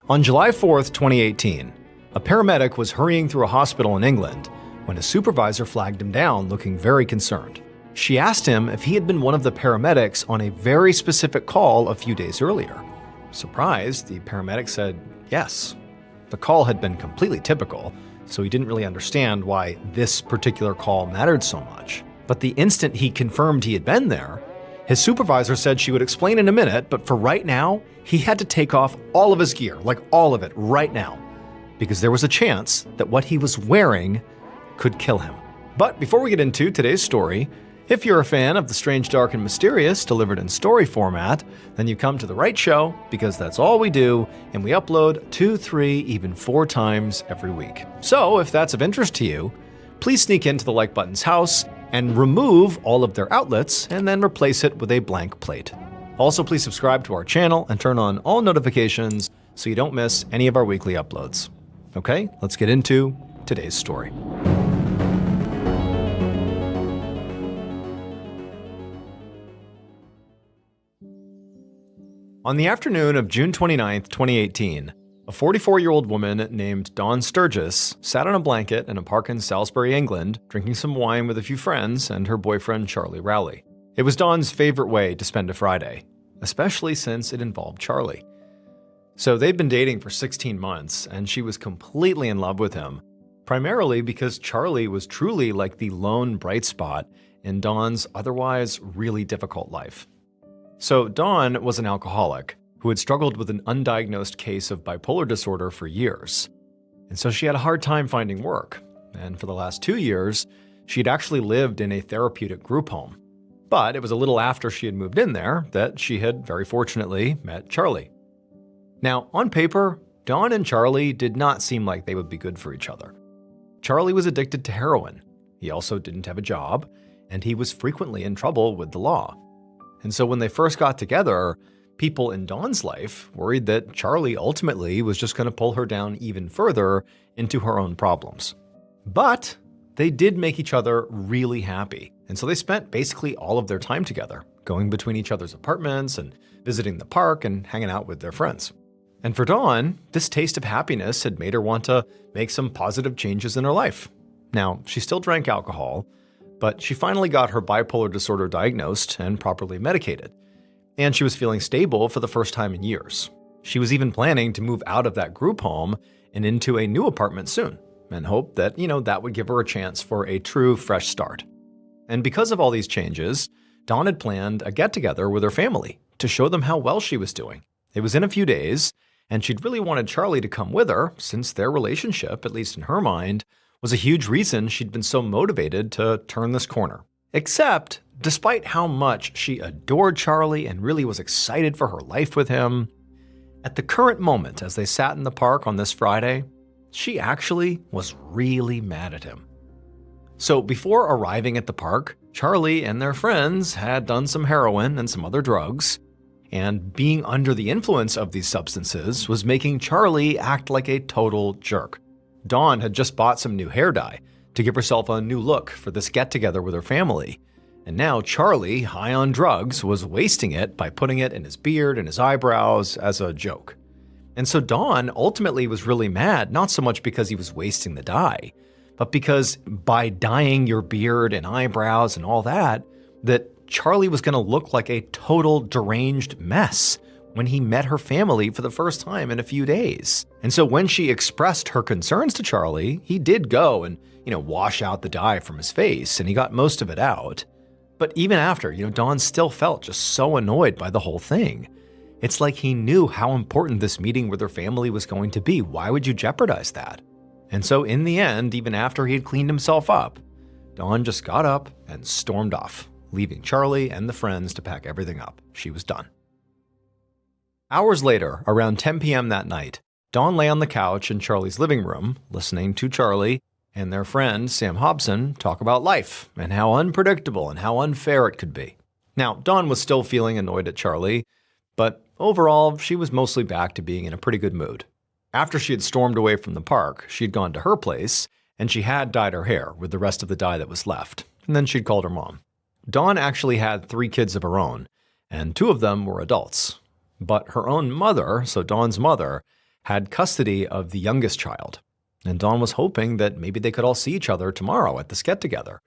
On July 4th, 2018, a paramedic was hurrying through a hospital in England when a supervisor flagged him down looking very concerned. She asked him if he had been one of the paramedics on a very specific call a few days earlier. Surprised, the paramedic said yes. The call had been completely typical, so he didn't really understand why this particular call mattered so much. But the instant he confirmed he had been there, his supervisor said she would explain in a minute, but for right now, he had to take off all of his gear, like all of it, right now, because there was a chance that what he was wearing could kill him. But before we get into today's story, if you're a fan of the strange, dark, and mysterious delivered in story format, then you come to the right show, because that's all we do, and we upload 2, 3, even 4 times every week. So if that's of interest to you, please sneak into the like button's house and remove all of their outlets and then replace it with a blank plate. Also, please subscribe to our channel and turn on all notifications so you don't miss any of our weekly uploads. Okay, let's get into today's story. On the afternoon of June 29th, 2018, a 44-year-old woman named Dawn Sturgis sat on a blanket in a park in Salisbury, England, drinking some wine with a few friends and her boyfriend Charlie Rowley. It was Dawn's favorite way to spend a Friday, especially since it involved Charlie. So they'd been dating for 16 months, and she was completely in love with him, primarily because Charlie was truly like the lone bright spot in Dawn's otherwise really difficult life. So Dawn was an alcoholic who had struggled with an undiagnosed case of bipolar disorder for years. And so she had a hard time finding work. And for the last 2 years, she'd actually lived in a therapeutic group home. But it was a little after she had moved in there that she had very fortunately met Charlie. Now, on paper, Dawn and Charlie did not seem like they would be good for each other. Charlie was addicted to heroin. He also didn't have a job, and he was frequently in trouble with the law. And so when they first got together, people in Dawn's life worried that Charlie ultimately was just going to pull her down even further into her own problems. But they did make each other really happy. And so they spent basically all of their time together, going between each other's apartments and visiting the park and hanging out with their friends. And for Dawn, this taste of happiness had made her want to make some positive changes in her life. Now, she still drank alcohol, but she finally got her bipolar disorder diagnosed and properly medicated. And she was feeling stable for the first time in years. She was even planning to move out of that group home and into a new apartment soon, and hoped that, that would give her a chance for a true fresh start. And because of all these changes, Dawn had planned a get-together with her family to show them how well she was doing. It was in a few days, and she'd really wanted Charlie to come with her, since their relationship, at least in her mind, was a huge reason she'd been so motivated to turn this corner. Except, despite how much she adored Charlie and really was excited for her life with him, at the current moment as they sat in the park on this Friday, she actually was really mad at him. So before arriving at the park, Charlie and their friends had done some heroin and some other drugs, and being under the influence of these substances was making Charlie act like a total jerk. Dawn had just bought some new hair dye to give herself a new look for this get-together with her family. And now Charlie, high on drugs, was wasting it by putting it in his beard and his eyebrows as a joke. And so Dawn ultimately was really mad, not so much because he was wasting the dye, but because by dyeing your beard and eyebrows and all that Charlie was going to look like a total deranged mess when he met her family for the first time in a few days. And so when she expressed her concerns to Charlie, he did go and, wash out the dye from his face, and he got most of it out. But even after, Dawn still felt just so annoyed by the whole thing. It's like he knew how important this meeting with her family was going to be. Why would you jeopardize that? And so in the end, even after he had cleaned himself up, Dawn just got up and stormed off, leaving Charlie and the friends to pack everything up. She was done. Hours later, around 10 p.m. that night, Dawn lay on the couch in Charlie's living room, listening to Charlie and their friend Sam Hobson talk about life and how unpredictable and how unfair it could be. Now, Dawn was still feeling annoyed at Charlie, but overall, she was mostly back to being in a pretty good mood. After she had stormed away from the park, she'd gone to her place, and she had dyed her hair with the rest of the dye that was left, and then she'd called her mom. Dawn actually had 3 kids of her own, and 2 of them were adults. But her own mother, so Dawn's mother, had custody of the youngest child, and Dawn was hoping that maybe they could all see each other tomorrow at this get-together.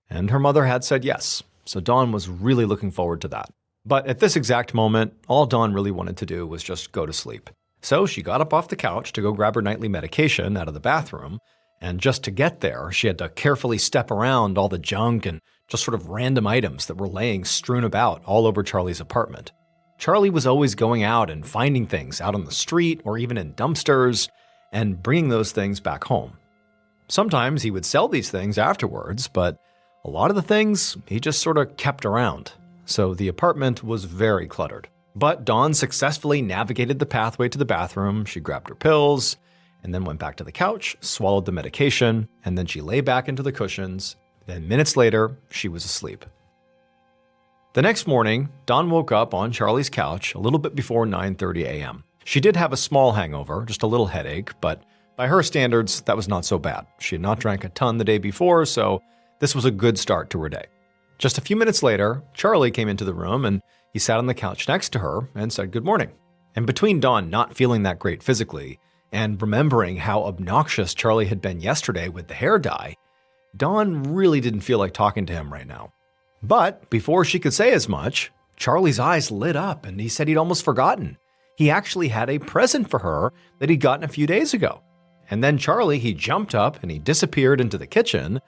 And her mother had said yes, so Dawn was really looking forward to that. But at this exact moment, all Dawn really wanted to do was just go to sleep. So she got up off the couch to go grab her nightly medication out of the bathroom, and just to get there, she had to carefully step around all the junk and just sort of random items that were laying strewn about all over Charlie's apartment. Charlie was always going out and finding things out on the street or even in dumpsters and bringing those things back home. Sometimes he would sell these things afterwards, but a lot of the things he just sort of kept around. So the apartment was very cluttered. But Dawn successfully navigated the pathway to the bathroom. She grabbed her pills and then went back to the couch, swallowed the medication, and then she lay back into the cushions. Then minutes later, she was asleep. The next morning, Dawn woke up on Charlie's couch a little bit before 9:30 a.m. She did have a small hangover, just a little headache, but by her standards, that was not so bad. She had not drank a ton the day before, so this was a good start to her day. Just a few minutes later, Charlie came into the room and he sat on the couch next to her and said good morning. And between Dawn not feeling that great physically and remembering how obnoxious Charlie had been yesterday with the hair dye, Dawn really didn't feel like talking to him right now. But before she could say as much, Charlie's eyes lit up and he said he'd almost forgotten. He actually had a present for her that he'd gotten a few days ago. And then Charlie, he jumped up and he disappeared into the kitchen,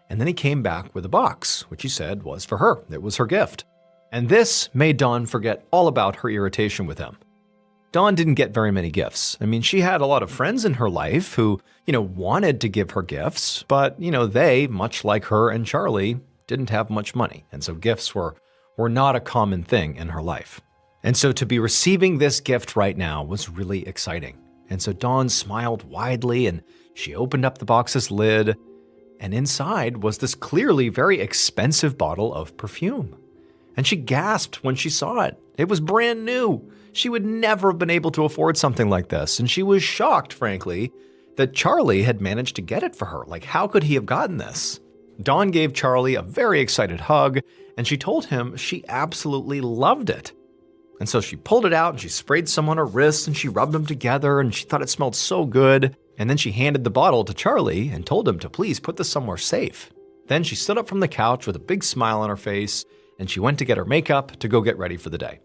and then he came back with a box, which he said was for her. It was her gift. And this made Dawn forget all about her irritation with him. Dawn didn't get very many gifts. I mean, she had a lot of friends in her life who, wanted to give her gifts, but, they, much like her and Charlie, didn't have much money. And so gifts were not a common thing in her life. And so to be receiving this gift right now was really exciting. And so Dawn smiled widely and she opened up the box's lid, and inside was this clearly very expensive bottle of perfume. And she gasped when she saw it. It was brand new. She would never have been able to afford something like this, and she was shocked, frankly, that Charlie had managed to get it for her. Like, how could he have gotten this? Dawn gave Charlie a very excited hug, and she told him she absolutely loved it. And so she pulled it out and she sprayed some on her wrists and she rubbed them together and she thought it smelled so good. And then she handed the bottle to Charlie and told him to please put this somewhere safe. Then she stood up from the couch with a big smile on her face and she went to get her makeup to go get ready for the day.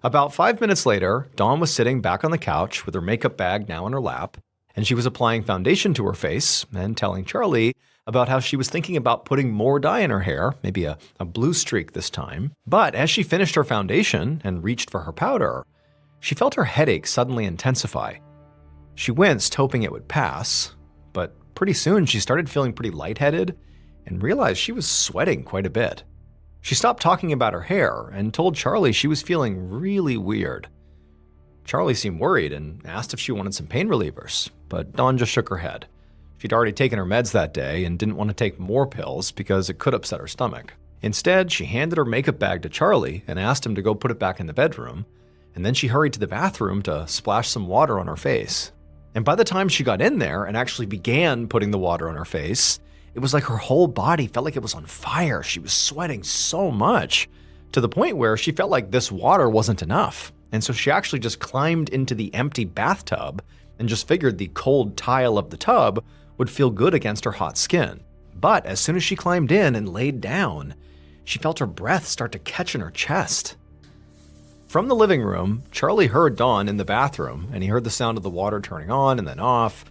About 5 minutes later, Dawn was sitting back on the couch with her makeup bag now in her lap, and she was applying foundation to her face and telling Charlie about how she was thinking about putting more dye in her hair, maybe a blue streak this time. But as she finished her foundation and reached for her powder, she felt her headache suddenly intensify. She winced, hoping it would pass, but pretty soon she started feeling pretty lightheaded and realized she was sweating quite a bit. She stopped talking about her hair and told Charlie she was feeling really weird. Charlie seemed worried and asked if she wanted some pain relievers, but Dawn just shook her head. She'd already taken her meds that day and didn't want to take more pills because it could upset her stomach. Instead, she handed her makeup bag to Charlie and asked him to go put it back in the bedroom, and then she hurried to the bathroom to splash some water on her face. And by the time she got in there and actually began putting the water on her face, it was like her whole body felt like it was on fire. She was sweating so much, to the point where she felt like this water wasn't enough. And so she actually just climbed into the empty bathtub and just figured the cold tile of the tub would feel good against her hot skin. But as soon as she climbed in and laid down, she felt her breath start to catch in her chest. From the living room, Charlie heard Dawn in the bathroom, and he heard the sound of the water turning on and then off,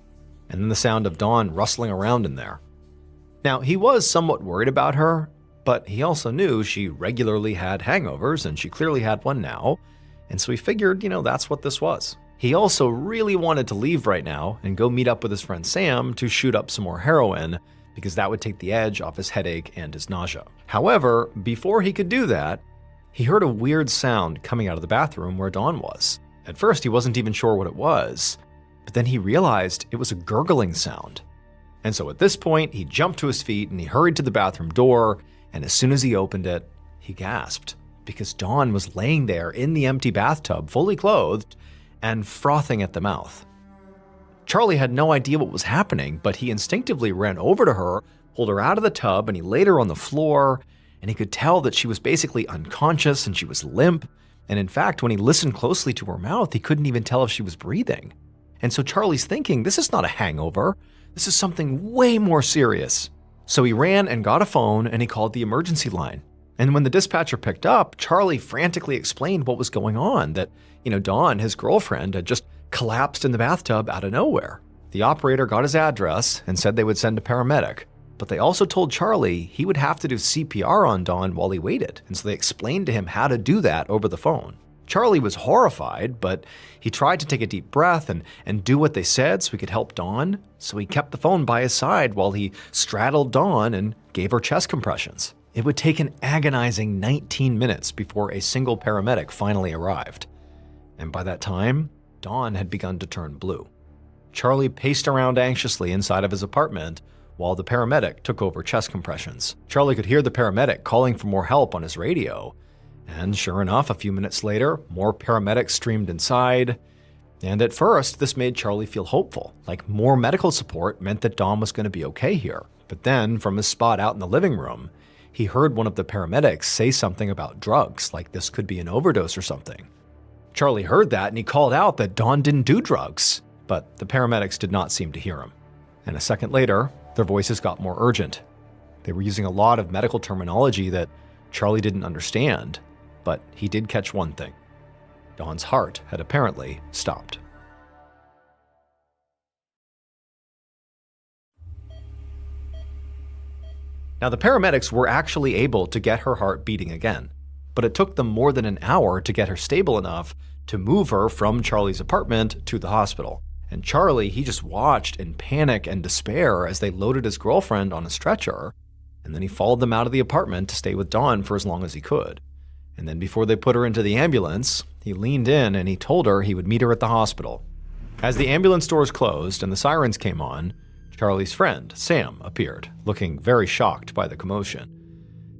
and then the sound of Dawn rustling around in there. Now, he was somewhat worried about her, but he also knew she regularly had hangovers, and she clearly had one now, and so he figured, that's what this was. He also really wanted to leave right now and go meet up with his friend Sam to shoot up some more heroin, because that would take the edge off his headache and his nausea. However, before he could do that, he heard a weird sound coming out of the bathroom where Dawn was. At first, he wasn't even sure what it was, but then he realized it was a gurgling sound. And so at this point, he jumped to his feet and he hurried to the bathroom door, and as soon as he opened it, he gasped, because Dawn was laying there in the empty bathtub, fully clothed, and frothing at the mouth. Charlie had no idea what was happening, but he instinctively ran over to her, pulled her out of the tub, and he laid her on the floor, and he could tell that she was basically unconscious and she was limp, And in fact, when he listened closely to her mouth, he couldn't even tell if she was breathing. And so Charlie's thinking, this is not a hangover. This is something way more serious. So he ran and got a phone and he called the emergency line. And when the dispatcher picked up, Charlie frantically explained what was going on, that, Dawn, his girlfriend, had just collapsed in the bathtub out of nowhere. The operator got his address and said they would send a paramedic. But they also told Charlie he would have to do CPR on Dawn while he waited, and so they explained to him how to do that over the phone. Charlie was horrified, but he tried to take a deep breath and do what they said so he could help Dawn, so he kept the phone by his side while he straddled Dawn and gave her chest compressions. It would take an agonizing 19 minutes before a single paramedic finally arrived. And by that time, Dawn had begun to turn blue. Charlie paced around anxiously inside of his apartment while the paramedic took over chest compressions. Charlie could hear the paramedic calling for more help on his radio. And sure enough, a few minutes later, more paramedics streamed inside. And at first, this made Charlie feel hopeful, like more medical support meant that Dawn was going to be okay here. But then, from his spot out in the living room, he heard one of the paramedics say something about drugs, like this could be an overdose or something. Charlie heard that and he called out that Dawn didn't do drugs, but the paramedics did not seem to hear him. And a second later, their voices got more urgent. They were using a lot of medical terminology that Charlie didn't understand, but he did catch one thing. Dawn's heart had apparently stopped. Now, the paramedics were actually able to get her heart beating again, but it took them more than an hour to get her stable enough to move her from Charlie's apartment to the hospital. And Charlie, he just watched in panic and despair as they loaded his girlfriend on a stretcher, and then he followed them out of the apartment to stay with Dawn for as long as he could. And then before they put her into the ambulance, he leaned in and he told her he would meet her at the hospital. As the ambulance doors closed and the sirens came on, Charlie's friend, Sam, appeared, looking very shocked by the commotion.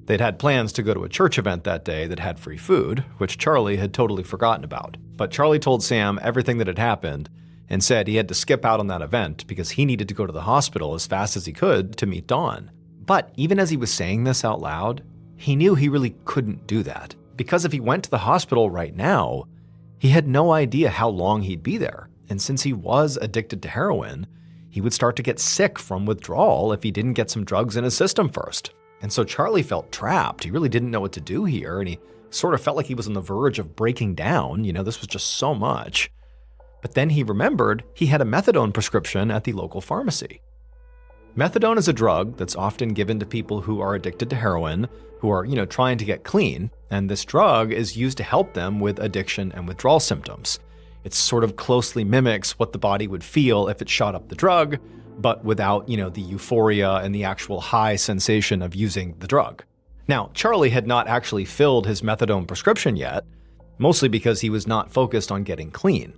They'd had plans to go to a church event that day that had free food, which Charlie had totally forgotten about. But Charlie told Sam everything that had happened and said he had to skip out on that event because he needed to go to the hospital as fast as he could to meet Dawn. But even as he was saying this out loud, he knew he really couldn't do that. Because if he went to the hospital right now, he had no idea how long he'd be there. And since he was addicted to heroin, he would start to get sick from withdrawal if he didn't get some drugs in his system first. And so Charlie felt trapped. He really didn't know what to do here, and he sort of felt like he was on the verge of breaking down. This was just so much. But then he remembered he had a methadone prescription at the local pharmacy. Methadone is a drug that's often given to people who are addicted to heroin, who are, trying to get clean, and this drug is used to help them with addiction and withdrawal symptoms. It sort of closely mimics what the body would feel if it shot up the drug, but without, the euphoria and the actual high sensation of using the drug. Now, Charlie had not actually filled his methadone prescription yet, mostly because he was not focused on getting clean.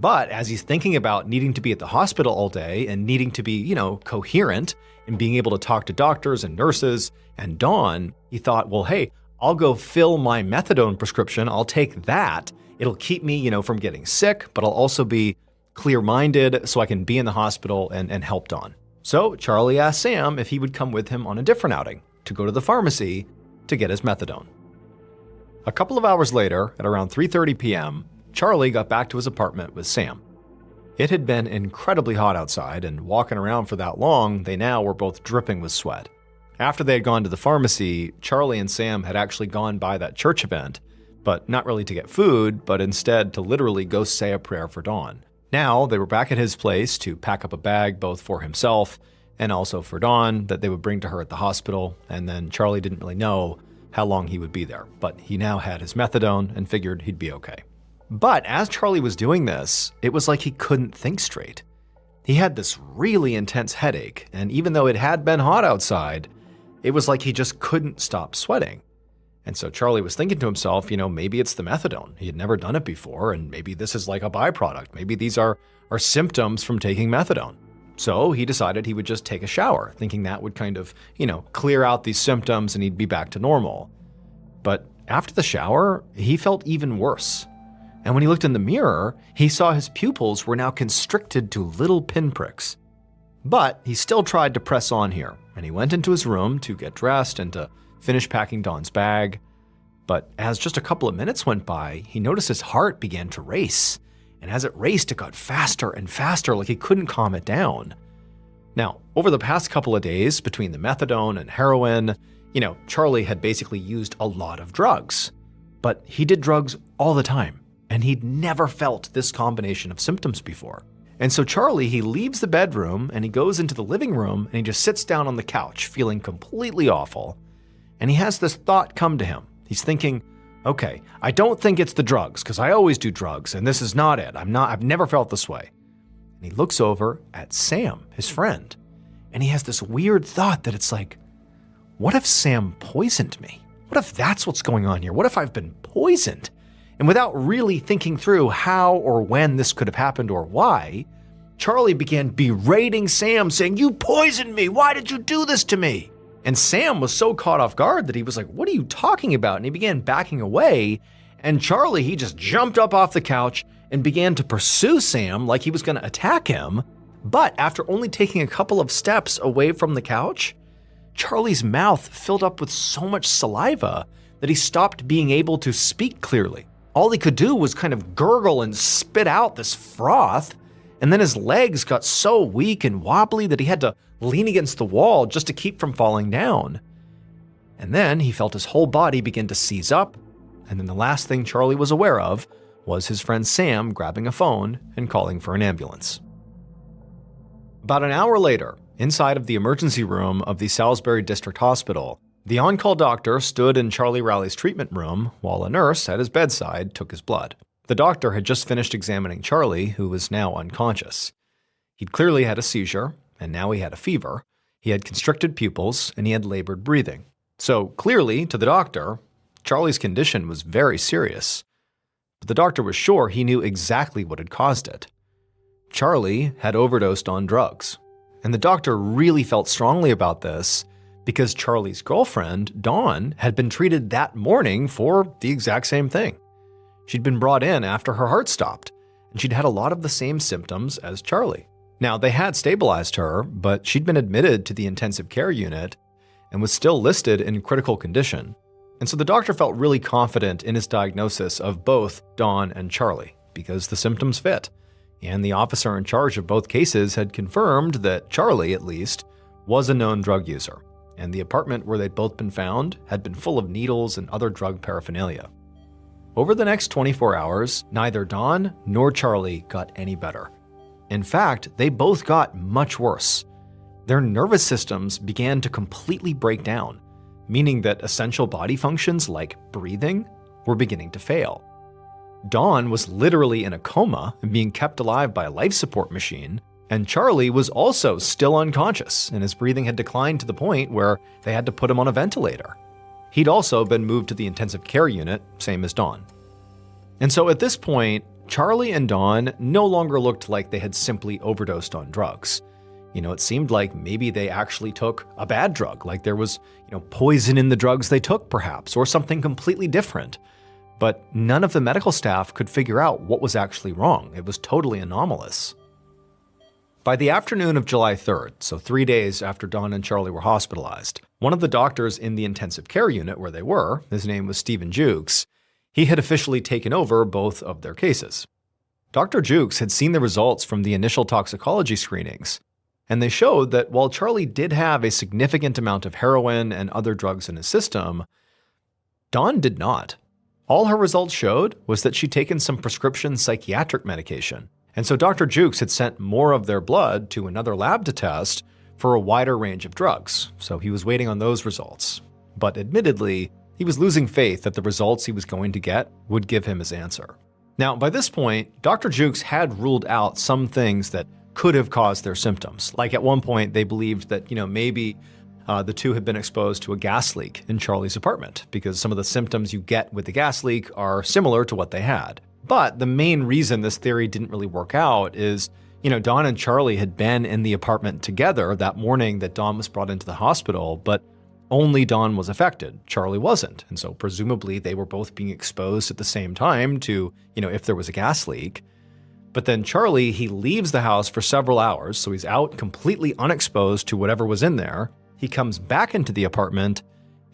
But as he's thinking about needing to be at the hospital all day and needing to be, coherent and being able to talk to doctors and nurses and Dawn, he thought, well, hey, I'll go fill my methadone prescription. I'll take that. It'll keep me, from getting sick, but I'll also be clear-minded so I can be in the hospital and help Dawn. So Charlie asked Sam if he would come with him on a different outing to go to the pharmacy to get his methadone. A couple of hours later, at around 3:30 p.m., Charlie got back to his apartment with Sam. It had been incredibly hot outside, and walking around for that long, they now were both dripping with sweat. After they had gone to the pharmacy, Charlie and Sam had actually gone by that church event, but not really to get food, but instead to literally go say a prayer for Dawn. Now, they were back at his place to pack up a bag both for himself and also for Dawn that they would bring to her at the hospital, and then Charlie didn't really know how long he would be there, but he now had his methadone and figured he'd be okay. But as Charlie was doing this, it was like he couldn't think straight. He had this really intense headache, and even though it had been hot outside, it was like he just couldn't stop sweating. And so Charlie was thinking to himself, maybe it's the methadone. He had never done it before, and maybe this is like a byproduct. Maybe these are symptoms from taking methadone. So he decided he would just take a shower, thinking that would kind of, clear out these symptoms and he'd be back to normal. But after the shower, he felt even worse. And when he looked in the mirror, he saw his pupils were now constricted to little pinpricks. But he still tried to press on here, and he went into his room to get dressed and to finish packing Dawn's bag. But as just a couple of minutes went by, he noticed his heart began to race. And as it raced, it got faster and faster, like he couldn't calm it down. Now, over the past couple of days, between the methadone and heroin, Charlie had basically used a lot of drugs. But he did drugs all the time, and he'd never felt this combination of symptoms before. And so Charlie, he leaves the bedroom and he goes into the living room and he just sits down on the couch feeling completely awful. And he has this thought come to him. He's thinking, okay, I don't think it's the drugs because I always do drugs and this is not it. I've never felt this way. And he looks over at Sam, his friend, and he has this weird thought that it's like, what if Sam poisoned me? What if that's what's going on here? What if I've been poisoned? And without really thinking through how or when this could have happened or why, Charlie began berating Sam, saying, "You poisoned me! Why did you do this to me?" And Sam was so caught off guard that he was like, "What are you talking about?" And he began backing away. And Charlie, he just jumped up off the couch and began to pursue Sam like he was going to attack him. But after only taking a couple of steps away from the couch, Charlie's mouth filled up with so much saliva that he stopped being able to speak clearly. All he could do was kind of gurgle and spit out this froth, and then his legs got so weak and wobbly that he had to lean against the wall just to keep from falling down. And then he felt his whole body begin to seize up, and then the last thing Charlie was aware of was his friend Sam grabbing a phone and calling for an ambulance. About an hour later, inside of the emergency room of the Salisbury District Hospital, the on-call doctor stood in Charlie Rowley's treatment room while a nurse at his bedside took his blood. The doctor had just finished examining Charlie, who was now unconscious. He'd clearly had a seizure, and now he had a fever. He had constricted pupils, and he had labored breathing. So clearly, to the doctor, Charlie's condition was very serious. But the doctor was sure he knew exactly what had caused it. Charlie had overdosed on drugs. And the doctor really felt strongly about this because Charlie's girlfriend, Dawn, had been treated that morning for the exact same thing. She'd been brought in after her heart stopped, and she'd had a lot of the same symptoms as Charlie. Now, they had stabilized her, but she'd been admitted to the intensive care unit and was still listed in critical condition. And so the doctor felt really confident in his diagnosis of both Dawn and Charlie because the symptoms fit. And the officer in charge of both cases had confirmed that Charlie, at least, was a known drug user. And the apartment where they'd both been found had been full of needles and other drug paraphernalia. Over the next 24 hours, neither Dawn nor Charlie got any better. In fact, they both got much worse. Their nervous systems began to completely break down, meaning that essential body functions like breathing were beginning to fail. Dawn was literally in a coma and being kept alive by a life support machine, and Charlie was also still unconscious, and his breathing had declined to the point where they had to put him on a ventilator. He'd also been moved to the intensive care unit, same as Dawn. And so at this point, Charlie and Dawn no longer looked like they had simply overdosed on drugs. It seemed like maybe they actually took a bad drug, like there was, poison in the drugs they took perhaps, or something completely different. But none of the medical staff could figure out what was actually wrong. It was totally anomalous. By the afternoon of July 3rd, so 3 days after Dawn and Charlie were hospitalized, one of the doctors in the intensive care unit where they were, his name was Stephen Jukes, he had officially taken over both of their cases. Dr. Jukes had seen the results from the initial toxicology screenings, and they showed that while Charlie did have a significant amount of heroin and other drugs in his system, Dawn did not. All her results showed was that she'd taken some prescription psychiatric medication. And so Dr. Jukes had sent more of their blood to another lab to test for a wider range of drugs. So he was waiting on those results. But admittedly, he was losing faith that the results he was going to get would give him his answer. Now, by this point, Dr. Jukes had ruled out some things that could have caused their symptoms. Like at one point, they believed that, maybe the two had been exposed to a gas leak in Charlie's apartment because some of the symptoms you get with the gas leak are similar to what they had. But the main reason this theory didn't really work out is, Dawn and Charlie had been in the apartment together that morning that Dawn was brought into the hospital, but only Dawn was affected. Charlie wasn't. And so presumably they were both being exposed at the same time to, if there was a gas leak. But then Charlie, he leaves the house for several hours, so he's out completely unexposed to whatever was in there. He comes back into the apartment,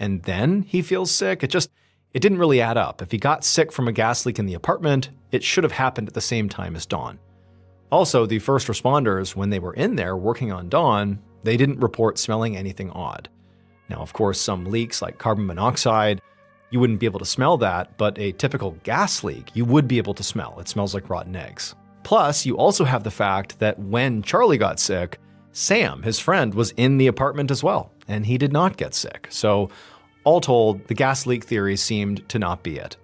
and then he feels sick. It didn't really add up. If he got sick from a gas leak in the apartment, it should have happened at the same time as Dawn. Also, the first responders, when they were in there working on Dawn, they didn't report smelling anything odd. Now, of course, some leaks like carbon monoxide, you wouldn't be able to smell that, but a typical gas leak, you would be able to smell. It smells like rotten eggs. Plus, you also have the fact that when Charlie got sick, Sam, his friend, was in the apartment as well, and he did not get sick. So, all told, the gas leak theory seemed to not be it.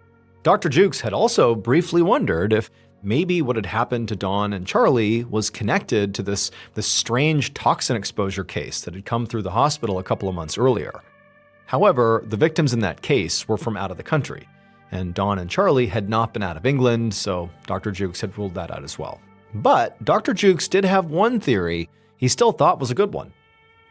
Dr. Jukes had also briefly wondered if maybe what had happened to Dawn and Charlie was connected to this strange toxin exposure case that had come through the hospital a couple of months earlier. However, the victims in that case were from out of the country, and Dawn and Charlie had not been out of England, so Dr. Jukes had ruled that out as well. But Dr. Jukes did have one theory he still thought was a good one.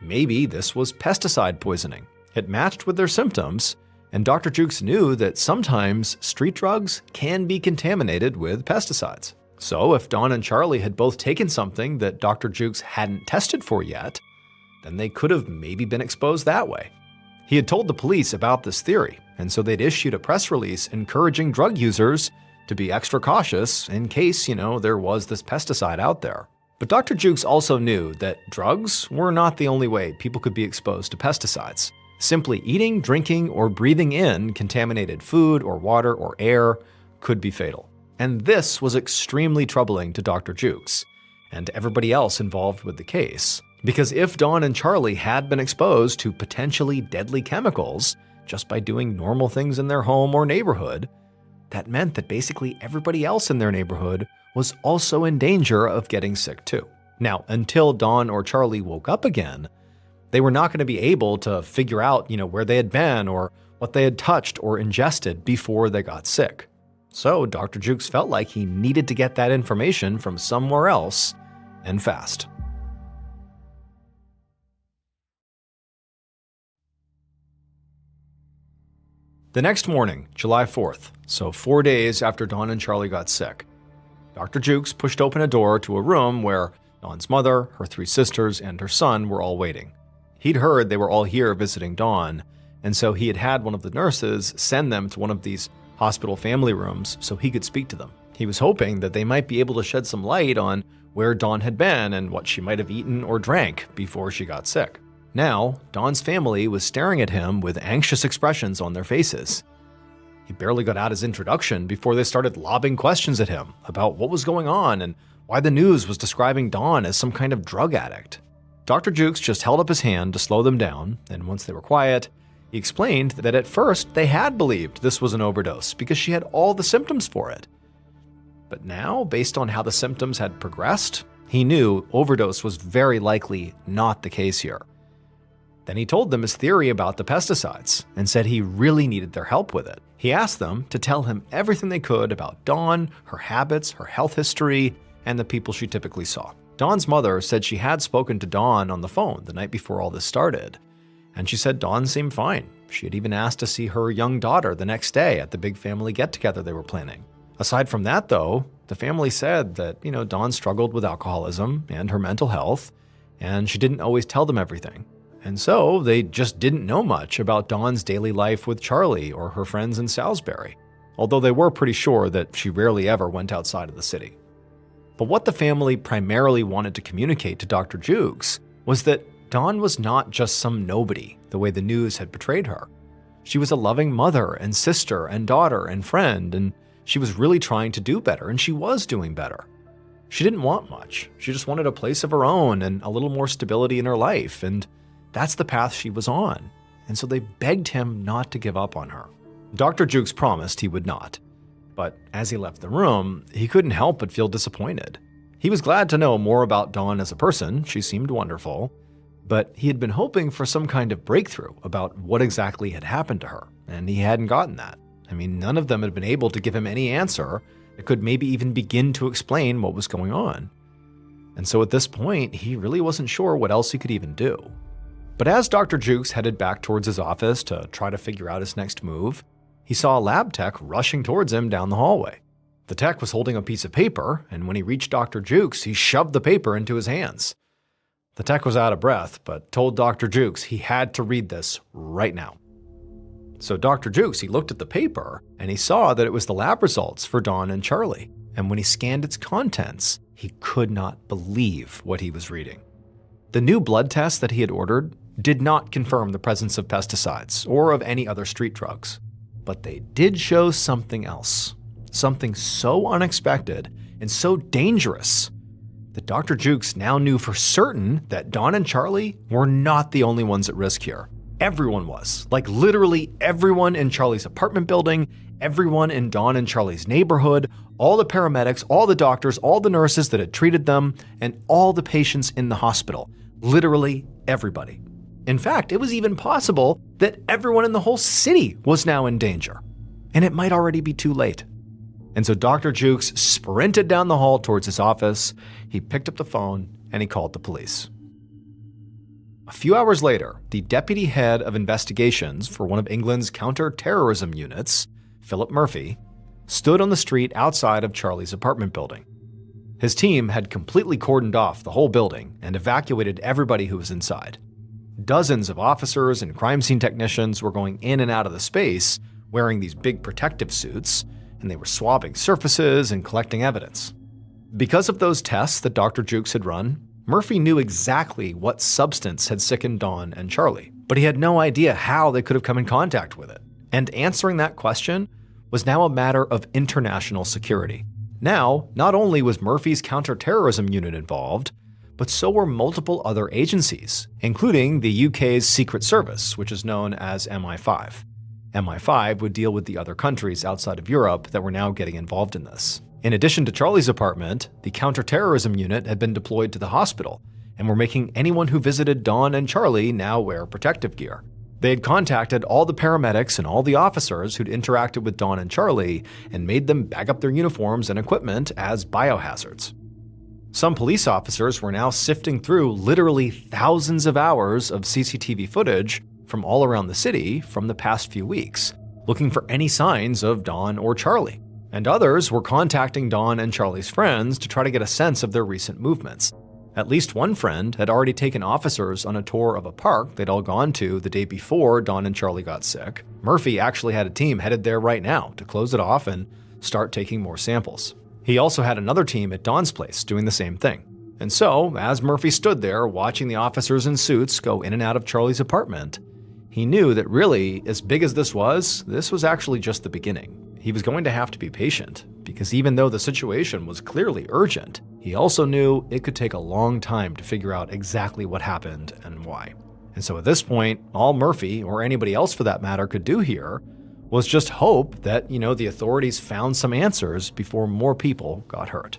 Maybe this was pesticide poisoning. It matched with their symptoms, and Dr. Jukes knew that sometimes street drugs can be contaminated with pesticides. So if Dawn and Charlie had both taken something that Dr. Jukes hadn't tested for yet, then they could have maybe been exposed that way. He had told the police about this theory, and so they'd issued a press release encouraging drug users to be extra cautious in case, there was this pesticide out there. But Dr. Jukes also knew that drugs were not the only way people could be exposed to pesticides. Simply eating, drinking, or breathing in contaminated food or water or air could be fatal. And this was extremely troubling to Dr. Jukes and to everybody else involved with the case. Because if Dawn and Charlie had been exposed to potentially deadly chemicals just by doing normal things in their home or neighborhood, that meant that basically everybody else in their neighborhood was also in danger of getting sick too. Now, until Dawn or Charlie woke up again, they were not going to be able to figure out, where they had been or what they had touched or ingested before they got sick. So Dr. Jukes felt like he needed to get that information from somewhere else, and fast. The next morning, July 4th, so 4 days after Dawn and Charlie got sick, Dr. Jukes pushed open a door to a room where Dawn's mother, her 3 sisters, and her son were all waiting. He'd heard they were all here visiting Dawn, and so he had had one of the nurses send them to one of these hospital family rooms so he could speak to them. He was hoping that they might be able to shed some light on where Dawn had been and what she might have eaten or drank before she got sick. Now, Dawn's family was staring at him with anxious expressions on their faces. He barely got out his introduction before they started lobbing questions at him about what was going on and why the news was describing Dawn as some kind of drug addict. Dr. Jukes just held up his hand to slow them down, and once they were quiet, he explained that at first they had believed this was an overdose because she had all the symptoms for it. But now, based on how the symptoms had progressed, he knew overdose was very likely not the case here. Then he told them his theory about the pesticides and said he really needed their help with it. He asked them to tell him everything they could about Dawn, her habits, her health history, and the people she typically saw. Dawn's mother said she had spoken to Dawn on the phone the night before all this started, and she said Dawn seemed fine. She had even asked to see her young daughter the next day at the big family get-together they were planning. Aside from that, though, the family said that, Dawn struggled with alcoholism and her mental health, and she didn't always tell them everything. And so they just didn't know much about Dawn's daily life with Charlie or her friends in Salisbury, although they were pretty sure that she rarely ever went outside of the city. But what the family primarily wanted to communicate to Dr. Jukes was that Dawn was not just some nobody the way the news had portrayed her. She was a loving mother and sister and daughter and friend, and she was really trying to do better, and she was doing better. She didn't want much. She just wanted a place of her own and a little more stability in her life, and that's the path she was on, and so they begged him not to give up on her. Dr. Jukes promised he would not, but as he left the room, he couldn't help but feel disappointed. He was glad to know more about Dawn as a person. She seemed wonderful, but he had been hoping for some kind of breakthrough about what exactly had happened to her, and he hadn't gotten that. None of them had been able to give him any answer that could maybe even begin to explain what was going on. And so at this point, he really wasn't sure what else he could even do. But as Dr. Jukes headed back towards his office to try to figure out his next move, he saw a lab tech rushing towards him down the hallway. The tech was holding a piece of paper, and when he reached Dr. Jukes, he shoved the paper into his hands. The tech was out of breath, but told Dr. Jukes he had to read this right now. So Dr. Jukes, he looked at the paper and he saw that it was the lab results for Dawn and Charlie. And when he scanned its contents, he could not believe what he was reading. The new blood test that he had ordered did not confirm the presence of pesticides or of any other street drugs. But they did show something else. Something so unexpected and so dangerous that Dr. Jukes now knew for certain that Dawn and Charlie were not the only ones at risk here. Everyone was. Like literally everyone in Charlie's apartment building, everyone in Dawn and Charlie's neighborhood, all the paramedics, all the doctors, all the nurses that had treated them, and all the patients in the hospital. Literally everybody. In fact, it was even possible that everyone in the whole city was now in danger. And it might already be too late. And so Dr. Jukes sprinted down the hall towards his office, he picked up the phone, and he called the police. A few hours later, the deputy head of investigations for one of England's counter-terrorism units, Philip Murphy, stood on the street outside of Charlie's apartment building. His team had completely cordoned off the whole building and evacuated everybody who was inside. Dozens of officers and crime scene technicians were going in and out of the space wearing these big protective suits, and they were swabbing surfaces and collecting evidence. Because of those tests that Dr. Jukes had run, Murphy knew exactly what substance had sickened Dawn and Charlie, but he had no idea how they could have come in contact with it. And answering that question was now a matter of international security. Now, not only was Murphy's counterterrorism unit involved, but so were multiple other agencies, including the UK's Secret Service, which is known as MI5. MI5 would deal with the other countries outside of Europe that were now getting involved in this. In addition to Charlie's apartment, the counterterrorism unit had been deployed to the hospital and were making anyone who visited Dawn and Charlie now wear protective gear. They had contacted all the paramedics and all the officers who'd interacted with Dawn and Charlie and made them bag up their uniforms and equipment as biohazards. Some police officers were now sifting through literally thousands of hours of CCTV footage from all around the city from the past few weeks, looking for any signs of Dawn or Charlie. And others were contacting Dawn and Charlie's friends to try to get a sense of their recent movements. At least one friend had already taken officers on a tour of a park they'd all gone to the day before Dawn and Charlie got sick. Murphy actually had a team headed there right now to close it off and start taking more samples. He also had another team at Dawn's place doing the same thing. And so, as Murphy stood there watching the officers in suits go in and out of Charlie's apartment, he knew that really, as big as this was actually just the beginning. He was going to have to be patient, because even though the situation was clearly urgent, he also knew it could take a long time to figure out exactly what happened and why. And so at this point, all Murphy, or anybody else for that matter, could do here was just hope that, the authorities found some answers before more people got hurt.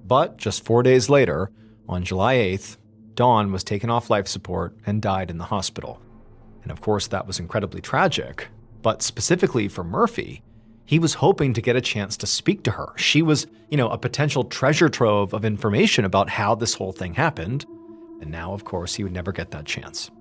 But just 4 days later, on July 8th, Dawn was taken off life support and died in the hospital. And of course, that was incredibly tragic, but specifically for Murphy, he was hoping to get a chance to speak to her. She was, a potential treasure trove of information about how this whole thing happened, and now, of course, he would never get that chance.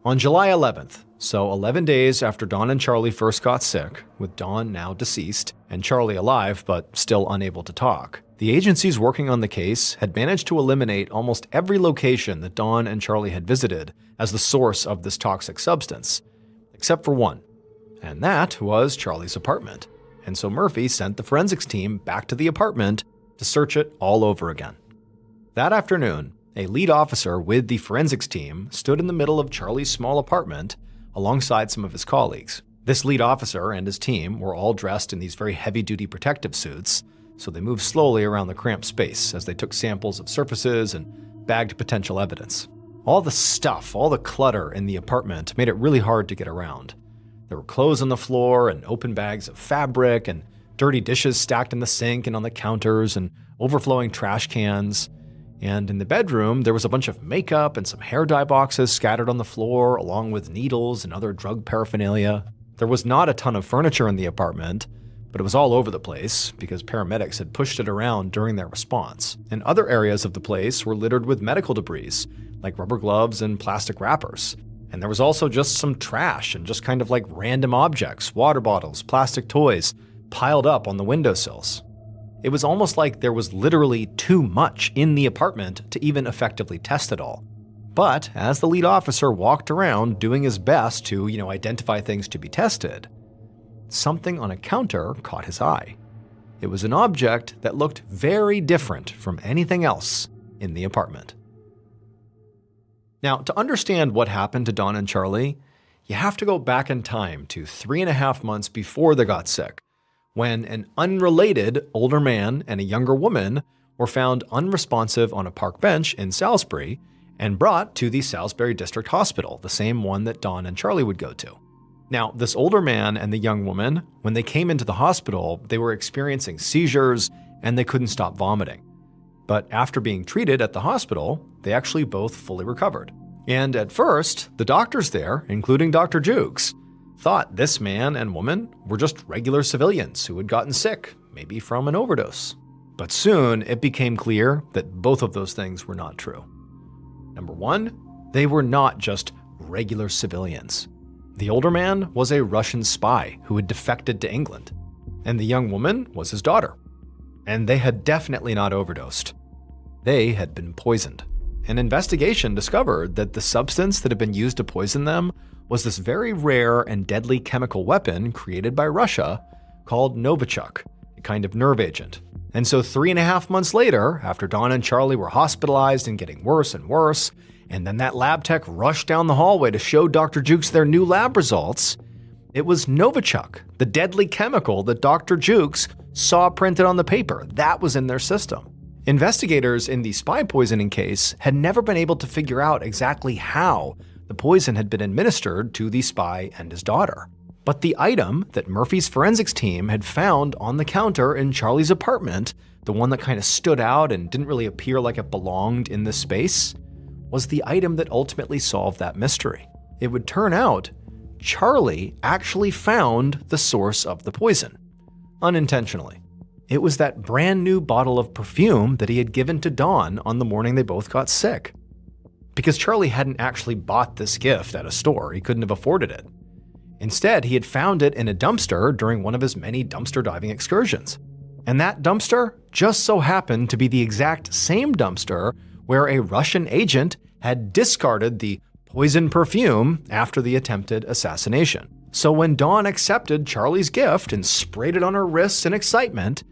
On July 11th, so 11 days after Dawn and Charlie first got sick, with Dawn now deceased and Charlie alive but still unable to talk, the agencies working on the case had managed to eliminate almost every location that Dawn and Charlie had visited as the source of this toxic substance, except for one, and that was Charlie's apartment. And so Murphy sent the forensics team back to the apartment to search it all over again. That afternoon, a lead officer with the forensics team stood in the middle of Charlie's small apartment alongside some of his colleagues. This lead officer and his team were all dressed in these very heavy-duty protective suits, so they moved slowly around the cramped space as they took samples of surfaces and bagged potential evidence. All the stuff, all the clutter in the apartment made it really hard to get around. There were clothes on the floor and open bags of fabric and dirty dishes stacked in the sink and on the counters and overflowing trash cans. And in the bedroom, there was a bunch of makeup and some hair dye boxes scattered on the floor, along with needles and other drug paraphernalia. There was not a ton of furniture in the apartment, but it was all over the place because paramedics had pushed it around during their response. And other areas of the place were littered with medical debris, like rubber gloves and plastic wrappers. And there was also just some trash and just kind of like random objects, water bottles, plastic toys, piled up on the windowsills. It was almost like there was literally too much in the apartment to even effectively test it all. But as the lead officer walked around doing his best to, identify things to be tested, something on a counter caught his eye. It was an object that looked very different from anything else in the apartment. Now, to understand what happened to Dawn and Charlie, you have to go back in time to 3.5 months before they got sick, when an unrelated older man and a younger woman were found unresponsive on a park bench in Salisbury and brought to the Salisbury District Hospital, the same one that Dawn and Charlie would go to. Now, this older man and the young woman, when they came into the hospital, they were experiencing seizures and they couldn't stop vomiting. But after being treated at the hospital, they actually both fully recovered. And at first, the doctors there, including Dr. Jukes, thought this man and woman were just regular civilians who had gotten sick, maybe from an overdose. But soon, it became clear that both of those things were not true. Number one, they were not just regular civilians. The older man was a Russian spy who had defected to England, and the young woman was his daughter. And they had definitely not overdosed. They had been poisoned. An investigation discovered that the substance that had been used to poison them was this very rare and deadly chemical weapon created by Russia called Novichok, a kind of nerve agent. And so 3.5 months later, after Dawn and Charlie were hospitalized and getting worse and worse, and then that lab tech rushed down the hallway to show Dr. Jukes their new lab results, it was Novichok, the deadly chemical that Dr. Jukes saw printed on the paper. That was in their system. Investigators in the spy poisoning case had never been able to figure out exactly how the poison had been administered to the spy and his daughter. But the item that Murphy's forensics team had found on the counter in Charlie's apartment, the one that kind of stood out and didn't really appear like it belonged in this space, was the item that ultimately solved that mystery. It would turn out Charlie actually found the source of the poison, unintentionally. It was that brand new bottle of perfume that he had given to Dawn on the morning they both got sick. Because Charlie hadn't actually bought this gift at a store, he couldn't have afforded it. Instead, he had found it in a dumpster during one of his many dumpster diving excursions. And that dumpster just so happened to be the exact same dumpster where a Russian agent had discarded the poison perfume after the attempted assassination. So when Dawn accepted Charlie's gift and sprayed it on her wrists in excitement,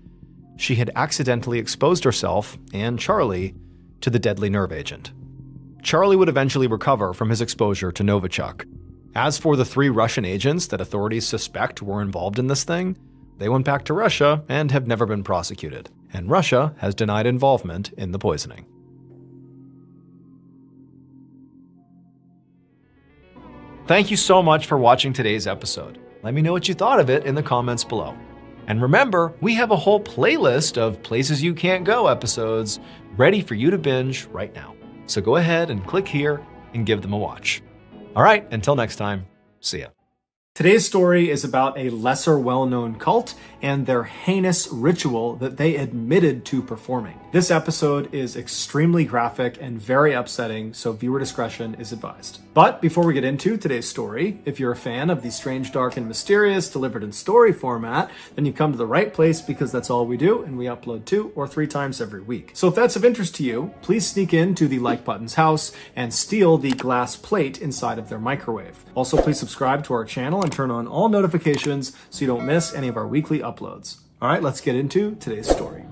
she had accidentally exposed herself and Charlie to the deadly nerve agent. Charlie would eventually recover from his exposure to Novichok. As for the 3 Russian agents that authorities suspect were involved in this thing, they went back to Russia and have never been prosecuted. And Russia has denied involvement in the poisoning. Thank you so much for watching today's episode. Let me know what you thought of it in the comments below. And remember, we have a whole playlist of Places You Can't Go episodes ready for you to binge right now. So go ahead and click here and give them a watch. All right, until next time, see ya. Today's story is about a lesser well-known cult and their heinous ritual that they admitted to performing. This episode is extremely graphic and very upsetting, so viewer discretion is advised. But before we get into today's story, if you're a fan of the strange, dark, and mysterious delivered in story format, then you've come to the right place because that's all we do, and we upload 2 or 3 times every week. So if that's of interest to you, please sneak into the Like Button's house and steal the glass plate inside of their microwave. Also, please subscribe to our channel and turn on all notifications so you don't miss any of our weekly uploads. All right, let's get into today's story.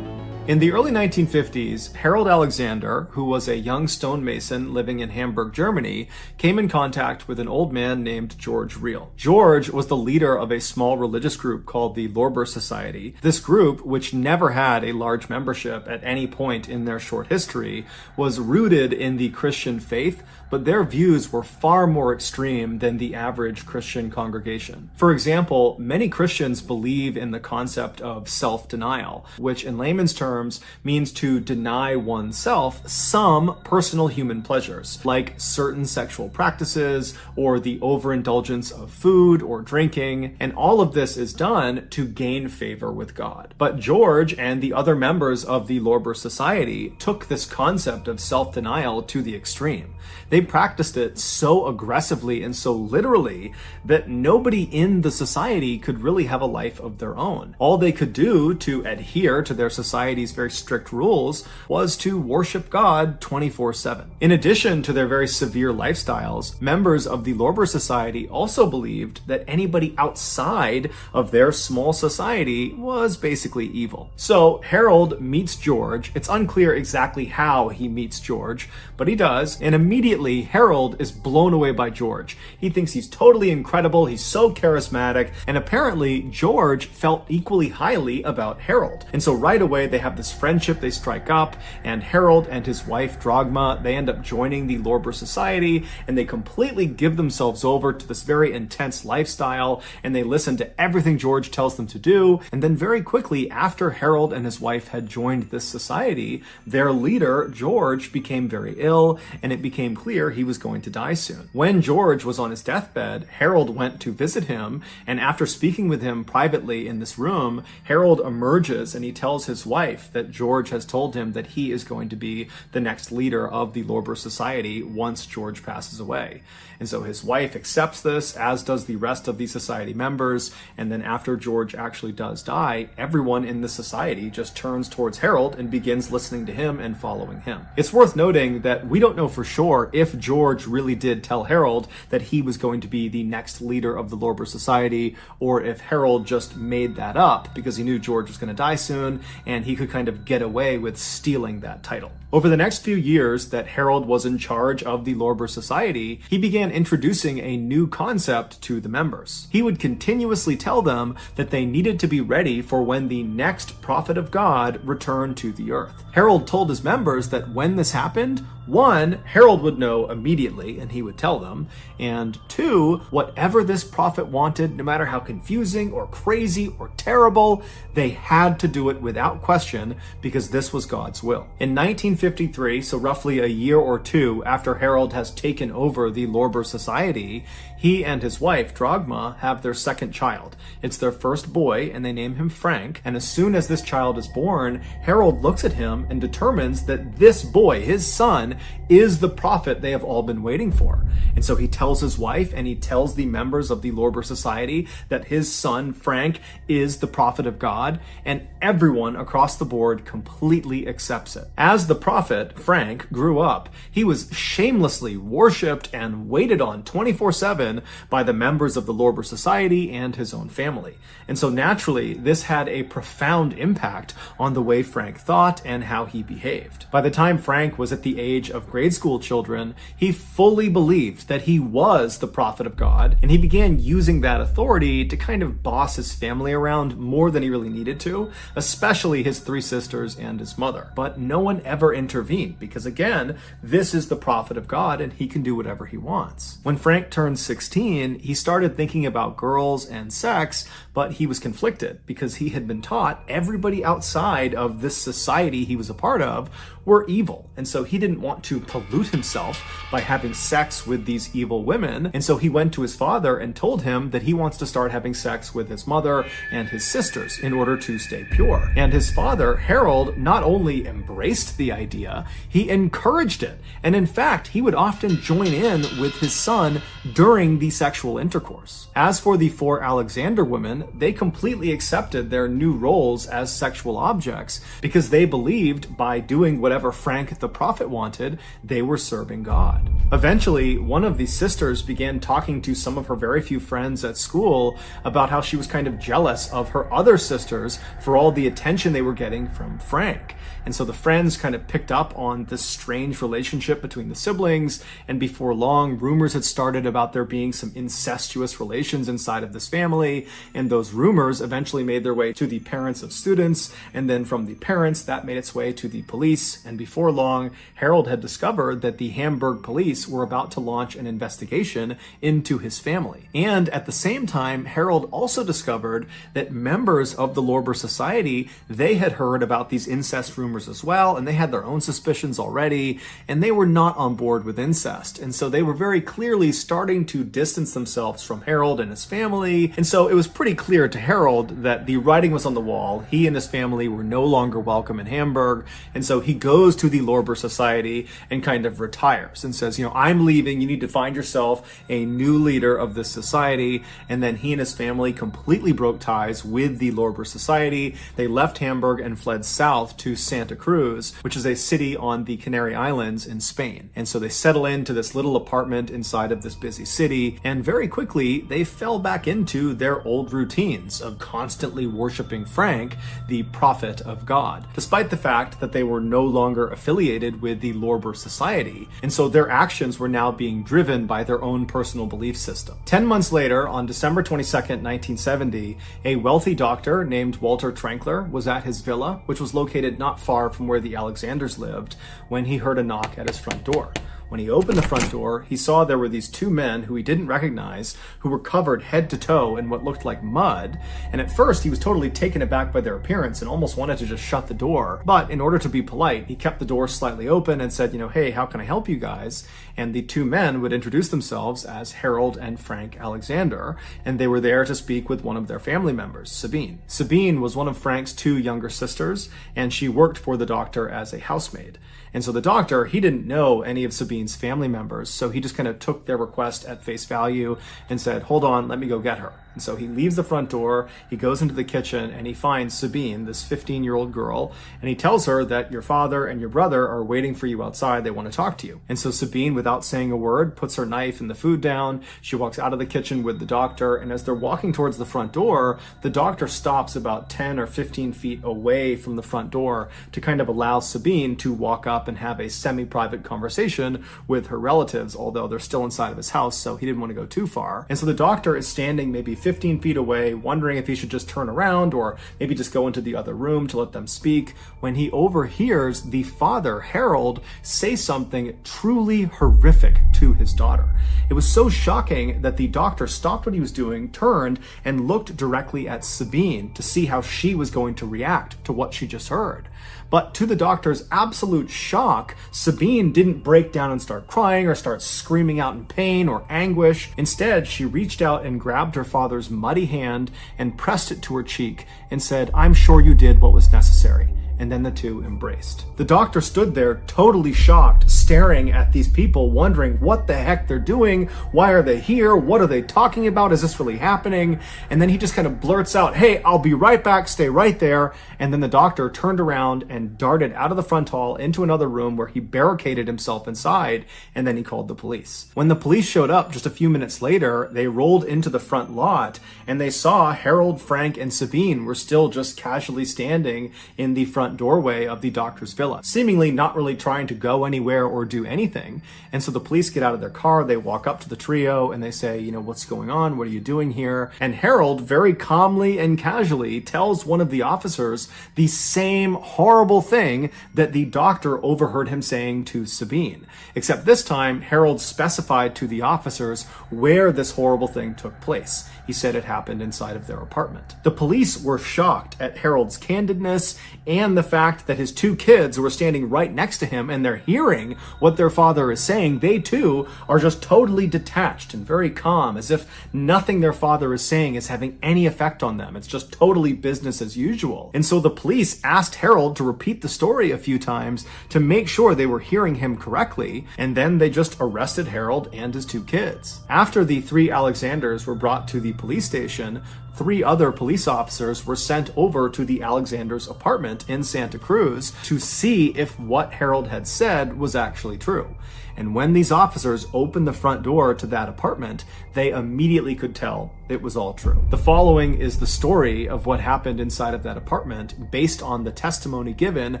In the early 1950s, Harold Alexander, who was a young stonemason living in Hamburg, Germany, came in contact with an old man named George Reel. George was the leader of a small religious group called the Lorber Society. This group, which never had a large membership at any point in their short history, was rooted in the Christian faith, but their views were far more extreme than the average Christian congregation. For example, many Christians believe in the concept of self-denial, which in layman's terms means to deny oneself some personal human pleasures, like certain sexual practices or the overindulgence of food or drinking, and all of this is done to gain favor with God. But George and the other members of the Lorber Society took this concept of self-denial to the extreme. They practiced it so aggressively and so literally that nobody in the society could really have a life of their own. All they could do to adhere to their society's these very strict rules was to worship God 24/7. In addition to their very severe lifestyles, members of the Lorber Society also believed that anybody outside of their small society was basically evil. So Harold meets George. It's unclear exactly how he meets George, but he does, and immediately Harold is blown away by George. He thinks he's totally incredible, he's so charismatic, and apparently George felt equally highly about Harold. And so right away they have this friendship, they strike up, and Harold and his wife Drogma, they end up joining the Lorber Society, and they completely give themselves over to this very intense lifestyle, and they listen to everything George tells them to do. And then very quickly after Harold and his wife had joined this society, their leader, George, became very ill, and it became clear he was going to die soon. When George was on his deathbed, Harold went to visit him, and after speaking with him privately in this room, Harold emerges and he tells his wife that George has told him that he is going to be the next leader of the Lorber Society once George passes away. And so his wife accepts this, as does the rest of the society members, and then after George actually does die, everyone in the society just turns towards Harold and begins listening to him and following him. It's worth noting that we don't know for sure if George really did tell Harold that he was going to be the next leader of the Lorber Society, or if Harold just made that up because he knew George was going to die soon and he could kind of get away with stealing that title. Over the next few years that Harold was in charge of the Lorber Society, he began introducing a new concept to the members. He would continuously tell them that they needed to be ready for when the next prophet of God returned to the earth. Harold told his members that when this happened, one, Harold would know immediately and he would tell them, and two, whatever this prophet wanted, no matter how confusing or crazy or terrible, they had to do it without question because this was God's will. In 1953, so roughly a year or two after Harold has taken over the Lorber Society, he and his wife, Drogma, have their second child. It's their first boy, and they name him Frank, and as soon as this child is born, Harold looks at him and determines that this boy, his son, is the prophet they have all been waiting for. And so he tells his wife and he tells the members of the Lorber Society that his son, Frank, is the prophet of God, and everyone across the board completely accepts it. As the prophet, Frank, grew up, he was shamelessly worshipped and waited on 24/7 by the members of the Lorber Society and his own family. And so naturally, this had a profound impact on the way Frank thought and how he behaved. By the time Frank was at the age of grade school children, he fully believed that he was the prophet of God, and he began using that authority to kind of boss his family around more than he really needed to, especially his three sisters and his mother. But no one ever intervened because, again, this is the prophet of God and he can do whatever he wants. When Frank turned 16, he started thinking about girls and sex, but he was conflicted because he had been taught everybody outside of this society he was a part of were evil. And so he didn't want to pollute himself by having sex with these evil women. And so he went to his father and told him that he wants to start having sex with his mother and his sisters in order to stay pure. And his father, Harold, not only embraced the idea, he encouraged it. And in fact, he would often join in with his son during the sexual intercourse. As for the four Alexander women, they completely accepted their new roles as sexual objects because they believed by doing whatever Frank the prophet wanted, they were serving God. Eventually, one of these sisters began talking to some of her very few friends at school about how she was kind of jealous of her other sisters for all the attention they were getting from Frank. And so the friends kind of picked up on this strange relationship between the siblings, and before long, rumors had started about there being some incestuous relations inside of this family, and those rumors eventually made their way to the parents of students, and then from the parents, that made its way to the police, and before long, Harold had discovered that the Hamburg police were about to launch an investigation into his family. And at the same time, Harold also discovered that members of the Lorber Society, they had heard about these incest rumors as well, and they had their own suspicions already, and they were not on board with incest. And so they were very clearly starting to distance themselves from Harold and his family. And so it was pretty clear to Harold that the writing was on the wall. He and his family were no longer welcome in Hamburg. And so he goes to the Lorber Society and kind of retires and says, I'm leaving. You need to find yourself a new leader of this society. And then he and his family completely broke ties with the Lorber Society. They left Hamburg and and fled south to Santa Cruz, which is a city on the Canary Islands in Spain. And so they settle into this little apartment inside of this busy city, and very quickly they fell back into their old routines of constantly worshiping Frank, the prophet of God, despite the fact that they were no longer affiliated with the Lorber Society. And so their actions were now being driven by their own personal belief system. 10 months later, on December 22nd, 1970, a wealthy doctor named Walter Trankler was at his villa, which was located not far from where the Alexanders lived, when he heard a knock at his front door. When he opened the front door, he saw there were these two men who he didn't recognize, who were covered head to toe in what looked like mud. And at first, he was totally taken aback by their appearance and almost wanted to just shut the door. But in order to be polite, he kept the door slightly open and said, hey, how can I help you guys? And the two men would introduce themselves as Harold and Frank Alexander, and they were there to speak with one of their family members, Sabine. Sabine was one of Frank's two younger sisters, and she worked for the doctor as a housemaid. And so the doctor, he didn't know any of Sabine's family members, so he just kind of took their request at face value and said, hold on, let me go get her. And so he leaves the front door, he goes into the kitchen, and he finds Sabine, this 15-year-old girl, and he tells her that your father and your brother are waiting for you outside. They want to talk to you. And so Sabine, without saying a word, puts her knife and the food down. She walks out of the kitchen with the doctor, and as they're walking towards the front door, the doctor stops about 10 or 15 feet away from the front door to kind of allow Sabine to walk up and have a semi-private conversation with her relatives, although they're still inside of his house, so he didn't want to go too far. And so the doctor is standing maybe 15 feet away, wondering if he should just turn around or maybe just go into the other room to let them speak, when he overhears the father, Harold, say something truly horrific to his daughter. It was so shocking that the doctor stopped what he was doing, turned, and looked directly at Sabine to see how she was going to react to what she just heard. But to the doctor's absolute shock, Sabine didn't break down and start crying or start screaming out in pain or anguish. Instead, she reached out and grabbed her father's muddy hand and pressed it to her cheek and said, "I'm sure you did what was necessary." And then the two embraced. The doctor stood there totally shocked, staring at these people, wondering what the heck they're doing. Why are they here? What are they talking about? Is this really happening? And then he just kind of blurts out, "Hey, I'll be right back. Stay right there." And then the doctor turned around and darted out of the front hall into another room where he barricaded himself inside, and then he called the police. When the police showed up just a few minutes later, they rolled into the front lot and they saw Harold, Frank, and Sabine were still just casually standing in the front doorway of the doctor's villa, seemingly not really trying to go anywhere or do anything. And so the police get out of their car, they walk up to the trio and they say, what's going on? What are you doing here? And Harold very calmly and casually tells one of the officers the same horrible thing that the doctor overheard him saying to Sabine. Except this time, Harold specified to the officers where this horrible thing took place. He said it happened inside of their apartment. The police were shocked at Harold's candidness and the fact that his two kids who were standing right next to him and they're hearing what their father is saying, they too are just totally detached and very calm, as if nothing their father is saying is having any effect on them. It's just totally business as usual. And so the police asked Harold to repeat the story a few times to make sure they were hearing him correctly, and then they just arrested Harold and his two kids. After the three Alexanders were brought to the police station, 3 other police officers were sent over to the Alexanders' apartment in Santa Cruz to see if what Harold had said was actually true. And when these officers opened the front door to that apartment, they immediately could tell it was all true. The following is the story of what happened inside of that apartment based on the testimony given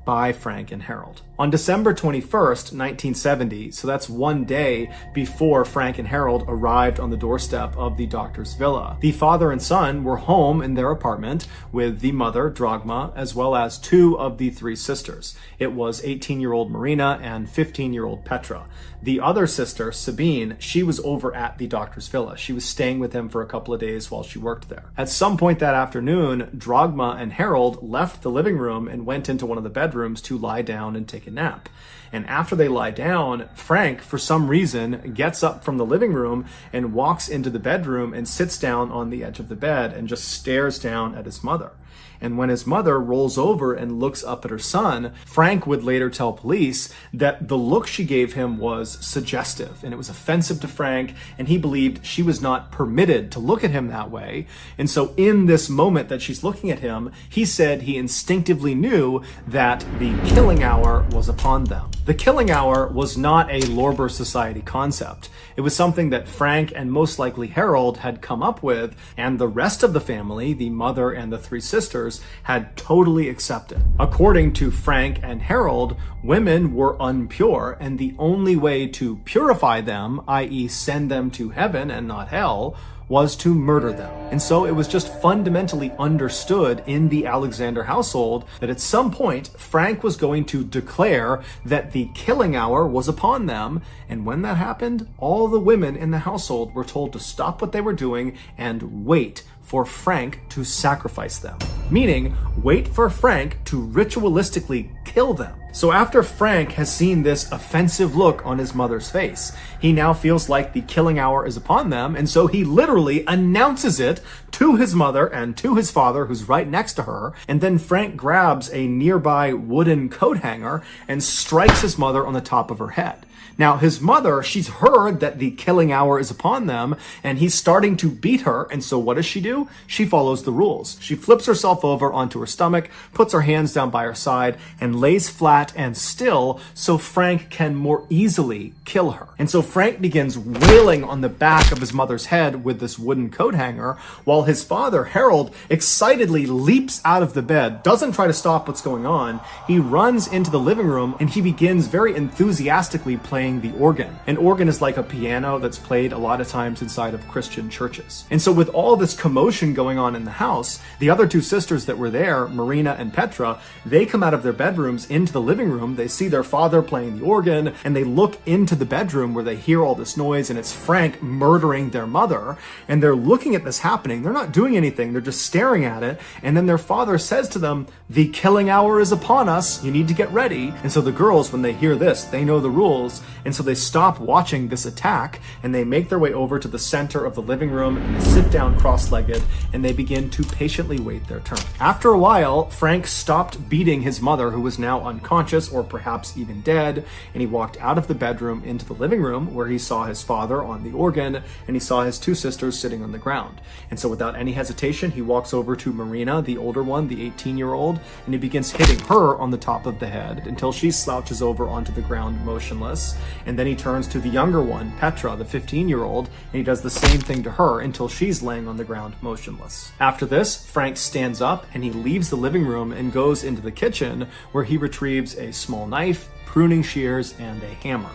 by Frank and Harold. On December 21st, 1970, so that's one day before Frank and Harold arrived on the doorstep of the doctor's villa, the father and son were home in their apartment with the mother, Dragma, as well as 2 of the 3 sisters. It was 18-year-old Marina and 15-year-old Petra. The other sister, Sabine, she was over at the doctor's villa. She was staying with him for a couple of days while she worked there. At some point that afternoon, Dragma and Harold left the living room and went into one of the bedrooms to lie down and take a nap. And after they lie down, Frank, for some reason, gets up from the living room and walks into the bedroom and sits down on the edge of the bed and just stares down at his mother. And when his mother rolls over and looks up at her son, Frank would later tell police that the look she gave him was suggestive, and it was offensive to Frank, and he believed she was not permitted to look at him that way. And so in this moment that she's looking at him, he said he instinctively knew that the killing hour was upon them. The killing hour was not a Lorber Society concept. It was something that Frank and most likely Harold had come up with, and the rest of the family, the mother and the three sisters, had totally accepted. According to Frank and Harold, women were impure, and the only way to purify them, i.e. send them to heaven and not hell, was to murder them. And so it was just fundamentally understood in the Alexander household that at some point Frank was going to declare that the killing hour was upon them, and when that happened, all the women in the household were told to stop what they were doing and wait for Frank to sacrifice them. Meaning, wait for Frank to ritualistically kill them. So after Frank has seen this offensive look on his mother's face, he now feels like the killing hour is upon them, and so he literally announces it to his mother and to his father, who's right next to her, and then Frank grabs a nearby wooden coat hanger and strikes his mother on the top of her head. Now, his mother, she's heard that the killing hour is upon them, and he's starting to beat her, and so what does she do? She follows the rules. She flips herself over onto her stomach, puts her hands down by her side, and lays flat and still so Frank can more easily kill her. And so Frank begins wailing on the back of his mother's head with this wooden coat hanger, while his father, Harold, excitedly leaps out of the bed, doesn't try to stop what's going on. He runs into the living room, and he begins very enthusiastically playing the organ. An organ is like a piano that's played a lot of times inside of Christian churches. And so with all this commotion going on in the house, the other two sisters that were there, Marina and Petra, they come out of their bedrooms into the living room. They see their father playing the organ, and they look into the bedroom where they hear all this noise, and it's Frank murdering their mother. And they're looking at this happening. They're not doing anything. They're just staring at it. And then their father says to them, "The killing hour is upon us. You need to get ready." And so the girls, when they hear this, they know the rules. And so they stop watching this attack, and they make their way over to the center of the living room, and they sit down cross-legged, and they begin to patiently wait their turn. After a while, Frank stopped beating his mother, who was now unconscious or perhaps even dead, and he walked out of the bedroom into the living room, where he saw his father on the organ, and he saw his two sisters sitting on the ground. And so without any hesitation, he walks over to Marina, the older one, the 18-year-old, and he begins hitting her on the top of the head until she slouches over onto the ground motionless. And then he turns to the younger one, Petra, the 15-year-old, and he does the same thing to her until she's laying on the ground motionless. After this, Frank stands up and he leaves the living room and goes into the kitchen, where he retrieves a small knife, pruning shears, and a hammer.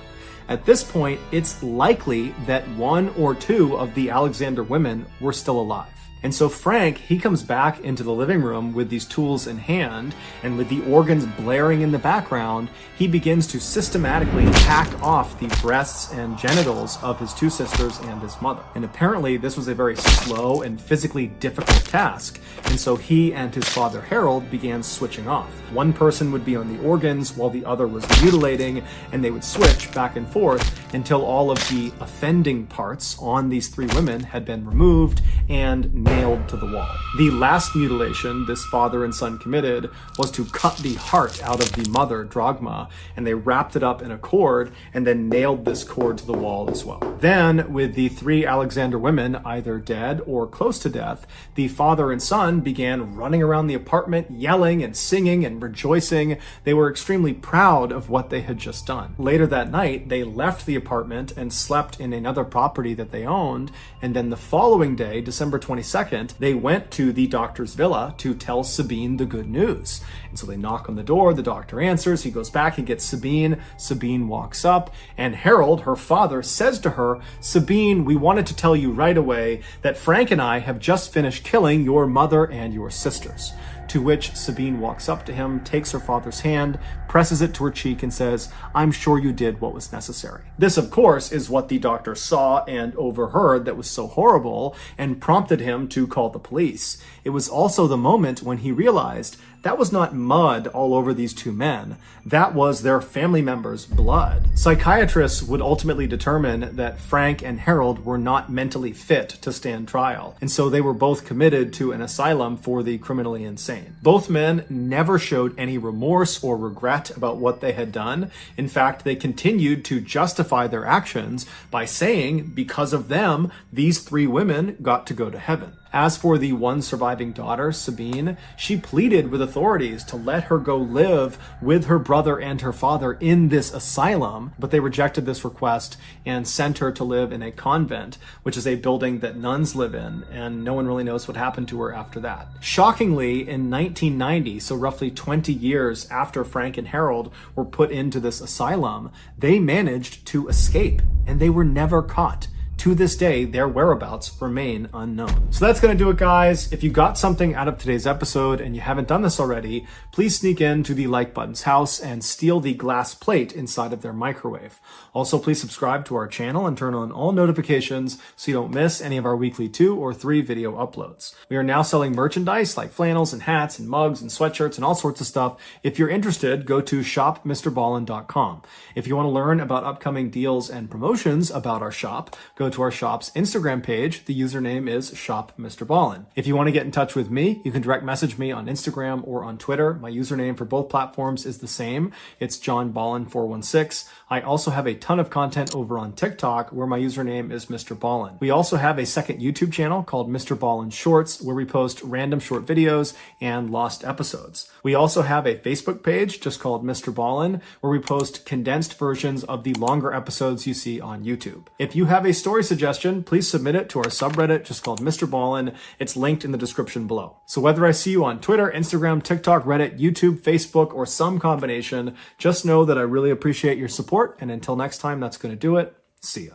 At this point, it's likely that one or two of the Alexander women were still alive. And so Frank, he comes back into the living room with these tools in hand, and with the organs blaring in the background, he begins to systematically hack off the breasts and genitals of his two sisters and his mother. And apparently this was a very slow and physically difficult task, and so he and his father Harold began switching off. One person would be on the organs while the other was mutilating, and they would switch back and forth until all of the offending parts on these three women had been removed and nailed to the wall. The last mutilation this father and son committed was to cut the heart out of the mother, Dragma, and they wrapped it up in a cord and then nailed this cord to the wall as well. Then, with the three Alexander women either dead or close to death, the father and son began running around the apartment, yelling and singing and rejoicing. They were extremely proud of what they had just done. Later that night, they left the apartment and slept in another property that they owned, and then the following day, December 22nd, they went to the doctor's villa to tell Sabine the good news. And so they knock on the door, the doctor answers, he goes back, he gets Sabine. Sabine walks up, and Harold, her father, says to her, "Sabine, we wanted to tell you right away that Frank and I have just finished killing your mother and your sisters." To which Sabine walks up to him, takes her father's hand, presses it to her cheek, and says, "I'm sure you did what was necessary." This, of course, is what the doctor saw and overheard that was so horrible and prompted him to call the police. It was also the moment when he realized that was not mud all over these two men. That was their family members' blood. Psychiatrists would ultimately determine that Frank and Harold were not mentally fit to stand trial, and so they were both committed to an asylum for the criminally insane. Both men never showed any remorse or regret about what they had done. In fact, they continued to justify their actions by saying, because of them, these three women got to go to heaven. As for the one surviving daughter, Sabine, she pleaded with authorities to let her go live with her brother and her father in this asylum, but they rejected this request and sent her to live in a convent, which is a building that nuns live in, and no one really knows what happened to her after that. Shockingly, in 1990, so roughly 20 years after Frank and Harold were put into this asylum, they managed to escape, and they were never caught. To this day, their whereabouts remain unknown. So that's going to do it, guys. If you got something out of today's episode and you haven't done this already, please sneak into the like button's house and steal the glass plate inside of their microwave. Also, please subscribe to our channel and turn on all notifications so you don't miss any of our weekly 2 or 3 video uploads. We are now selling merchandise like flannels and hats and mugs and sweatshirts and all sorts of stuff. If you're interested, go to shopmrballen.com. If you want to learn about upcoming deals and promotions about our shop, go to our shop's Instagram page. The username is shopmrballen. If you want to get in touch with me, you can direct message me on Instagram or on Twitter. My username for both platforms is the same. It's johnballen416. I also have a ton of content over on TikTok where my username is MrBallen. We also have a second YouTube channel called MrBallen Shorts where we post random short videos and lost episodes. We also have a Facebook page just called MrBallen where we post condensed versions of the longer episodes you see on YouTube. If you have a story suggestion, please submit it to our subreddit just called MrBallen. It's linked in the description below. So whether I see you on Twitter, Instagram, TikTok, Reddit, YouTube, Facebook, or some combination, just know that I really appreciate your support. And until next time, that's going to do it. See ya.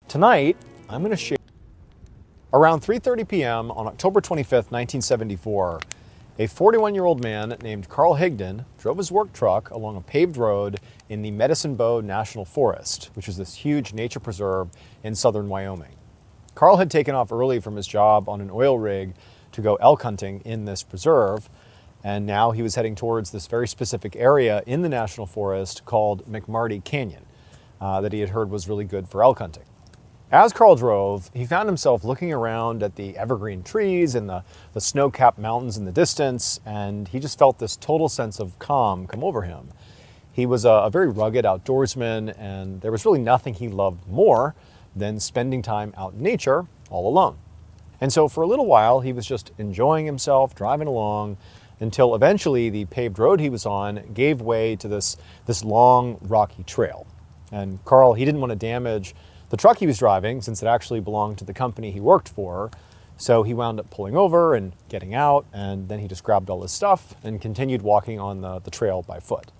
Tonight, I'm going to share. Around 3:30 p.m. on October 25th, 1974, a 41-year-old man named Carl Higdon drove his work truck along a paved road in the Medicine Bow National Forest, which is this huge nature preserve in southern Wyoming. Carl had taken off early from his job on an oil rig to go elk hunting in this preserve, and now he was heading towards this very specific area in the national forest called McMarty Canyon that he had heard was really good for elk hunting. As Carl drove, he found himself looking around at the evergreen trees and the snow-capped mountains in the distance, and he just felt this total sense of calm come over him. He was a very rugged outdoorsman, and there was really nothing he loved more than spending time out in nature all alone. And so for a little while, he was just enjoying himself, driving along, until eventually the paved road he was on gave way to this long, rocky trail. And Carl, he didn't want to damage the truck he was driving since it actually belonged to the company he worked for. So he wound up pulling over and getting out, and then he just grabbed all his stuff and continued walking on the trail by foot.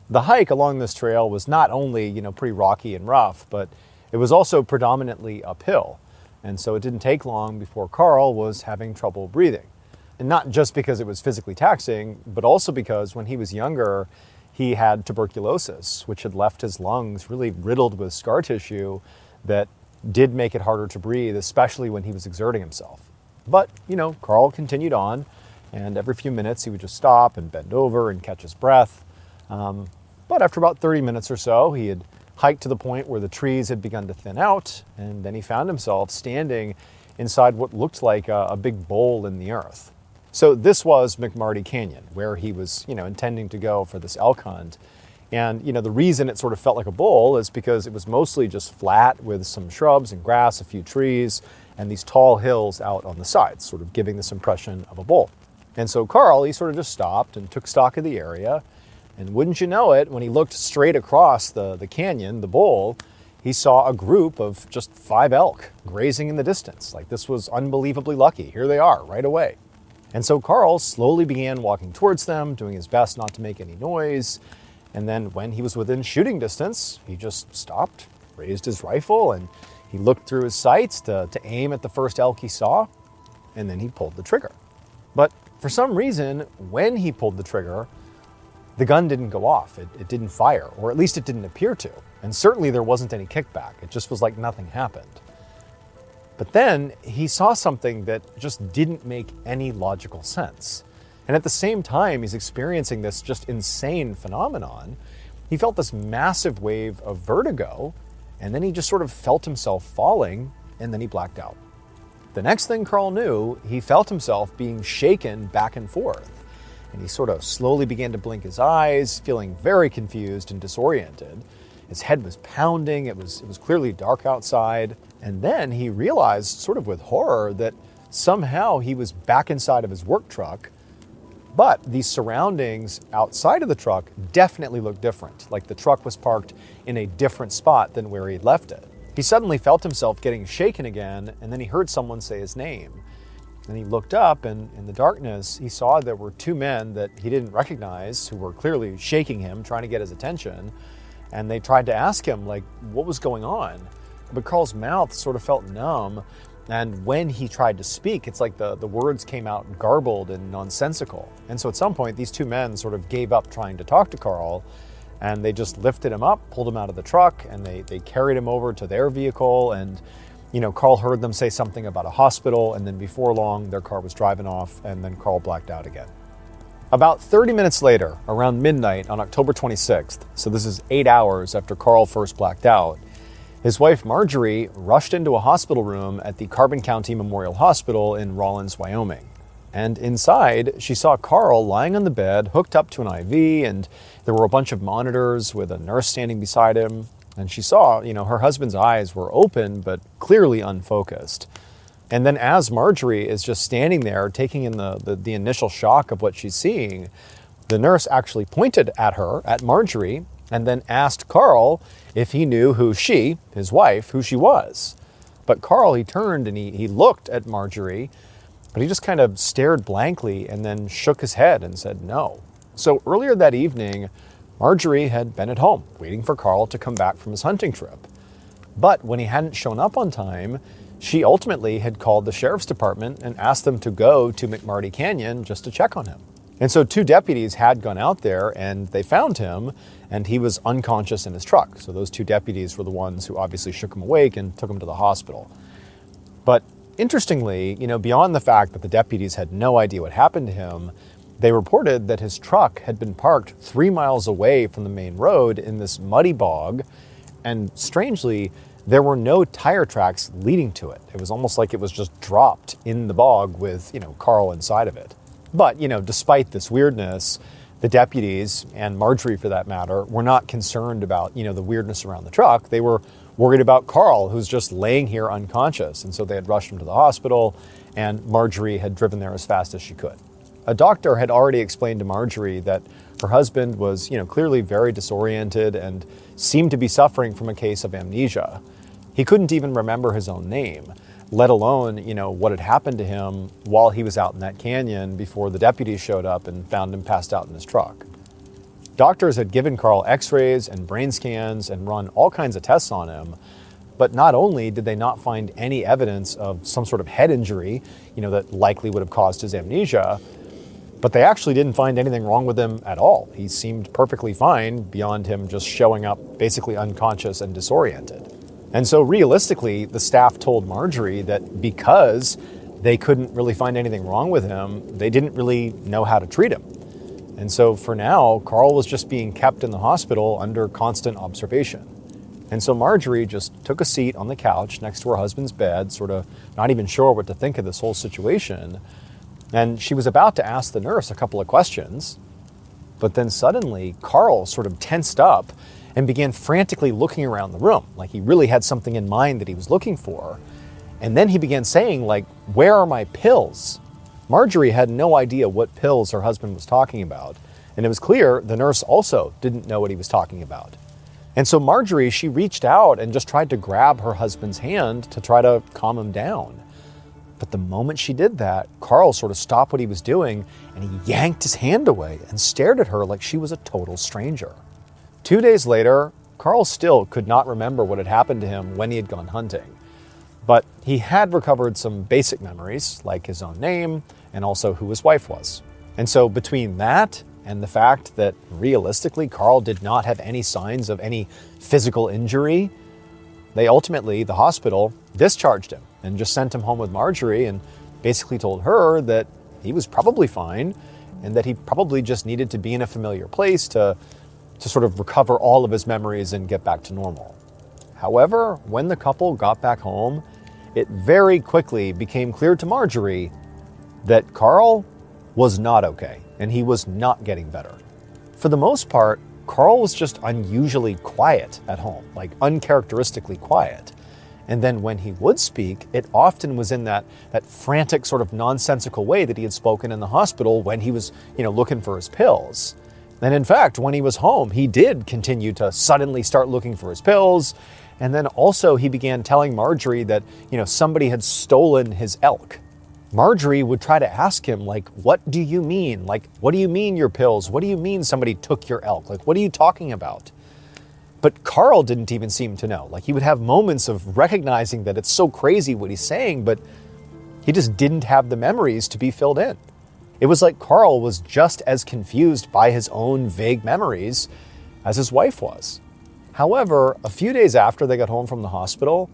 The hike along this trail was not only, pretty rocky and rough, but it was also predominantly uphill. And so it didn't take long before Carl was having trouble breathing. And not just because it was physically taxing, but also because when he was younger, he had tuberculosis, which had left his lungs really riddled with scar tissue that did make it harder to breathe, especially when he was exerting himself. But, Carl continued on, and every few minutes he would just stop and bend over and catch his breath. But after about 30 minutes or so, he had hiked to the point where the trees had begun to thin out, and then he found himself standing inside what looked like a big bowl in the earth. So this was McMarty Canyon, where he was, intending to go for this elk hunt. And, the reason it sort of felt like a bowl is because it was mostly just flat with some shrubs and grass, a few trees, and these tall hills out on the sides, sort of giving this impression of a bowl. And so Carl, he sort of just stopped and took stock of the area. And wouldn't you know it, when he looked straight across the canyon, the bowl, he saw a group of just 5 elk grazing in the distance. Like, this was unbelievably lucky. Here they are, right away. And so Carl slowly began walking towards them, doing his best not to make any noise. And then when he was within shooting distance, he just stopped, raised his rifle, and he looked through his sights to aim at the first elk he saw, and then he pulled the trigger. But for some reason, when he pulled the trigger, the gun didn't go off. It didn't fire, or at least it didn't appear to. And certainly there wasn't any kickback. It just was like nothing happened. But then he saw something that just didn't make any logical sense. And at the same time he's experiencing this just insane phenomenon, he felt this massive wave of vertigo, and then he just sort of felt himself falling, and then he blacked out. The next thing Carl knew, he felt himself being shaken back and forth, and he sort of slowly began to blink his eyes, feeling very confused and disoriented. His head was pounding, it was clearly dark outside, and then he realized, sort of with horror, that somehow he was back inside of his work truck, but the surroundings outside of the truck definitely looked different, like the truck was parked in a different spot than where he'd left it. He suddenly felt himself getting shaken again, and then he heard someone say his name. And he looked up, and in the darkness, he saw there were two men that he didn't recognize who were clearly shaking him, trying to get his attention. And they tried to ask him, like, what was going on? But Carl's mouth sort of felt numb, and when he tried to speak, it's like the words came out garbled and nonsensical. And so at some point, these two men sort of gave up trying to talk to Carl, and they just lifted him up, pulled him out of the truck, and they carried him over to their vehicle. And, Carl heard them say something about a hospital, and then before long, their car was driving off, and then Carl blacked out again. About 30 minutes later, around midnight on October 26th, so this is 8 hours after Carl first blacked out, his wife Marjorie rushed into a hospital room at the Carbon County Memorial Hospital in Rawlins, Wyoming. And inside, she saw Carl lying on the bed, hooked up to an IV, and there were a bunch of monitors with a nurse standing beside him. And she saw, her husband's eyes were open, but clearly unfocused. And then as Marjorie is just standing there, taking in the initial shock of what she's seeing, the nurse actually pointed at her, at Marjorie, and then asked Carl if he knew who she, his wife, who she was. But Carl, he turned and he looked at Marjorie, but he just kind of stared blankly and then shook his head and said no. So earlier that evening, Marjorie had been at home, waiting for Carl to come back from his hunting trip. But when he hadn't shown up on time, she ultimately had called the sheriff's department and asked them to go to McMarty Canyon just to check on him. And so two deputies had gone out there and they found him, and he was unconscious in his truck. So those two deputies were the ones who obviously shook him awake and took him to the hospital. But interestingly, beyond the fact that the deputies had no idea what happened to him, they reported that his truck had been parked 3 miles away from the main road in this muddy bog, and strangely, there were no tire tracks leading to it. It was almost like it was just dropped in the bog with, Carl inside of it. But, despite this weirdness, the deputies, and Marjorie for that matter, were not concerned about, the weirdness around the truck. They were worried about Carl, who's just laying here unconscious. And so they had rushed him to the hospital, and Marjorie had driven there as fast as she could. A doctor had already explained to Marjorie that her husband was, clearly very disoriented and seemed to be suffering from a case of amnesia. He couldn't even remember his own name, let alone, what had happened to him while he was out in that canyon before the deputies showed up and found him passed out in his truck. Doctors had given Carl x-rays and brain scans and run all kinds of tests on him, but not only did they not find any evidence of some sort of head injury, that likely would have caused his amnesia, but they actually didn't find anything wrong with him at all. He seemed perfectly fine beyond him just showing up basically unconscious and disoriented. And so realistically, the staff told Marjorie that because they couldn't really find anything wrong with him, they didn't really know how to treat him. And so for now, Carl was just being kept in the hospital under constant observation. And so Marjorie just took a seat on the couch next to her husband's bed, sort of not even sure what to think of this whole situation. And she was about to ask the nurse a couple of questions, but then suddenly Carl sort of tensed up and began frantically looking around the room, like he really had something in mind that he was looking for. And then he began saying, like, "Where are my pills?" Marjorie had no idea what pills her husband was talking about, and it was clear the nurse also didn't know what he was talking about. And so Marjorie, she reached out and just tried to grab her husband's hand to try to calm him down. But the moment she did that, Carl sort of stopped what he was doing, and he yanked his hand away and stared at her like she was a total stranger. 2 days later, Carl still could not remember what had happened to him when he had gone hunting. But he had recovered some basic memories, like his own name and also who his wife was. And so between that and the fact that realistically Carl did not have any signs of any physical injury, they ultimately, the hospital, discharged him and just sent him home with Marjorie and basically told her that he was probably fine and that he probably just needed to be in a familiar place to sort of recover all of his memories and get back to normal. However, when the couple got back home, it very quickly became clear to Marjorie that Carl was not okay, and he was not getting better. For the most part, Carl was just unusually quiet at home, like uncharacteristically quiet. And then when he would speak, it often was in that frantic sort of nonsensical way that he had spoken in the hospital when he was, looking for his pills. And in fact, when he was home, he did continue to suddenly start looking for his pills. And then also he began telling Marjorie that, somebody had stolen his elk. Marjorie would try to ask him, like, what do you mean? Like, what do you mean your pills? What do you mean somebody took your elk? Like, what are you talking about? But Carl didn't even seem to know. Like, he would have moments of recognizing that it's so crazy what he's saying, but he just didn't have the memories to be filled in. It was like Carl was just as confused by his own vague memories as his wife was. However, a few days after they got home from the hospital,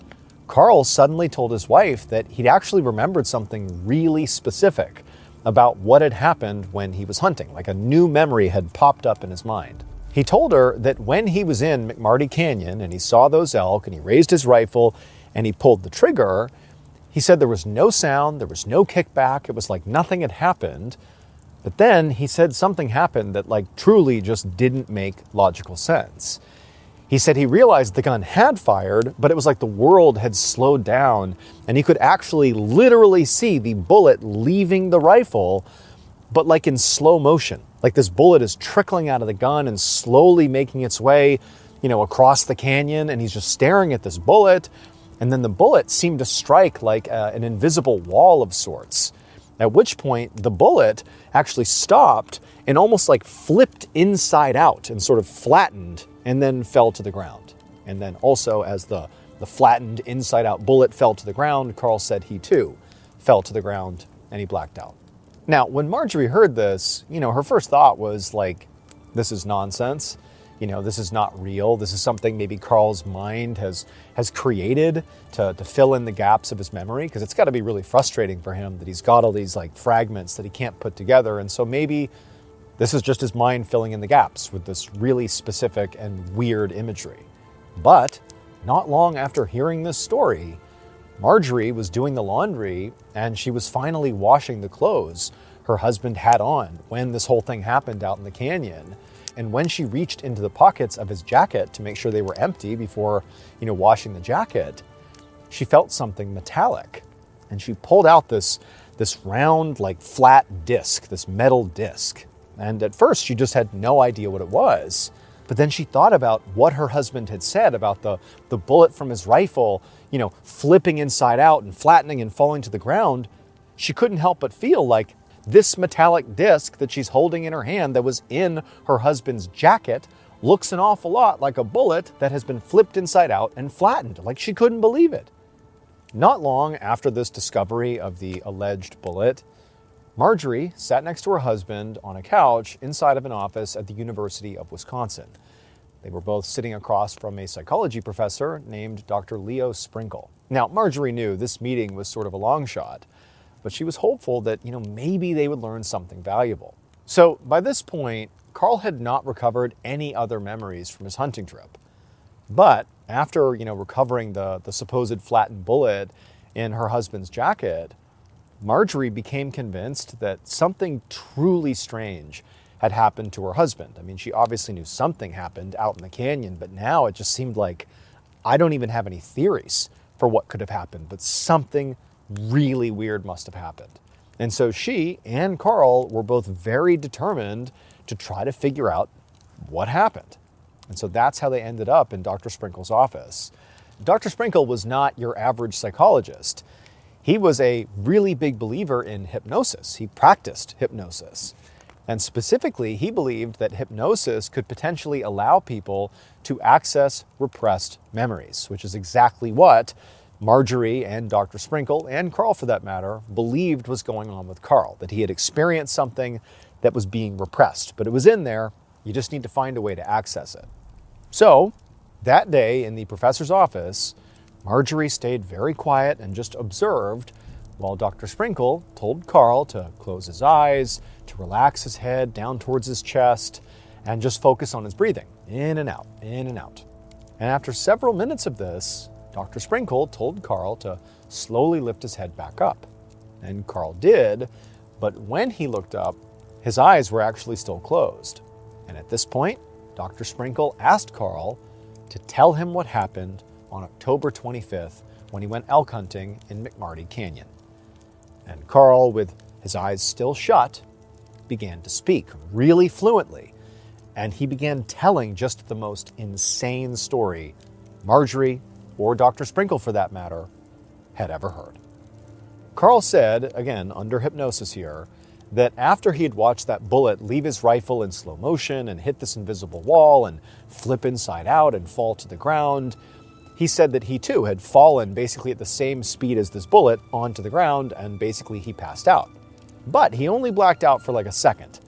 Carl suddenly told his wife that he'd actually remembered something really specific about what had happened when he was hunting. Like a new memory had popped up in his mind. He told her that when he was in McMarty Canyon and he saw those elk and he raised his rifle and he pulled the trigger, he said there was no sound, there was no kickback, it was like nothing had happened. But then he said something happened that like truly just didn't make logical sense. He said he realized the gun had fired, but it was like the world had slowed down and he could actually literally see the bullet leaving the rifle, but like in slow motion. Like this bullet is trickling out of the gun and slowly making its way, across the canyon, and he's just staring at this bullet. And then the bullet seemed to strike like an invisible wall of sorts, at which point the bullet actually stopped and almost like flipped inside out and sort of flattened and then fell to the ground. And then also as the flattened inside out bullet fell to the ground, Carl said he too fell to the ground and he blacked out. Now, when Marjorie heard this, her first thought was like, this is nonsense. This is not real. This is something maybe Carl's mind has created to fill in the gaps of his memory, because it's got to be really frustrating for him that he's got all these like fragments that he can't put together. And so maybe this is just his mind filling in the gaps with this really specific and weird imagery. But not long after hearing this story, Marjorie was doing the laundry and she was finally washing the clothes her husband had on when this whole thing happened out in the canyon. And when she reached into the pockets of his jacket to make sure they were empty before, washing the jacket, she felt something metallic. And she pulled out this round, like flat disc, this metal disc. And at first she just had no idea what it was. But then she thought about what her husband had said about the bullet from his rifle, flipping inside out and flattening and falling to the ground. She couldn't help but feel like this metallic disc that she's holding in her hand that was in her husband's jacket looks an awful lot like a bullet that has been flipped inside out and flattened. Like she couldn't believe it. Not long after this discovery of the alleged bullet, Marjorie sat next to her husband on a couch inside of an office at the University of Wisconsin. They were both sitting across from a psychology professor named Dr. Leo Sprinkle. Now, Marjorie knew this meeting was sort of a long shot, but she was hopeful that, maybe they would learn something valuable. So by this point, Carl had not recovered any other memories from his hunting trip. But after, recovering the supposed flattened bullet in her husband's jacket, Marjorie became convinced that something truly strange had happened to her husband. I mean, she obviously knew something happened out in the canyon, but now it just seemed like I don't even have any theories for what could have happened, but something really weird must have happened. And so she and Carl were both very determined to try to figure out what happened. And so that's how they ended up in Dr. Sprinkle's office. Dr. Sprinkle was not your average psychologist. He was a really big believer in hypnosis. He practiced hypnosis. And specifically, he believed that hypnosis could potentially allow people to access repressed memories, which is exactly what Marjorie and Dr. Sprinkle, and Carl for that matter, believed was going on with Carl, that he had experienced something that was being repressed, but it was in there. You just need to find a way to access it. So that day in the professor's office, Marjorie stayed very quiet and just observed while Dr. Sprinkle told Carl to close his eyes, to relax his head down towards his chest, and just focus on his breathing, in and out, in and out. And after several minutes of this, Dr. Sprinkle told Carl to slowly lift his head back up. And Carl did, but when he looked up, his eyes were actually still closed. And at this point, Dr. Sprinkle asked Carl to tell him what happened on October 25th when he went elk hunting in McMarty Canyon. And Carl, with his eyes still shut, began to speak really fluently. And he began telling just the most insane story Marjorie, or Dr. Sprinkle for that matter, had ever heard. Carl said, again under hypnosis here, that after he had watched that bullet leave his rifle in slow motion and hit this invisible wall and flip inside out and fall to the ground, he said that he too had fallen basically at the same speed as this bullet onto the ground, and basically he passed out. But he only blacked out for like a second.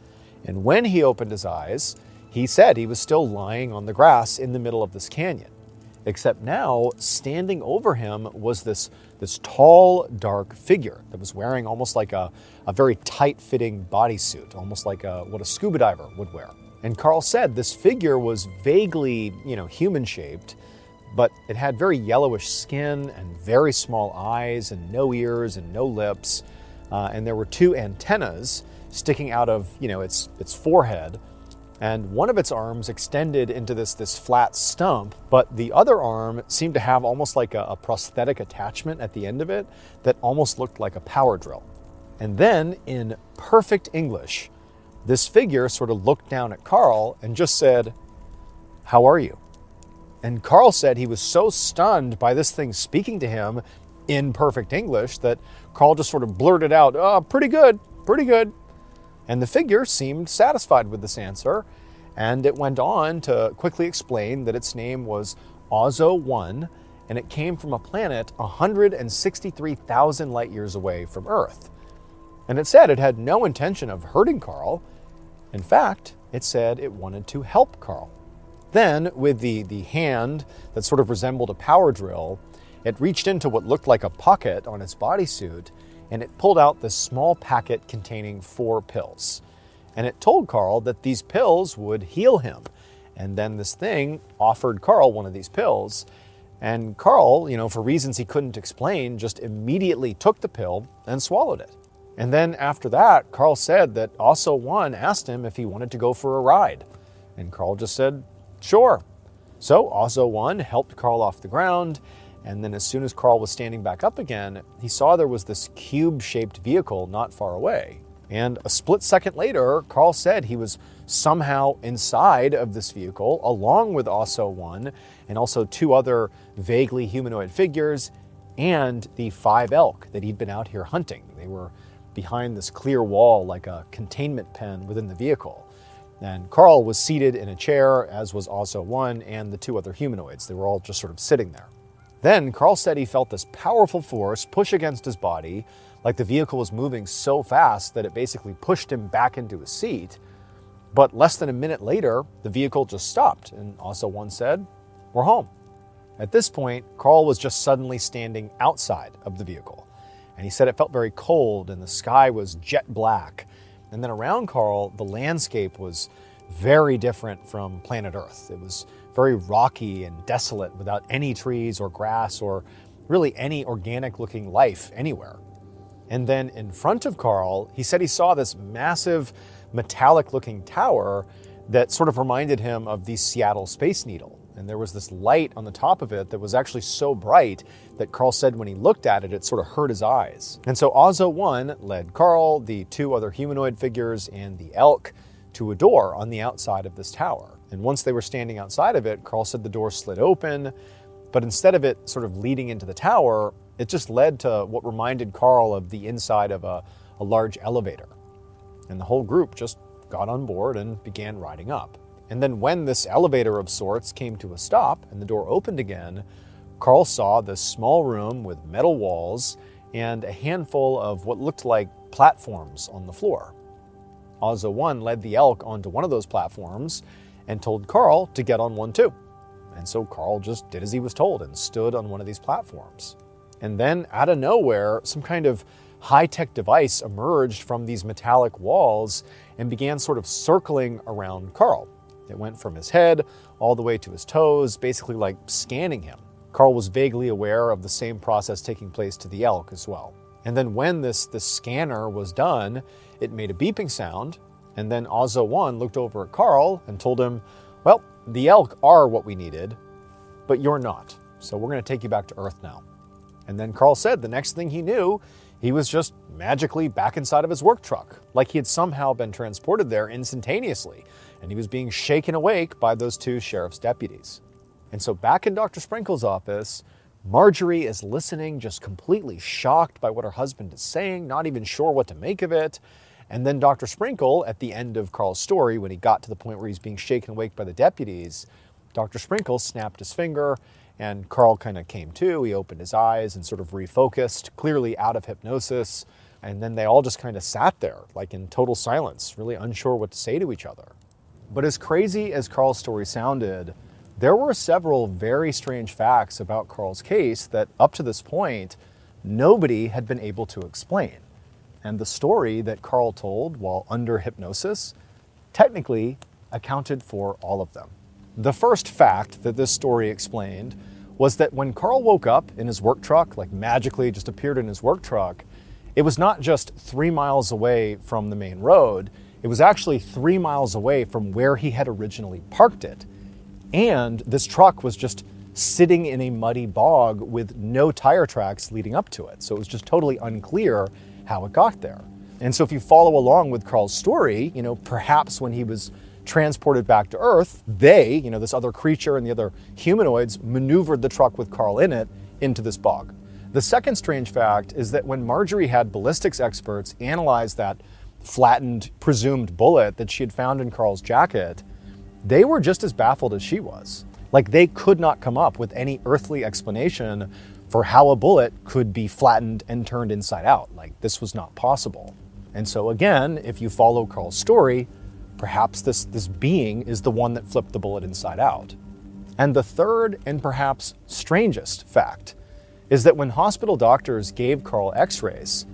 And when he opened his eyes, he said he was still lying on the grass in the middle of this canyon. Except now, standing over him was this tall, dark figure that was wearing almost like a very tight-fitting bodysuit, almost like what a scuba diver would wear. And Carl said this figure was vaguely, human-shaped, but it had very yellowish skin and very small eyes and no ears and no lips. And there were two antennas sticking out of, its forehead. And one of its arms extended into this flat stump, but the other arm seemed to have almost like a prosthetic attachment at the end of it that almost looked like a power drill. And then, in perfect English, this figure sort of looked down at Carl and just said, "How are you?" And Carl said he was so stunned by this thing speaking to him in perfect English that Carl just sort of blurted out, "Oh, pretty good, pretty good." And the figure seemed satisfied with this answer, and it went on to quickly explain that its name was Ozo-1, and it came from a planet 163,000 light years away from Earth. And it said it had no intention of hurting Carl. In fact, it said it wanted to help Carl. Then, with the hand that sort of resembled a power drill, it reached into what looked like a pocket on its bodysuit, and it pulled out this small packet containing 4 pills. And it told Carl that these pills would heal him. And then this thing offered Carl one of these pills. And Carl, for reasons he couldn't explain, just immediately took the pill and swallowed it. And then after that, Carl said that Ozo-1 asked him if he wanted to go for a ride. And Carl just said, sure. So Ozo-1 helped Carl off the ground. And then as soon as Carl was standing back up again, he saw there was this cube-shaped vehicle not far away. And a split second later, Carl said he was somehow inside of this vehicle, along with Ozo-1 and also 2 other vaguely humanoid figures and the 5 elk that he'd been out here hunting. They were behind this clear wall like a containment pen within the vehicle. And Carl was seated in a chair, as was Ozo-1 and the 2 other humanoids. They were all just sort of sitting there. Then Carl said he felt this powerful force push against his body, like the vehicle was moving so fast that it basically pushed him back into his seat. But less than a minute later, the vehicle just stopped, and Ozo-1 said, "We're home." At this point, Carl was just suddenly standing outside of the vehicle. And he said it felt very cold and the sky was jet black. And then around Carl, the landscape was very different from planet Earth. It was very rocky and desolate without any trees or grass or really any organic looking life anywhere. And then in front of Carl, he said he saw this massive metallic looking tower that sort of reminded him of the Seattle Space Needle. And there was this light on the top of it that was actually so bright that Carl said when he looked at it, it sort of hurt his eyes. And so Ozo-1 led Carl, the 2 other humanoid figures, and the elk to a door on the outside of this tower. And once they were standing outside of it, Carl said the door slid open, but instead of it sort of leading into the tower, it just led to what reminded Carl of the inside of a large elevator. And the whole group just got on board and began riding up. And then when this elevator of sorts came to a stop and the door opened again, Carl saw this small room with metal walls and a handful of what looked like platforms on the floor. Ozo-1 led the elk onto one of those platforms and told Carl to get on one too. And so Carl just did as he was told and stood on one of these platforms. And then out of nowhere, some kind of high-tech device emerged from these metallic walls and began sort of circling around Carl. It went from his head all the way to his toes, basically like scanning him. Carl was vaguely aware of the same process taking place to the elk as well. And then when this scanner was done, it made a beeping sound, and then Ozzo 1 looked over at Carl and told him, well, the elk are what we needed, but you're not. So we're going to take you back to Earth now. And then Carl said the next thing he knew, he was just magically back inside of his work truck, like he had somehow been transported there instantaneously, and he was being shaken awake by those two sheriff's deputies. And so back in Dr. Sprinkle's office, Marjorie is listening, just completely shocked by what her husband is saying, not even sure what to make of it. And then Dr. Sprinkle, at the end of Carl's story, when he got to the point where he's being shaken awake by the deputies, Dr. Sprinkle snapped his finger, and Carl kind of came to. He opened his eyes and sort of refocused, clearly out of hypnosis. And then they all just kind of sat there, like in total silence, really unsure what to say to each other. But as crazy as Carl's story sounded, there were several very strange facts about Carl's case that, up to this point, nobody had been able to explain. And the story that Carl told while under hypnosis technically accounted for all of them. The first fact that this story explained was that when Carl woke up in his work truck, like magically just appeared in his work truck, it was not just 3 miles away from the main road, it was actually 3 miles away from where he had originally parked it. And this truck was just sitting in a muddy bog with no tire tracks leading up to it. So it was just totally unclear how it got there. And so if you follow along with Carl's story, perhaps when he was transported back to Earth, they, this other creature and the other humanoids, maneuvered the truck with Carl in it into this bog. The second strange fact is that when Marjorie had ballistics experts analyze that flattened presumed bullet that she had found in Carl's jacket, they were just as baffled as she was. Like, they could not come up with any earthly explanation for how a bullet could be flattened and turned inside out. Like, this was not possible. And so again, if you follow Carl's story, perhaps this being is the one that flipped the bullet inside out. And the third and perhaps strangest fact is that when hospital doctors gave Carl x-rays,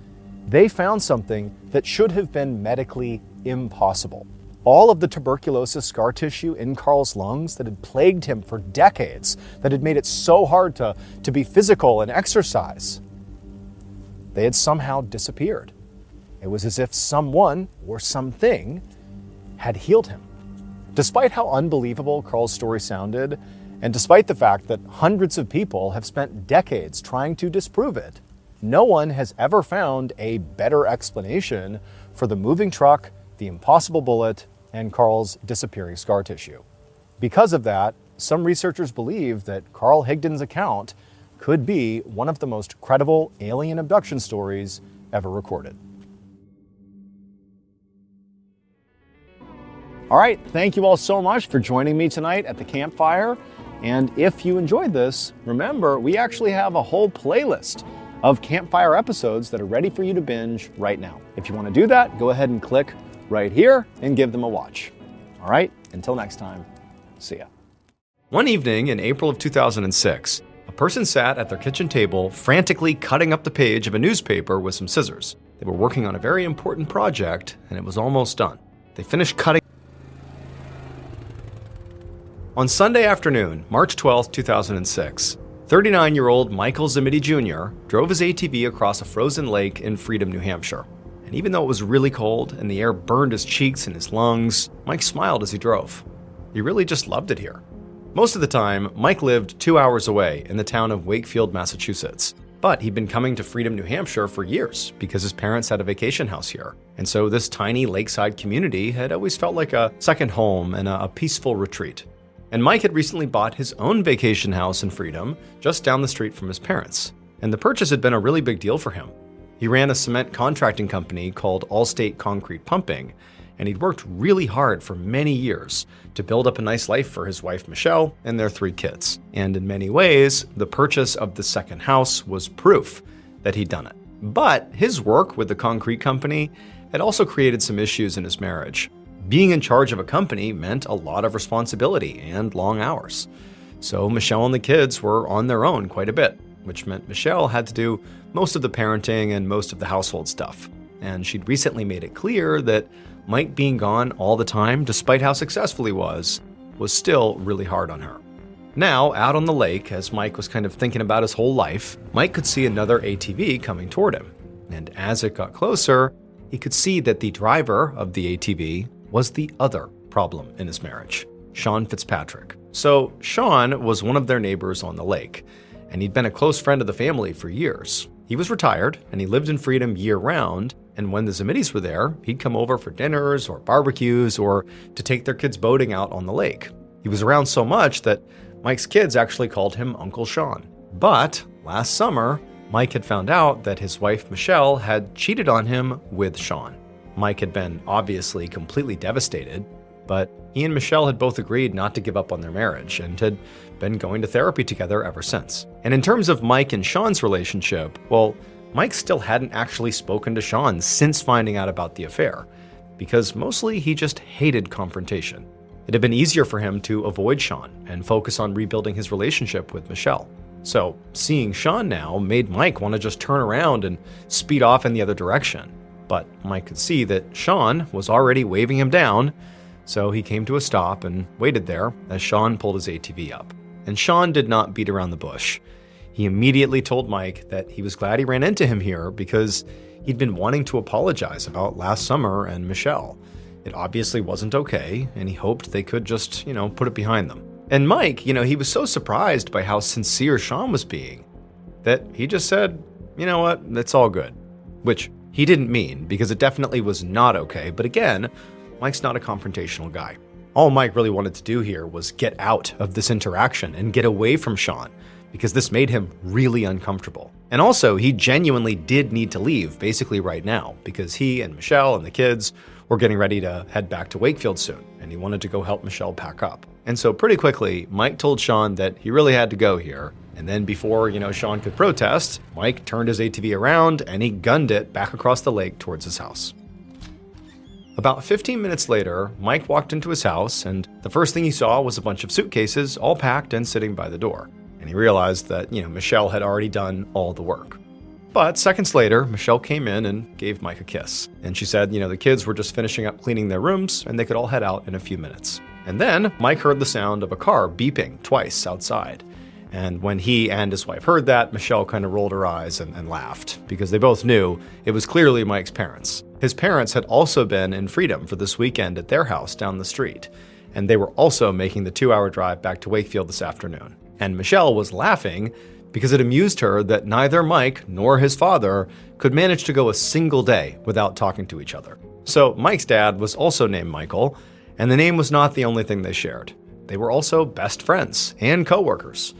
they found something that should have been medically impossible. All of the tuberculosis scar tissue in Carl's lungs that had plagued him for decades, that had made it so hard to be physical and exercise, they had somehow disappeared. It was as if someone or something had healed him. Despite how unbelievable Carl's story sounded, and despite the fact that hundreds of people have spent decades trying to disprove it, no one has ever found a better explanation for the moving truck, the impossible bullet, and Carl's disappearing scar tissue. Because of that, some researchers believe that Carl Higdon's account could be one of the most credible alien abduction stories ever recorded. All right, thank you all so much for joining me tonight at the campfire. And if you enjoyed this, remember, we actually have a whole playlist of campfire episodes that are ready for you to binge right now. If you want to do that, go ahead and click right here and give them a watch. All right, until next time, see ya. One evening in April of 2006, a person sat at their kitchen table frantically cutting up the page of a newspaper with some scissors. They were working on a very important project and it was almost done. They finished cutting. On Sunday afternoon, March 12, 2006, 39-year-old Michael Zamiti Jr. drove his ATV across a frozen lake in Freedom, New Hampshire. And even though it was really cold and the air burned his cheeks and his lungs, Mike smiled as he drove. He really just loved it here. Most of the time, Mike lived 2 hours away in the town of Wakefield, Massachusetts. But he'd been coming to Freedom, New Hampshire for years because his parents had a vacation house here. And so this tiny lakeside community had always felt like a second home and a peaceful retreat. And Mike had recently bought his own vacation house in Freedom, just down the street from his parents. And the purchase had been a really big deal for him. He ran a cement contracting company called Allstate Concrete Pumping, and he'd worked really hard for many years to build up a nice life for his wife Michelle and their 3 kids. And in many ways, the purchase of the second house was proof that he'd done it. But his work with the concrete company had also created some issues in his marriage. Being in charge of a company meant a lot of responsibility and long hours. So Michelle and the kids were on their own quite a bit. which meant Michelle had to do most of the parenting and most of the household stuff. And she'd recently made it clear that Mike being gone all the time, despite how successful he was still really hard on her. Now, out on the lake, as Mike was kind of thinking about his whole life, Mike could see another ATV coming toward him. And as it got closer, he could see that the driver of the ATV was the other problem in his marriage, Sean Fitzpatrick. So Sean was one of their neighbors on the lake, and he'd been a close friend of the family for years. He was retired, and he lived in freedom year-round, and when the Zimidis were there, he'd come over for dinners or barbecues or to take their kids boating out on the lake. He was around so much that Mike's kids actually called him Uncle Sean. But last summer, Mike had found out that his wife Michelle had cheated on him with Sean. Mike had been obviously completely devastated, but he and Michelle had both agreed not to give up on their marriage and had been going to therapy together ever since. And in terms of Mike and Sean's relationship, well, Mike still hadn't actually spoken to Sean since finding out about the affair, because mostly he just hated confrontation. It had been easier for him to avoid Sean and focus on rebuilding his relationship with Michelle. So seeing Sean now made Mike want to just turn around and speed off in the other direction. But Mike could see that Sean was already waving him down, so he came to a stop and waited there as Sean pulled his ATV up. And Sean did not beat around the bush. He immediately told Mike that he was glad he ran into him here because he'd been wanting to apologize about last summer and Michelle. It obviously wasn't okay, and he hoped they could just, put it behind them. And Mike, he was so surprised by how sincere Sean was being that he just said, you know what, it's all good. Which he didn't mean, because it definitely was not okay, but again, Mike's not a confrontational guy. All Mike really wanted to do here was get out of this interaction and get away from Sean, because this made him really uncomfortable. And also, he genuinely did need to leave basically right now, because he and Michelle and the kids were getting ready to head back to Wakefield soon, and he wanted to go help Michelle pack up. And so pretty quickly, Mike told Sean that he really had to go here. And then before, Sean could protest, Mike turned his ATV around and he gunned it back across the lake towards his house. About 15 minutes later, Mike walked into his house, and the first thing he saw was a bunch of suitcases all packed and sitting by the door. And he realized that, Michelle had already done all the work. But seconds later, Michelle came in and gave Mike a kiss. And she said, the kids were just finishing up cleaning their rooms and they could all head out in a few minutes. And then Mike heard the sound of a car beeping twice outside. And when he and his wife heard that, Michelle kind of rolled her eyes and laughed, because they both knew it was clearly Mike's parents. His parents had also been in freedom for this weekend at their house down the street, and they were also making the 2-hour drive back to Wakefield this afternoon. And Michelle was laughing because it amused her that neither Mike nor his father could manage to go a single day without talking to each other. So Mike's dad was also named Michael, and the name was not the only thing they shared. They were also best friends and co-workers.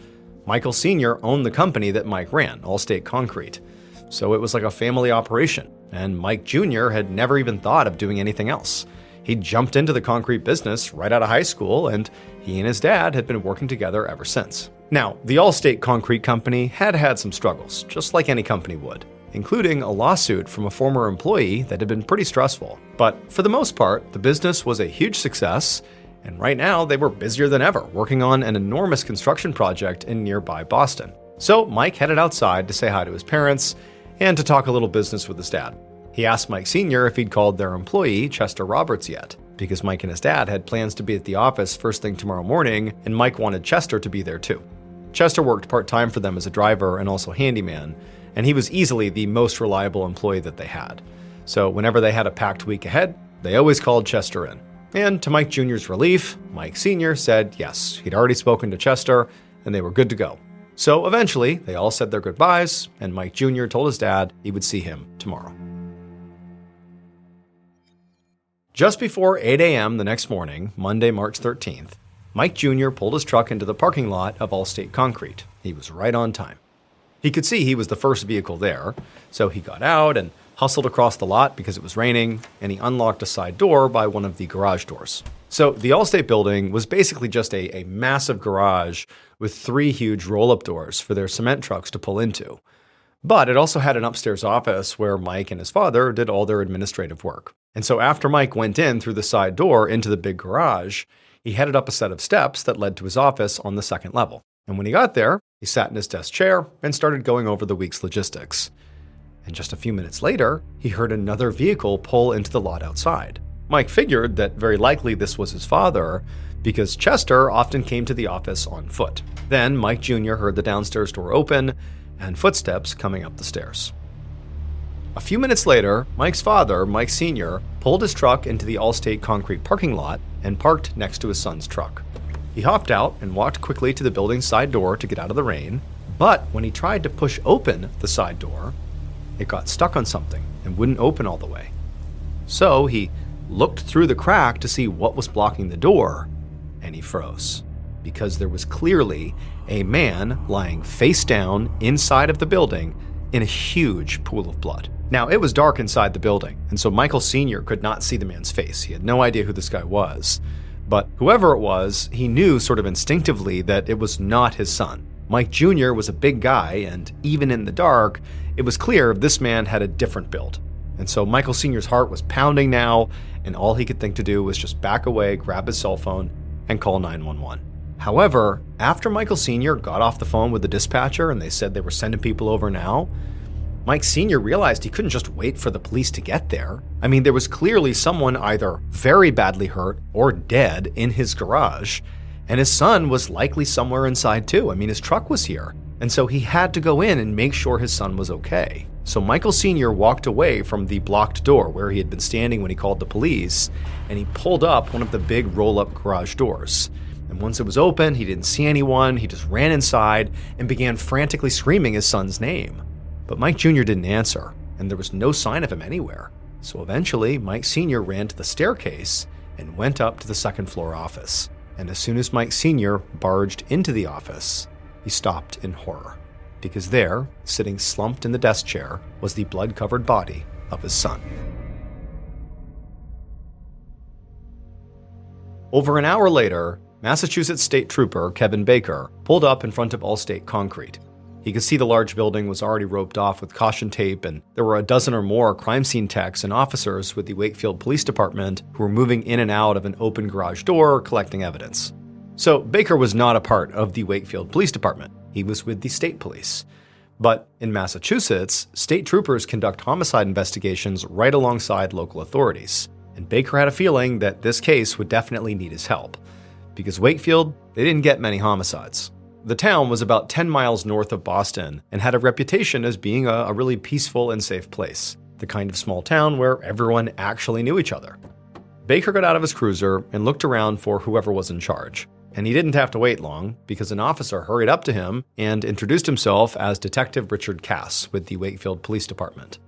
Michael Sr. owned the company that Mike ran, Allstate Concrete. So it was like a family operation, and Mike Jr. had never even thought of doing anything else. He jumped into the concrete business right out of high school, and he and his dad had been working together ever since. Now, the Allstate Concrete Company had some struggles, just like any company would, including a lawsuit from a former employee that had been pretty stressful. But for the most part, the business was a huge success, and right now they were busier than ever, working on an enormous construction project in nearby Boston. So Mike headed outside to say hi to his parents and to talk a little business with his dad. He asked Mike Sr. if he'd called their employee, Chester Roberts, yet, because Mike and his dad had plans to be at the office first thing tomorrow morning, and Mike wanted Chester to be there too. Chester worked part-time for them as a driver and also handyman, and he was easily the most reliable employee that they had. So whenever they had a packed week ahead, they always called Chester in. And to Mike Jr.'s relief, Mike Sr. said yes, he'd already spoken to Chester, and they were good to go. So eventually, they all said their goodbyes, and Mike Jr. told his dad he would see him tomorrow. Just before 8 a.m. the next morning, Monday, March 13th, Mike Jr. pulled his truck into the parking lot of Allstate Concrete. He was right on time. He could see he was the first vehicle there, so he got out and hustled across the lot because it was raining, and he unlocked a side door by one of the garage doors. So the Allstate building was basically just a massive garage with 3 huge roll-up doors for their cement trucks to pull into. But it also had an upstairs office where Mike and his father did all their administrative work. And so after Mike went in through the side door into the big garage, he headed up a set of steps that led to his office on the second level. And when he got there, he sat in his desk chair and started going over the week's logistics. And just a few minutes later, he heard another vehicle pull into the lot outside. Mike figured that very likely this was his father, because Chester often came to the office on foot. Then Mike Jr. heard the downstairs door open and footsteps coming up the stairs. A few minutes later, Mike's father, Mike Sr., pulled his truck into the Allstate concrete parking lot and parked next to his son's truck. He hopped out and walked quickly to the building's side door to get out of the rain, but when he tried to push open the side door, it got stuck on something and wouldn't open all the way. So he looked through the crack to see what was blocking the door, and he froze, because there was clearly a man lying face down inside of the building in a huge pool of blood. Now, it was dark inside the building, and so Michael Sr. could not see the man's face. He had no idea who this guy was. But whoever it was, he knew sort of instinctively that it was not his son. Mike Jr. was a big guy, and even in the dark, it was clear this man had a different build. And so Michael Sr.'s heart was pounding now, and all he could think to do was just back away, grab his cell phone, and call 911. However, after Michael Sr. got off the phone with the dispatcher and they said they were sending people over now, Mike Sr. realized he couldn't just wait for the police to get there. I mean, there was clearly someone either very badly hurt or dead in his garage, and his son was likely somewhere inside too. I mean, his truck was here, and so he had to go in and make sure his son was okay. So Michael Sr. walked away from the blocked door where he had been standing when he called the police, and he pulled up one of the big roll-up garage doors. And once it was open, he didn't see anyone. He just ran inside and began frantically screaming his son's name. But Mike Jr. didn't answer, and there was no sign of him anywhere. So eventually, Mike Sr. ran to the staircase and went up to the second-floor office. And as soon as Mike Sr. barged into the office, he stopped in horror. Because there, sitting slumped in the desk chair, was the blood-covered body of his son. Over an hour later, Massachusetts State Trooper Kevin Baker pulled up in front of Allstate Concrete. He could see the large building was already roped off with caution tape, and there were a dozen or more crime scene techs and officers with the Wakefield Police Department who were moving in and out of an open garage door collecting evidence. So Baker was not a part of the Wakefield Police Department. He was with the state police. But in Massachusetts, state troopers conduct homicide investigations right alongside local authorities. And Baker had a feeling that this case would definitely need his help. Because Wakefield, they didn't get many homicides. The town was about 10 miles north of Boston and had a reputation as being a really peaceful and safe place. The kind of small town where everyone actually knew each other. Baker got out of his cruiser and looked around for whoever was in charge. And he didn't have to wait long, because an officer hurried up to him and introduced himself as Detective Richard Cass with the Wakefield Police Department.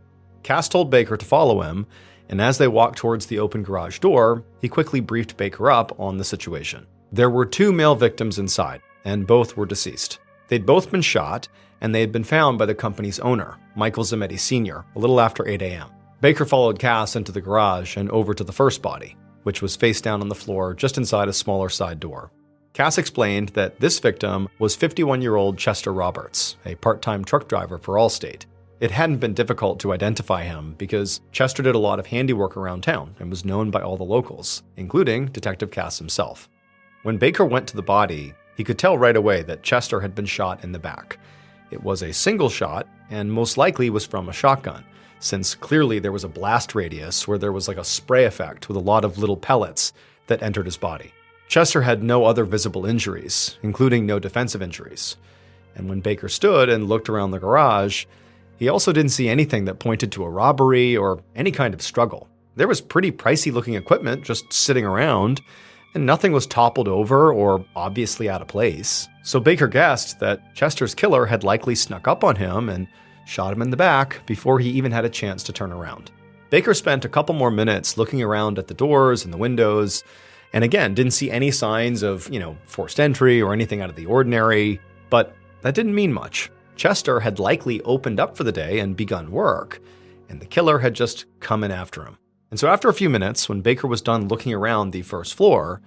Cass told Baker to follow him, and as they walked towards the open garage door, he quickly briefed Baker up on the situation. There were 2 male victims inside, and both were deceased. They'd both been shot, and they had been found by the company's owner, Michael Zametti Sr., a little after 8 a.m. Baker followed Cass into the garage and over to the first body, which was face down on the floor just inside a smaller side door. Cass explained that this victim was 51-year-old Chester Roberts, a part-time truck driver for Allstate. It hadn't been difficult to identify him because Chester did a lot of handiwork around town and was known by all the locals, including Detective Cass himself. When Baker went to the body, he could tell right away that Chester had been shot in the back. It was a single shot and most likely was from a shotgun, since clearly there was a blast radius where there was like a spray effect with a lot of little pellets that entered his body. Chester had no other visible injuries, including no defensive injuries. And when Baker stood and looked around the garage, he also didn't see anything that pointed to a robbery or any kind of struggle. There was pretty pricey looking equipment just sitting around, and nothing was toppled over or obviously out of place. So Baker guessed that Chester's killer had likely snuck up on him and shot him in the back before he even had a chance to turn around. Baker spent a couple more minutes looking around at the doors and the windows, and again, didn't see any signs of, forced entry or anything out of the ordinary, but that didn't mean much. Chester had likely opened up for the day and begun work, and the killer had just come in after him. And so after a few minutes, when Baker was done looking around the first floor,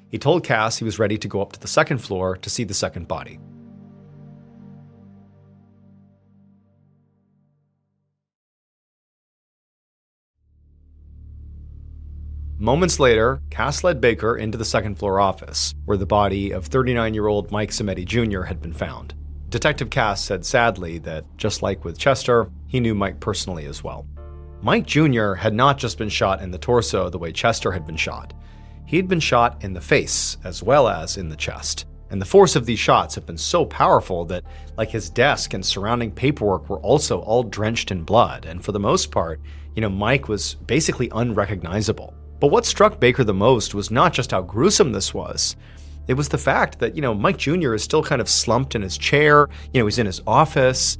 he told Cass he was ready to go up to the second floor to see the second body. Moments later, Cass led Baker into the second-floor office, where the body of 39-year-old Mike Zimetti Jr. had been found. Detective Cass said sadly that, just like with Chester, he knew Mike personally as well. Mike Jr. had not just been shot in the torso the way Chester had been shot. He'd been shot in the face as well as in the chest. And the force of these shots had been so powerful that, like, his desk and surrounding paperwork were also all drenched in blood. And for the most part, Mike was basically unrecognizable. But what struck Baker the most was not just how gruesome this was. It was the fact that, Mike Jr. is still kind of slumped in his chair. He's in his office.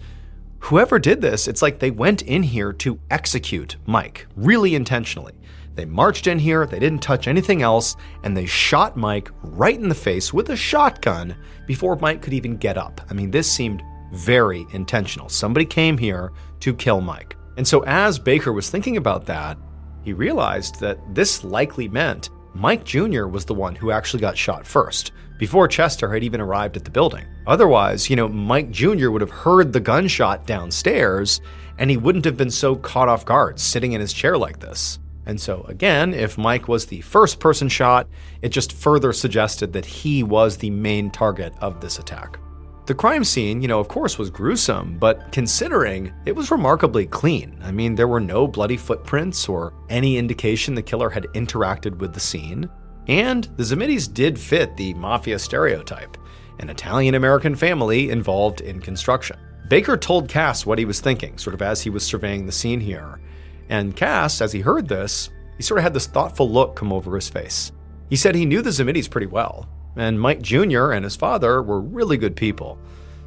Whoever did this, it's like they went in here to execute Mike, really intentionally. They marched in here, they didn't touch anything else, and they shot Mike right in the face with a shotgun before Mike could even get up. I mean, this seemed very intentional. Somebody came here to kill Mike. And so as Baker was thinking about that, he realized that this likely meant Mike Jr. was the one who actually got shot first, before Chester had even arrived at the building. Otherwise, Mike Jr. would have heard the gunshot downstairs, and he wouldn't have been so caught off guard sitting in his chair like this. And so again, if Mike was the first person shot, it just further suggested that he was the main target of this attack. The crime scene, of course was gruesome, but considering it was remarkably clean. I mean, there were no bloody footprints or any indication the killer had interacted with the scene. And the Zimettis did fit the mafia stereotype, an Italian-American family involved in construction. Baker told Cass what he was thinking, sort of as he was surveying the scene here. And Cass, as he heard this, he sort of had this thoughtful look come over his face. He said he knew the Zimettis pretty well, and Mike Jr. and his father were really good people.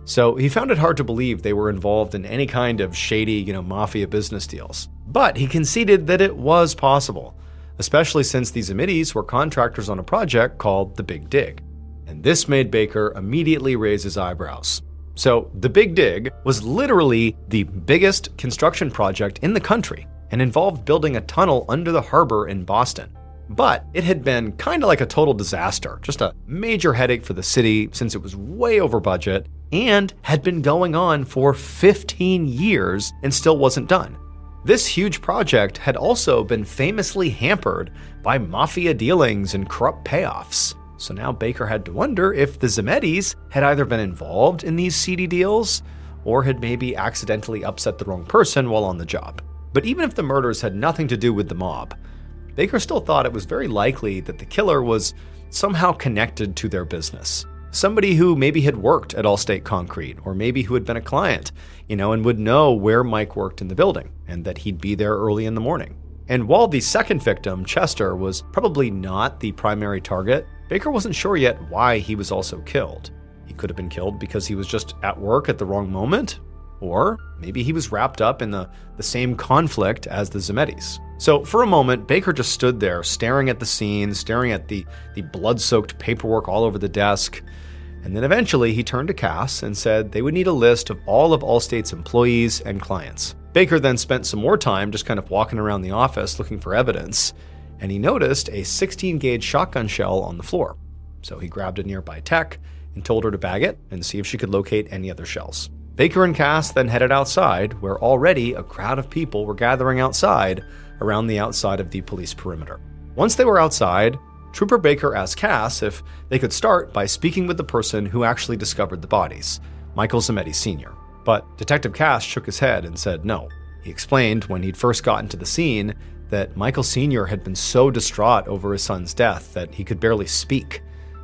So he found it hard to believe they were involved in any kind of shady, mafia business deals. But he conceded that it was possible, especially since the Zimettis were contractors on a project called The Big Dig. And this made Baker immediately raise his eyebrows. So The Big Dig was literally the biggest construction project in the country and involved building a tunnel under the harbor in Boston. But it had been kind of like a total disaster, just a major headache for the city since it was way over budget and had been going on for 15 years and still wasn't done. This huge project had also been famously hampered by mafia dealings and corrupt payoffs. So now Baker had to wonder if the Zimettis had either been involved in these seedy deals or had maybe accidentally upset the wrong person while on the job. But even if the murders had nothing to do with the mob, Baker still thought it was very likely that the killer was somehow connected to their business. Somebody who maybe had worked at Allstate Concrete, or maybe who had been a client, and would know where Mike worked in the building, and that he'd be there early in the morning. And while the second victim, Chester, was probably not the primary target, Baker wasn't sure yet why he was also killed. He could have been killed because he was just at work at the wrong moment, or maybe he was wrapped up in the same conflict as the Zimettis. So for a moment, Baker just stood there staring at the scene, staring at the blood-soaked paperwork all over the desk. And then eventually he turned to Cass and said they would need a list of all of Allstate's employees and clients. Baker then spent some more time just kind of walking around the office looking for evidence, and he noticed a 16-gauge shotgun shell on the floor. So he grabbed a nearby tech and told her to bag it and see if she could locate any other shells. Baker and Cass then headed outside, where already a crowd of people were gathering outside around the outside of the police perimeter. Once they were outside, Trooper Baker asked Cass if they could start by speaking with the person who actually discovered the bodies, Michael Zimetti Sr. But Detective Cass shook his head and said no. He explained when he'd first gotten to the scene that Michael Sr. had been so distraught over his son's death that he could barely speak,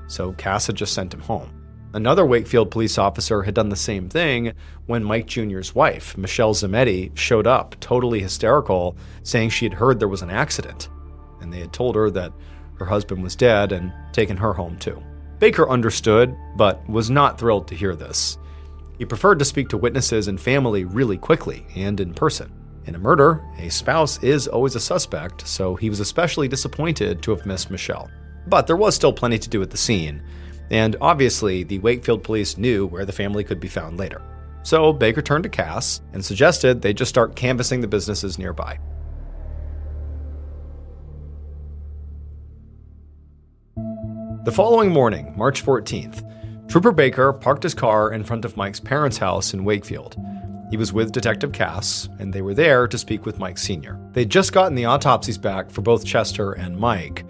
so Cass had just sent him home. Another Wakefield police officer had done the same thing when Mike Jr.'s wife, Michelle Zimetti, showed up, totally hysterical, saying she had heard there was an accident, and they had told her that her husband was dead and taken her home too. Baker understood, but was not thrilled to hear this. He preferred to speak to witnesses and family really quickly and in person. In a murder, a spouse is always a suspect, so he was especially disappointed to have missed Michelle. But there was still plenty to do at the scene, and obviously the Wakefield police knew where the family could be found later. So Baker turned to Cass and suggested they just start canvassing the businesses nearby. The following morning, March 14th, Trooper Baker parked his car in front of Mike's parents' house in Wakefield. He was with Detective Cass, and they were there to speak with Mike Sr. They'd just gotten the autopsies back for both Chester and Mike,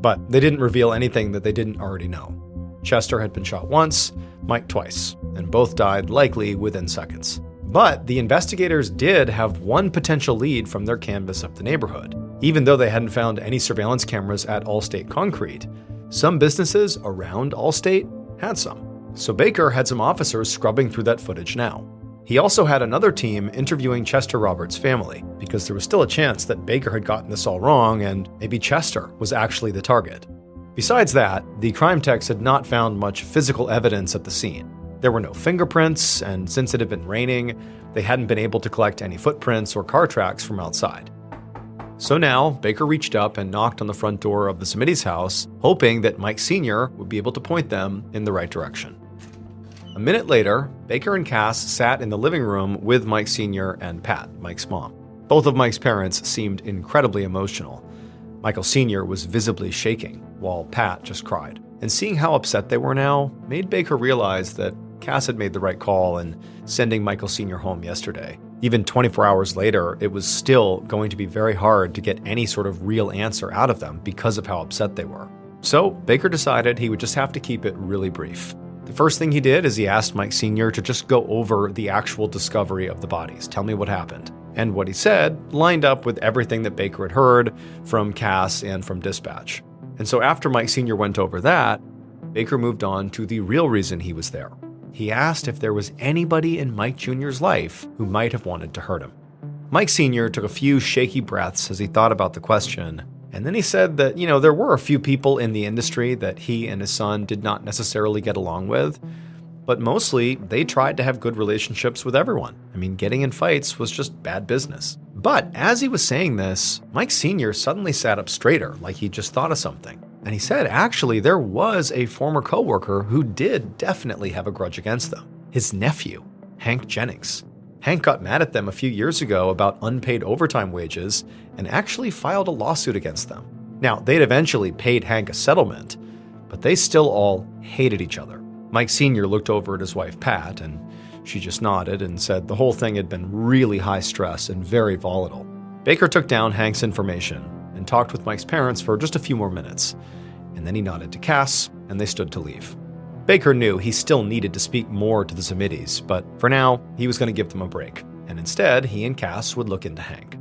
but they didn't reveal anything that they didn't already know. Chester had been shot once, Mike twice, and both died likely within seconds. But the investigators did have one potential lead from their canvass of the neighborhood. Even though they hadn't found any surveillance cameras at Allstate Concrete, some businesses around Allstate had some. So Baker had some officers scrubbing through that footage now. He also had another team interviewing Chester Roberts' family, because there was still a chance that Baker had gotten this all wrong and maybe Chester was actually the target. Besides that, the crime techs had not found much physical evidence at the scene. There were no fingerprints, and since it had been raining, they hadn't been able to collect any footprints or car tracks from outside. So now, Baker reached up and knocked on the front door of the Smitty's house, hoping that Mike Sr. would be able to point them in the right direction. A minute later, Baker and Cass sat in the living room with Mike Sr. and Pat, Mike's mom. Both of Mike's parents seemed incredibly emotional. Michael Sr. was visibly shaking, while Pat just cried. And seeing how upset they were now made Baker realize that Cass had made the right call in sending Michael Sr. home yesterday. Even 24 hours later, it was still going to be very hard to get any sort of real answer out of them because of how upset they were. So Baker decided he would just have to keep it really brief. The first thing he did is he asked Mike Sr. to just go over the actual discovery of the bodies. Tell me what happened. And what he said lined up with everything that Baker had heard from Cass and from dispatch. And so after Mike Sr. went over that, Baker moved on to the real reason he was there. He asked if there was anybody in Mike Jr.'s life who might have wanted to hurt him. Mike Sr. took a few shaky breaths as he thought about the question, and then he said that, there were a few people in the industry that he and his son did not necessarily get along with, but mostly they tried to have good relationships with everyone. Getting in fights was just bad business. But as he was saying this, Mike Sr. suddenly sat up straighter, like he just thought of something. And he said, actually, there was a former coworker who did definitely have a grudge against them. His nephew, Hank Jennings. Hank got mad at them a few years ago about unpaid overtime wages and actually filed a lawsuit against them. Now, they'd eventually paid Hank a settlement, but they still all hated each other. Mike Sr. looked over at his wife, Pat, and she just nodded and said the whole thing had been really high stress and very volatile. Baker took down Hank's information and talked with Mike's parents for just a few more minutes, and then he nodded to Cass, and they stood to leave. Baker knew he still needed to speak more to the Smitties, but for now, he was going to give them a break, and instead, he and Cass would look into Hank.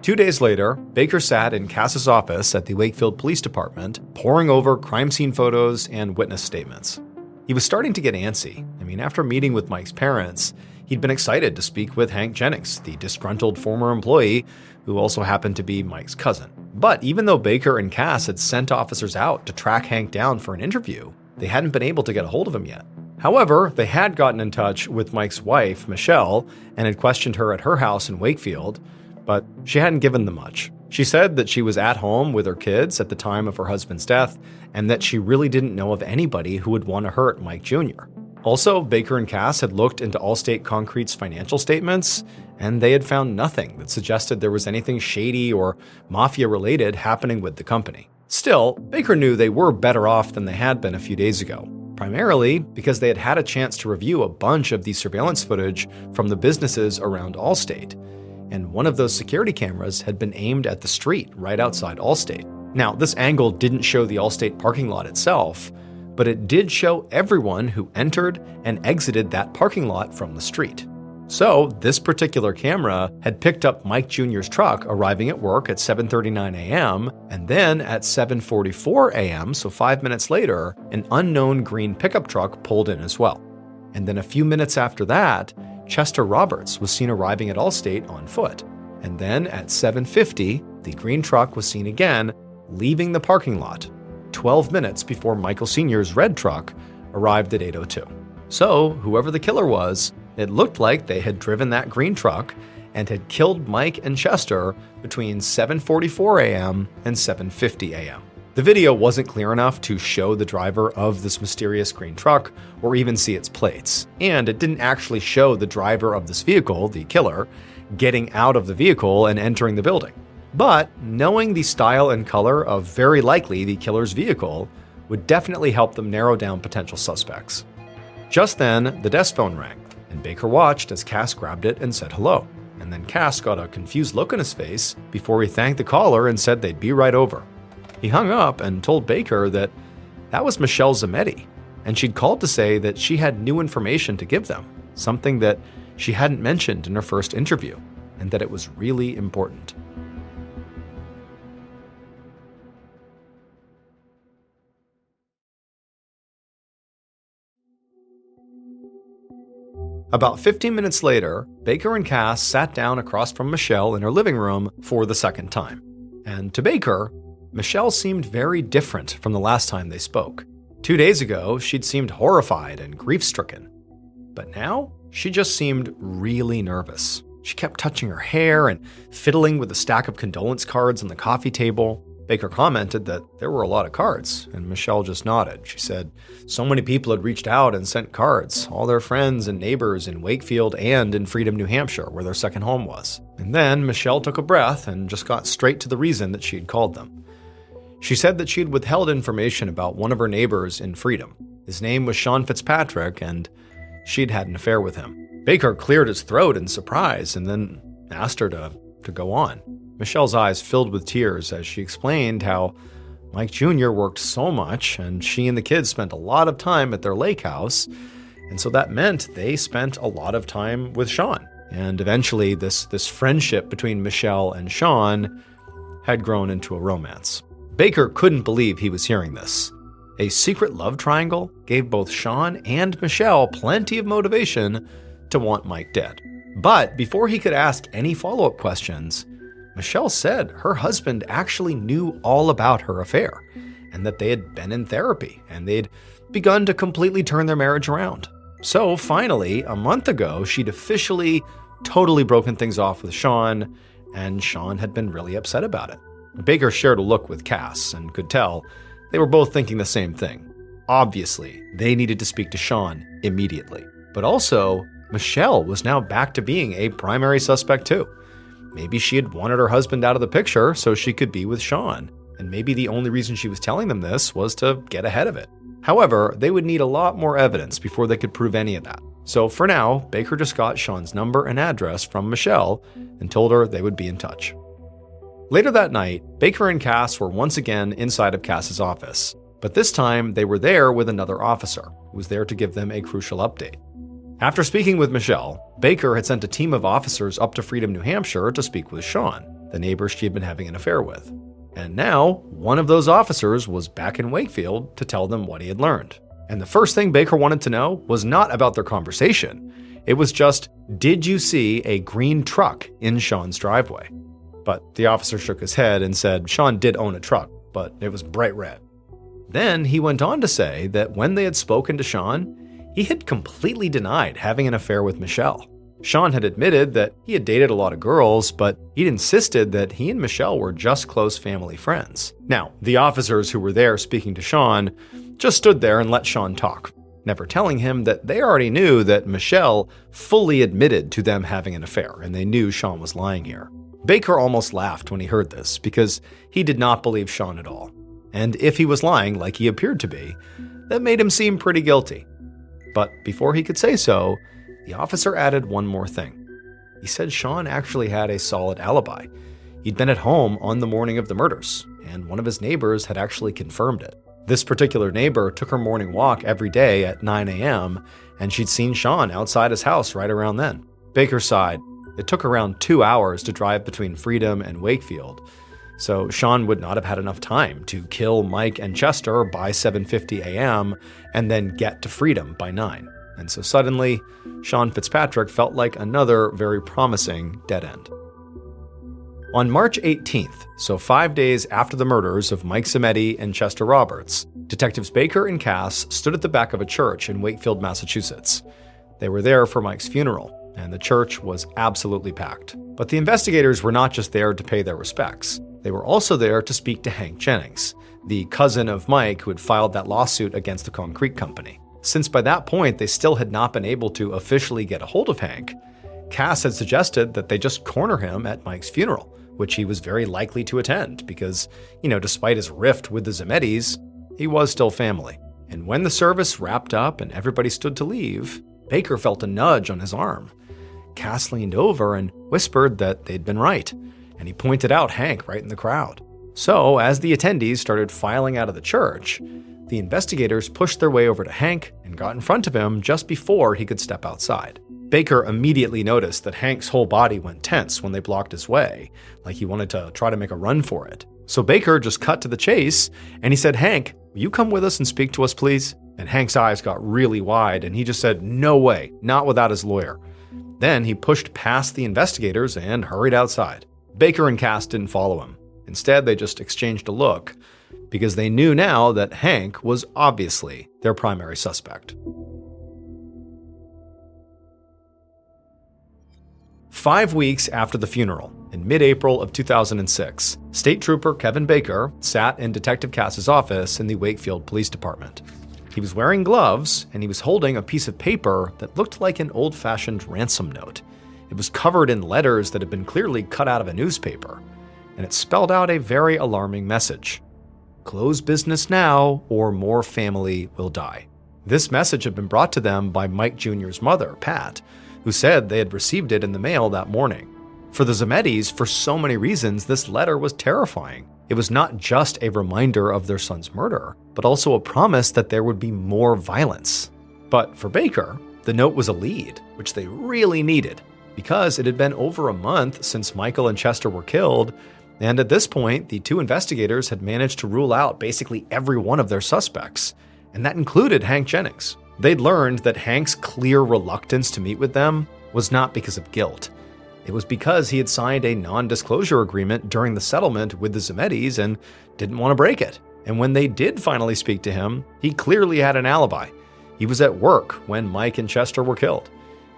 2 days later, Baker sat in Cass's office at the Wakefield Police Department, poring over crime scene photos and witness statements. He was starting to get antsy. After meeting with Mike's parents, he'd been excited to speak with Hank Jennings, the disgruntled former employee who also happened to be Mike's cousin. But even though Baker and Cass had sent officers out to track Hank down for an interview, they hadn't been able to get a hold of him yet. However, they had gotten in touch with Mike's wife, Michelle, and had questioned her at her house in Wakefield, but she hadn't given them much. She said that she was at home with her kids at the time of her husband's death, and that she really didn't know of anybody who would want to hurt Mike Jr. Also, Baker and Cass had looked into Allstate Concrete's financial statements, and they had found nothing that suggested there was anything shady or mafia-related happening with the company. Still, Baker knew they were better off than they had been a few days ago, primarily because they had had a chance to review a bunch of the surveillance footage from the businesses around Allstate, and one of those security cameras had been aimed at the street right outside Allstate. Now, this angle didn't show the Allstate parking lot itself, but it did show everyone who entered and exited that parking lot from the street. So, this particular camera had picked up Mike Jr.'s truck arriving at work at 7:39 a.m., and then at 7:44 a.m., so 5 minutes later, an unknown green pickup truck pulled in as well. And then a few minutes after that, Chester Roberts was seen arriving at Allstate on foot. And then at 7:50, the green truck was seen again, leaving the parking lot, 12 minutes before Michael Sr.'s red truck arrived at 8:02. So, whoever the killer was, it looked like they had driven that green truck and had killed Mike and Chester between 7:44 a.m. and 7:50 a.m. The video wasn't clear enough to show the driver of this mysterious green truck or even see its plates, and it didn't actually show the driver of this vehicle, the killer, getting out of the vehicle and entering the building. But knowing the style and color of very likely the killer's vehicle would definitely help them narrow down potential suspects. Just then, the desk phone rang, and Baker watched as Cass grabbed it and said hello. And then Cass got a confused look on his face before he thanked the caller and said they'd be right over. He hung up and told Baker that was Michelle Zametti, and she'd called to say that she had new information to give them, something that she hadn't mentioned in her first interview, and that it was really important. About 15 minutes later, Baker and Cass sat down across from Michelle in her living room for the second time. And to Baker, Michelle seemed very different from the last time they spoke. 2 days ago, she'd seemed horrified and grief-stricken. But now, she just seemed really nervous. She kept touching her hair and fiddling with a stack of condolence cards on the coffee table. Baker commented that there were a lot of cards, and Michelle just nodded. She said so many people had reached out and sent cards, all their friends and neighbors in Wakefield and in Freedom, New Hampshire, where their second home was. And then Michelle took a breath and just got straight to the reason that she'd called them. She said that she'd withheld information about one of her neighbors in Freedom. His name was Sean Fitzpatrick, and she'd had an affair with him. Baker cleared his throat in surprise and then asked her to go on. Michelle's eyes filled with tears as she explained how Mike Jr. worked so much and she and the kids spent a lot of time at their lake house, and so that meant they spent a lot of time with Sean. And eventually this friendship between Michelle and Sean had grown into a romance. Baker couldn't believe he was hearing this. A secret love triangle gave both Sean and Michelle plenty of motivation to want Mike dead. But before he could ask any follow-up questions, Michelle said her husband actually knew all about her affair, and that they had been in therapy, and they'd begun to completely turn their marriage around. So finally, a month ago, she'd officially totally broken things off with Sean, and Sean had been really upset about it. Baker shared a look with Cass and could tell they were both thinking the same thing. Obviously, they needed to speak to Sean immediately. But also, Michelle was now back to being a primary suspect too. Maybe she had wanted her husband out of the picture so she could be with Sean, and maybe the only reason she was telling them this was to get ahead of it. However, they would need a lot more evidence before they could prove any of that. So for now, Baker just got Sean's number and address from Michelle and told her they would be in touch. Later that night, Baker and Cass were once again inside of Cass's office, but this time they were there with another officer who was there to give them a crucial update. After speaking with Michelle, Baker had sent a team of officers up to Freedom, New Hampshire to speak with Sean, the neighbor she had been having an affair with. And now, one of those officers was back in Wakefield to tell them what he had learned. And the first thing Baker wanted to know was not about their conversation. It was just, did you see a green truck in Sean's driveway? But the officer shook his head and said Sean did own a truck, but it was bright red. Then he went on to say that when they had spoken to Sean, he had completely denied having an affair with Michelle. Sean had admitted that he had dated a lot of girls, but he'd insisted that he and Michelle were just close family friends. Now, the officers who were there speaking to Sean just stood there and let Sean talk, never telling him that they already knew that Michelle fully admitted to them having an affair, and they knew Sean was lying here. Baker almost laughed when he heard this, because he did not believe Sean at all. And if he was lying like he appeared to be, that made him seem pretty guilty. But before he could say so, the officer added one more thing. He said Sean actually had a solid alibi. He'd been at home on the morning of the murders, and one of his neighbors had actually confirmed it. This particular neighbor took her morning walk every day at 9 a.m., and she'd seen Sean outside his house right around then. Baker sighed. It took around 2 hours to drive between Freedom and Wakefield, so Sean would not have had enough time to kill Mike and Chester by 7:50 a.m. and then get to Freedom by 9. And so suddenly, Sean Fitzpatrick felt like another very promising dead end. On March 18th, so 5 days after the murders of Mike Zametti and Chester Roberts, Detectives Baker and Cass stood at the back of a church in Wakefield, Massachusetts. They were there for Mike's funeral, and the church was absolutely packed. But the investigators were not just there to pay their respects. They were also there to speak to Hank Jennings, the cousin of Mike who had filed that lawsuit against the concrete company. Since by that point they still had not been able to officially get a hold of Hank, Cass had suggested that they just corner him at Mike's funeral, which he was very likely to attend because, despite his rift with the Zamettis, he was still family. And when the service wrapped up and everybody stood to leave, Baker felt a nudge on his arm. Cass leaned over and whispered that they'd been right, and he pointed out Hank right in the crowd. So, as the attendees started filing out of the church, the investigators pushed their way over to Hank and got in front of him just before he could step outside. Baker immediately noticed that Hank's whole body went tense when they blocked his way, like he wanted to try to make a run for it. So Baker just cut to the chase, and he said, "Hank, will you come with us and speak to us, please?" And Hank's eyes got really wide, and he just said, "No way, not without his lawyer." Then he pushed past the investigators and hurried outside. Baker and Cass didn't follow him. Instead, they just exchanged a look, because they knew now that Hank was obviously their primary suspect. 5 weeks after the funeral, in mid-April of 2006, State Trooper Kevin Baker sat in Detective Cass's office in the Wakefield Police Department. He was wearing gloves, and he was holding a piece of paper that looked like an old-fashioned ransom note. It was covered in letters that had been clearly cut out of a newspaper, and it spelled out a very alarming message. "Close business now, or more family will die." This message had been brought to them by Mike Jr.'s mother, Pat, who said they had received it in the mail that morning. For the Zemedis, for so many reasons, this letter was terrifying. It was not just a reminder of their son's murder, but also a promise that there would be more violence. But for Baker, the note was a lead, which they really needed, because it had been over a month since Michael and Chester were killed, and at this point, the two investigators had managed to rule out basically every one of their suspects, and that included Hank Jennings. They'd learned that Hank's clear reluctance to meet with them was not because of guilt. It was because he had signed a non-disclosure agreement during the settlement with the Zemedis and didn't want to break it. And when they did finally speak to him, he clearly had an alibi. He was at work when Mike and Chester were killed,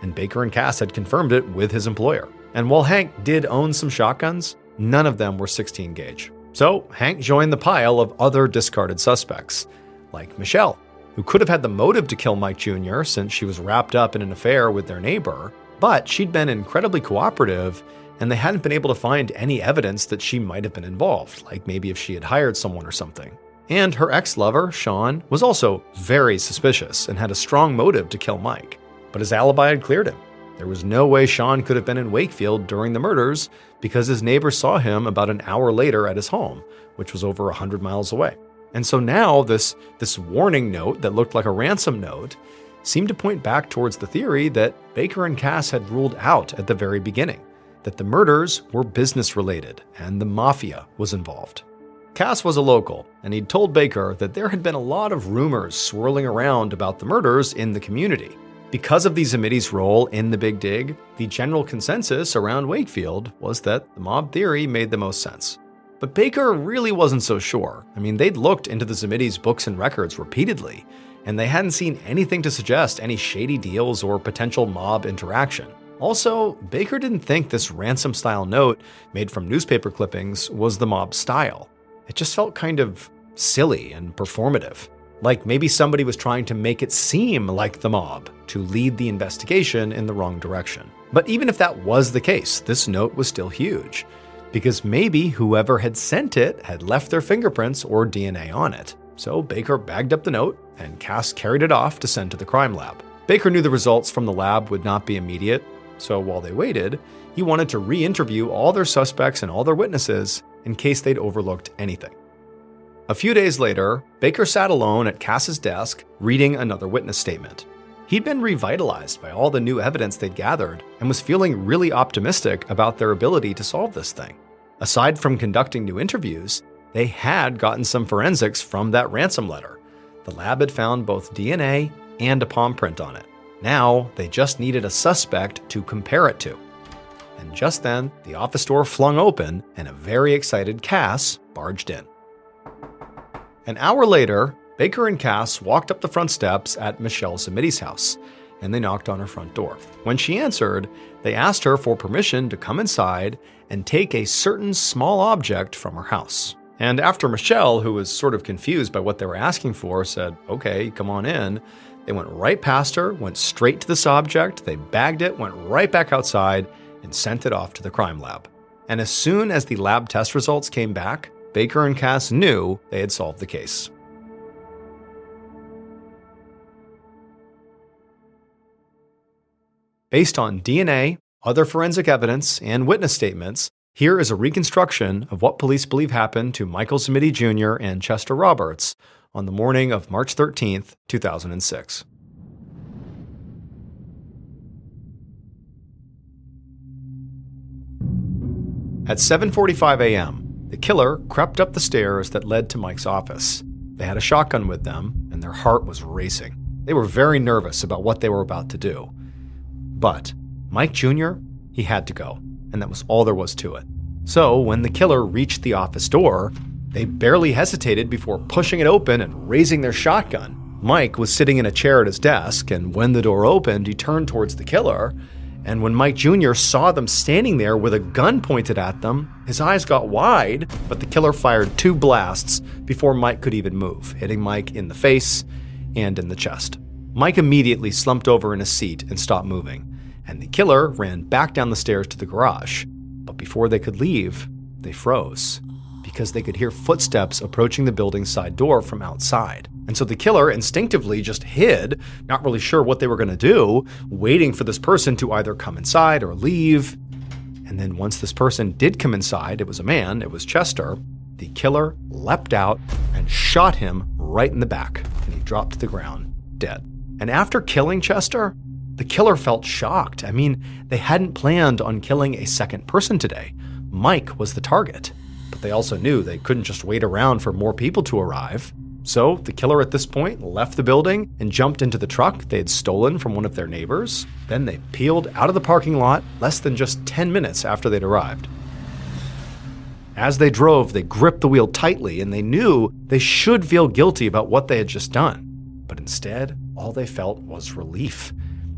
and Baker and Cass had confirmed it with his employer. And while Hank did own some shotguns, none of them were 16 gauge. So Hank joined the pile of other discarded suspects, like Michelle, who could have had the motive to kill Mike Jr. since she was wrapped up in an affair with their neighbor, but she'd been incredibly cooperative, and they hadn't been able to find any evidence that she might have been involved, like maybe if she had hired someone or something. And her ex-lover, Sean, was also very suspicious and had a strong motive to kill Mike, but his alibi had cleared him. There was no way Sean could have been in Wakefield during the murders because his neighbor saw him about an hour later at his home, which was over 100 miles away. And so now this warning note that looked like a ransom note seemed to point back towards the theory that Baker and Cass had ruled out at the very beginning, that the murders were business-related and the mafia was involved. Cass was a local, and he'd told Baker that there had been a lot of rumors swirling around about the murders in the community. Because of the Zemedis' role in the Big Dig, the general consensus around Wakefield was that the mob theory made the most sense. But Baker really wasn't so sure. I mean, they'd looked into the Zemedis' books and records repeatedly, and they hadn't seen anything to suggest any shady deals or potential mob interaction. Also, Baker didn't think this ransom-style note made from newspaper clippings was the mob style. It just felt kind of silly and performative. Like maybe somebody was trying to make it seem like the mob to lead the investigation in the wrong direction. But even if that was the case, this note was still huge, because maybe whoever had sent it had left their fingerprints or DNA on it. So Baker bagged up the note, and Cass carried it off to send to the crime lab. Baker knew the results from the lab would not be immediate, so while they waited, he wanted to re-interview all their suspects and all their witnesses in case they'd overlooked anything. A few days later, Baker sat alone at Cass's desk, reading another witness statement. He'd been revitalized by all the new evidence they'd gathered and was feeling really optimistic about their ability to solve this thing. Aside from conducting new interviews, they had gotten some forensics from that ransom letter. The lab had found both DNA and a palm print on it. Now, they just needed a suspect to compare it to. And just then, the office door flung open and a very excited Cass barged in. An hour later, Baker and Cass walked up the front steps at Michelle Zemedi's house, and they knocked on her front door. When she answered, they asked her for permission to come inside and take a certain small object from her house. And after Michelle, who was sort of confused by what they were asking for, said, "Okay, come on in," they went right past her, went straight to this object, they bagged it, went right back outside, and sent it off to the crime lab. And as soon as the lab test results came back, Baker and Cass knew they had solved the case. Based on DNA, other forensic evidence, and witness statements, here is a reconstruction of what police believe happened to Michael Zamidi Jr. and Chester Roberts on the morning of March 13th, 2006. At 7:45 a.m., the killer crept up the stairs that led to Mike's office. They had a shotgun with them, and their heart was racing. They were very nervous about what they were about to do. But Mike Jr., he had to go, and that was all there was to it. So when the killer reached the office door, they barely hesitated before pushing it open and raising their shotgun. Mike was sitting in a chair at his desk, and when the door opened, he turned towards the killer. And when Mike Jr. saw them standing there with a gun pointed at them, his eyes got wide, but the killer fired 2 blasts before Mike could even move, hitting Mike in the face and in the chest. Mike immediately slumped over in his seat and stopped moving, and the killer ran back down the stairs to the garage. But before they could leave, they froze, because they could hear footsteps approaching the building's side door from outside. And so the killer instinctively just hid, not really sure what they were going to do, waiting for this person to either come inside or leave. And then once this person did come inside, it was a man, it was Chester, the killer leapt out and shot him right in the back, and he dropped to the ground, dead. And after killing Chester, the killer felt shocked. I mean, they hadn't planned on killing a second person today. Mike was the target. But they also knew they couldn't just wait around for more people to arrive. So the killer at this point left the building and jumped into the truck they had stolen from one of their neighbors. Then they peeled out of the parking lot less than just 10 minutes after they'd arrived. As they drove, they gripped the wheel tightly, and they knew they should feel guilty about what they had just done. But instead, all they felt was relief,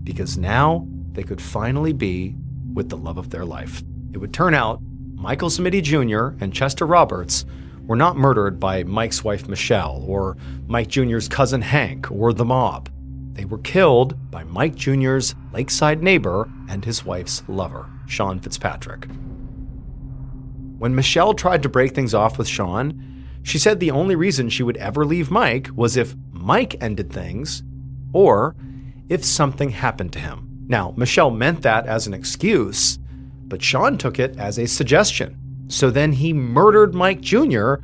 because now they could finally be with the love of their life. It would turn out Michael Zamidi Jr. and Chester Roberts were not murdered by Mike's wife Michelle, or Mike Jr.'s cousin Hank, or the mob. They were killed by Mike Jr.'s lakeside neighbor and his wife's lover, Sean Fitzpatrick. When Michelle tried to break things off with Sean, she said the only reason she would ever leave Mike was if Mike ended things, or if something happened to him. Now, Michelle meant that as an excuse, but Sean took it as a suggestion. So then he murdered Mike Jr.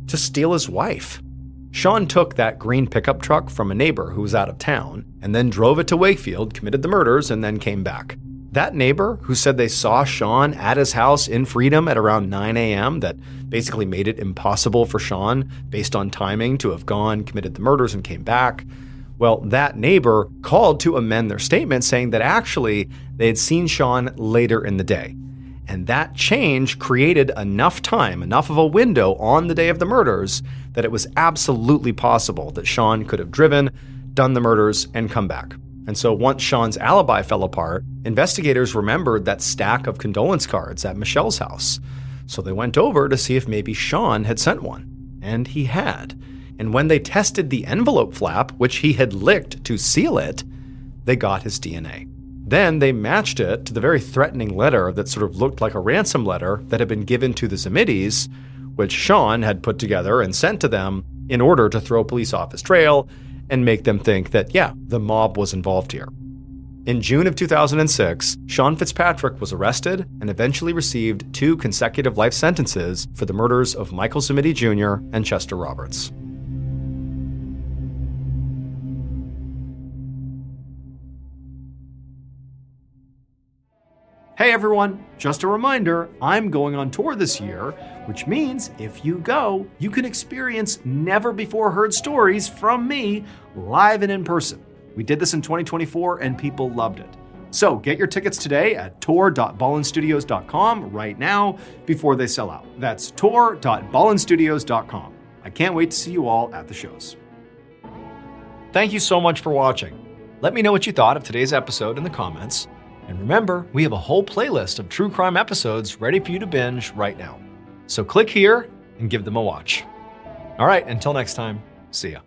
to steal his wife. Sean took that green pickup truck from a neighbor who was out of town, and then drove it to Wakefield, committed the murders, and then came back. That neighbor who said they saw Sean at his house in Freedom at around 9 a.m., that basically made it impossible for Sean, based on timing, to have gone, committed the murders, and came back. Well, that neighbor called to amend their statement, saying that actually they had seen Sean later in the day. And that change created enough time, enough of a window on the day of the murders, that it was absolutely possible that Sean could have driven, done the murders, and come back. And so once Sean's alibi fell apart, investigators remembered that stack of condolence cards at Michelle's house. So they went over to see if maybe Sean had sent one. And he had. And when they tested the envelope flap, which he had licked to seal it, they got his DNA. Then they matched it to the very threatening letter that sort of looked like a ransom letter that had been given to the Zamidis, which Sean had put together and sent to them in order to throw police off his trail and make them think that, yeah, the mob was involved here. In June of 2006, Sean Fitzpatrick was arrested and eventually received 2 consecutive life sentences for the murders of Michael Zamidi Jr. and Chester Roberts. Hey everyone, just a reminder, I'm going on tour this year, which means if you go, you can experience never before heard stories from me live and in person. We did this in 2024 and people loved it. So get your tickets today at tour.ballenstudios.com right now before they sell out. That's tour.ballenstudios.com. I can't wait to see you all at the shows. Thank you so much for watching. Let me know what you thought of today's episode in the comments. And remember, we have a whole playlist of true crime episodes ready for you to binge right now. So click here and give them a watch. All right, until next time, see ya.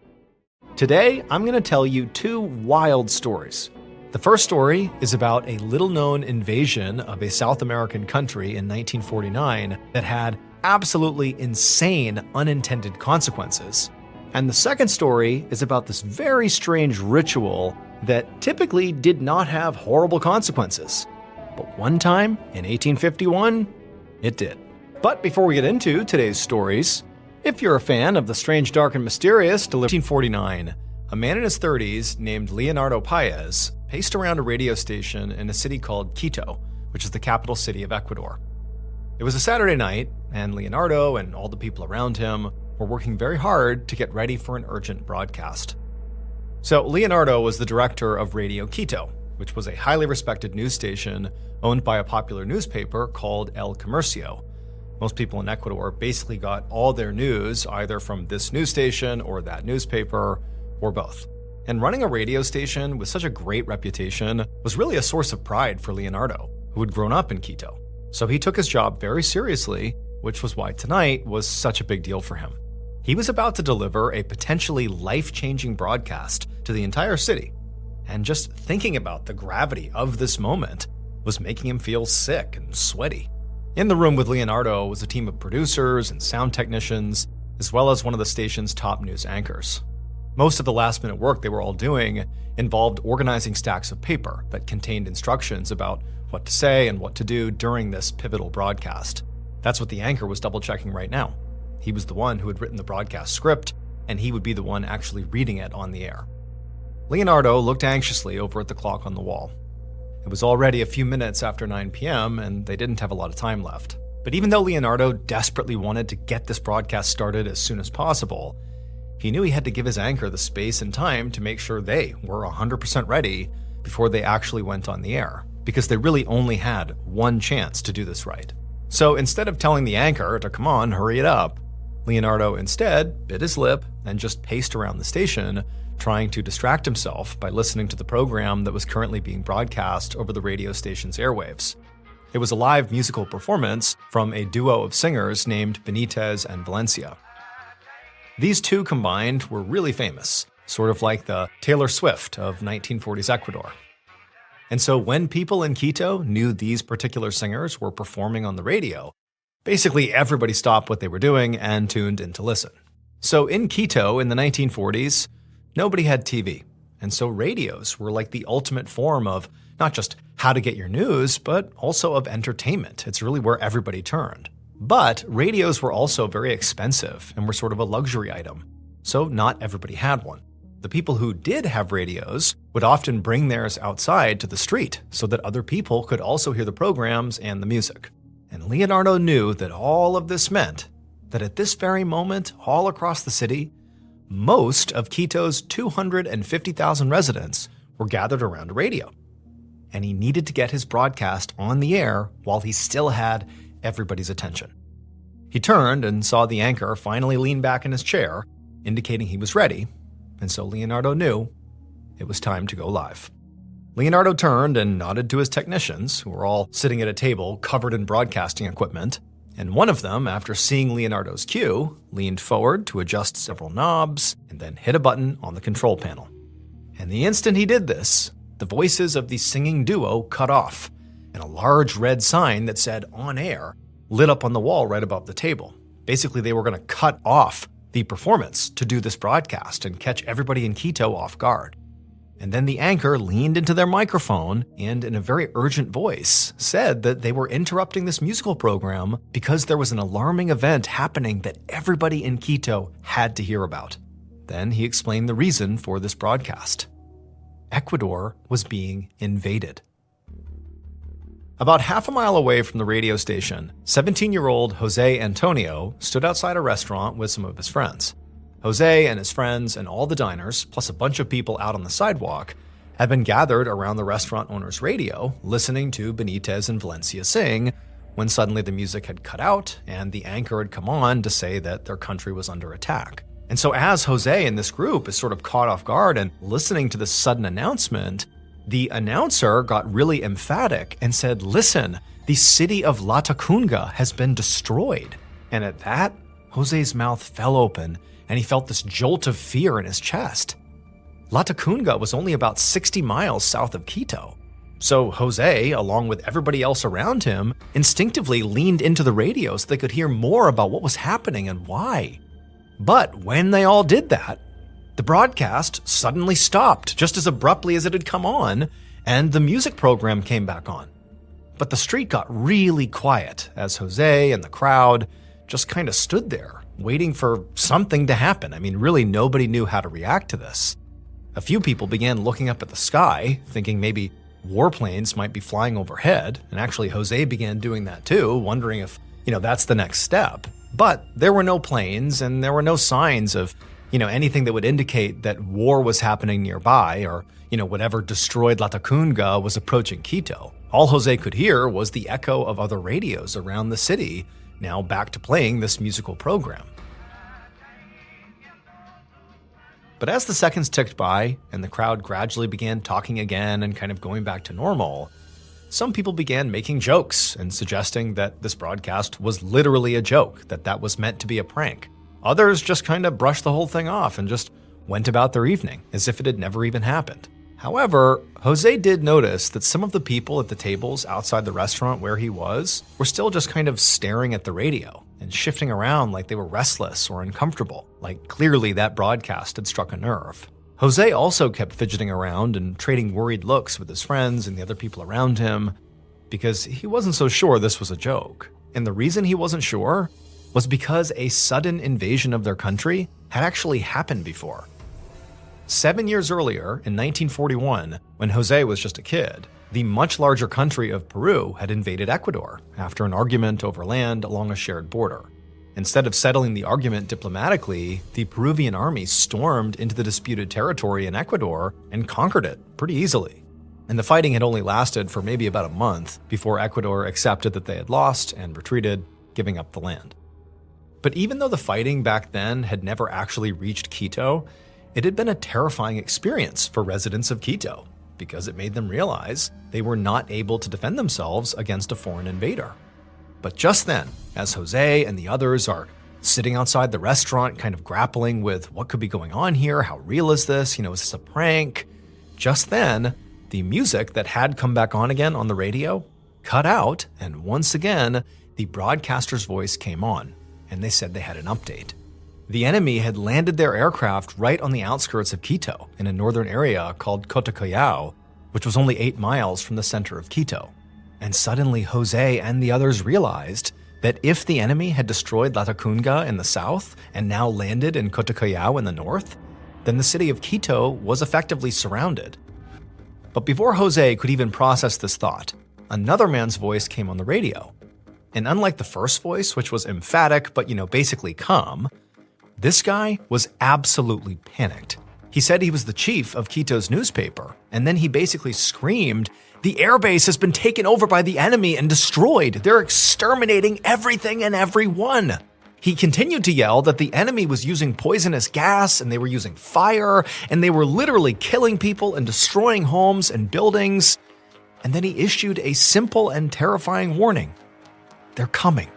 Today, I'm going to tell you 2 wild stories. The first story is about a little-known invasion of a South American country in 1949 that had absolutely insane unintended consequences. And the second story is about this very strange ritual that typically did not have horrible consequences. But one time, in 1851, it did. But before we get into today's stories, if you're a fan of the strange, dark, and mysterious, 1849, a man in his 30s named Leonardo Paez paced around a radio station in a city called Quito, which is the capital city of Ecuador. It was a Saturday night, and Leonardo and all the people around him were working very hard to get ready for an urgent broadcast. So Leonardo was the director of Radio Quito, which was a highly respected news station owned by a popular newspaper called El Comercio. Most people in Ecuador basically got all their news either from this news station or that newspaper, or both. And running a radio station with such a great reputation was really a source of pride for Leonardo, who had grown up in Quito. So he took his job very seriously, which was why tonight was such a big deal for him. He was about to deliver a potentially life-changing broadcast to the entire city. And just thinking about the gravity of this moment was making him feel sick and sweaty. In the room with Leonardo was a team of producers and sound technicians, as well as one of the station's top news anchors. Most of the last-minute work they were all doing involved organizing stacks of paper that contained instructions about what to say and what to do during this pivotal broadcast. That's what the anchor was double-checking right now. He was the one who had written the broadcast script, and he would be the one actually reading it on the air. Leonardo looked anxiously over at the clock on the wall. It was already a few minutes after 9 p.m., and they didn't have a lot of time left. But even though Leonardo desperately wanted to get this broadcast started as soon as possible, he knew he had to give his anchor the space and time to make sure they were 100% ready before they actually went on the air, because they really only had one chance to do this right. So instead of telling the anchor to come on, hurry it up, Leonardo instead bit his lip and just paced around the station, trying to distract himself by listening to the program that was currently being broadcast over the radio station's airwaves. It was a live musical performance from a duo of singers named Benitez and Valencia. These two combined were really famous, sort of like the Taylor Swift of 1940s Ecuador. And so when people in Quito knew these particular singers were performing on the radio, basically everybody stopped what they were doing and tuned in to listen. So in Quito in the 1940s, nobody had TV, and so radios were like the ultimate form of not just how to get your news, but also of entertainment. It's really where everybody turned. But radios were also very expensive and were sort of a luxury item, so not everybody had one. The people who did have radios would often bring theirs outside to the street so that other people could also hear the programs and the music. And Leonardo knew that all of this meant that at this very moment, all across the city, most of Quito's 250,000 residents were gathered around a radio. And he needed to get his broadcast on the air while he still had everybody's attention. He turned and saw the anchor finally lean back in his chair, indicating he was ready, and so Leonardo knew it was time to go live. Leonardo turned and nodded to his technicians, who were all sitting at a table covered in broadcasting equipment, and one of them, after seeing Leonardo's cue, leaned forward to adjust several knobs and then hit a button on the control panel. And the instant he did this, the voices of the singing duo cut off, and a large red sign that said "On Air" lit up on the wall right above the table. Basically, they were going to cut off the performance to do this broadcast and catch everybody in Quito off guard. And then the anchor leaned into their microphone and, in a very urgent voice, said that they were interrupting this musical program because there was an alarming event happening that everybody in Quito had to hear about. Then he explained the reason for this broadcast. Ecuador was being invaded. About half a mile away from the radio station, 17-year-old Jose Antonio stood outside a restaurant with some of his friends. Jose and his friends and all the diners, plus a bunch of people out on the sidewalk, had been gathered around the restaurant owner's radio, listening to Benitez and Valencia sing, when suddenly the music had cut out and the anchor had come on to say that their country was under attack. And so as Jose and this group is sort of caught off guard and listening to this sudden announcement, the announcer got really emphatic and said, "Listen, the city of Latacunga has been destroyed." And at that, Jose's mouth fell open and he felt this jolt of fear in his chest. Latacunga was only about 60 miles south of Quito. So Jose, along with everybody else around him, instinctively leaned into the radio so they could hear more about what was happening and why. But when they all did that, The broadcast suddenly stopped just as abruptly as it had come on, and the music program came back on. But the street got really quiet as Jose and the crowd just kind of stood there, waiting for something to happen. I mean, really nobody knew how to react to this. A few people began looking up at the sky, thinking maybe warplanes might be flying overhead, and actually Jose began doing that too, wondering if, that's the next step. But there were no planes, and there were no signs of, anything that would indicate that war was happening nearby, or, whatever destroyed Latacunga was approaching Quito. All Jose could hear was the echo of other radios around the city, now back to playing this musical program. But as the seconds ticked by and the crowd gradually began talking again and kind of going back to normal, some people began making jokes and suggesting that this broadcast was literally a joke, that was meant to be a prank. Others just kind of brushed the whole thing off and just went about their evening as if it had never even happened. However, Jose did notice that some of the people at the tables outside the restaurant where he was were still just kind of staring at the radio and shifting around like they were restless or uncomfortable, like clearly that broadcast had struck a nerve. Jose also kept fidgeting around and trading worried looks with his friends and the other people around him because he wasn't so sure this was a joke. And the reason he wasn't sure was because a sudden invasion of their country had actually happened before. 7 years earlier, in 1941, when Jose was just a kid, the much larger country of Peru had invaded Ecuador after an argument over land along a shared border. Instead of settling the argument diplomatically, the Peruvian army stormed into the disputed territory in Ecuador and conquered it pretty easily. And the fighting had only lasted for maybe about a month before Ecuador accepted that they had lost and retreated, giving up the land. But even though the fighting back then had never actually reached Quito, it had been a terrifying experience for residents of Quito because it made them realize they were not able to defend themselves against a foreign invader. But just then, as Jose and the others are sitting outside the restaurant kind of grappling with what could be going on here, how real is this, is this a prank? Just then, the music that had come back on again on the radio cut out, and once again, the broadcaster's voice came on, and they said they had an update. The enemy had landed their aircraft right on the outskirts of Quito in a northern area called Cotocollao, which was only 8 miles from the center of Quito. And suddenly Jose and the others realized that if the enemy had destroyed Latacunga in the south and now landed in Cotocollao in the north, then the city of Quito was effectively surrounded. But before Jose could even process this thought, another man's voice came on the radio. And unlike the first voice, which was emphatic but, basically calm, this guy was absolutely panicked. He said he was the chief of Quito's newspaper, and then he basically screamed, "The airbase has been taken over by the enemy and destroyed. They're exterminating everything and everyone." He continued to yell that the enemy was using poisonous gas and they were using fire and they were literally killing people and destroying homes and buildings. And then he issued a simple and terrifying warning. They're coming.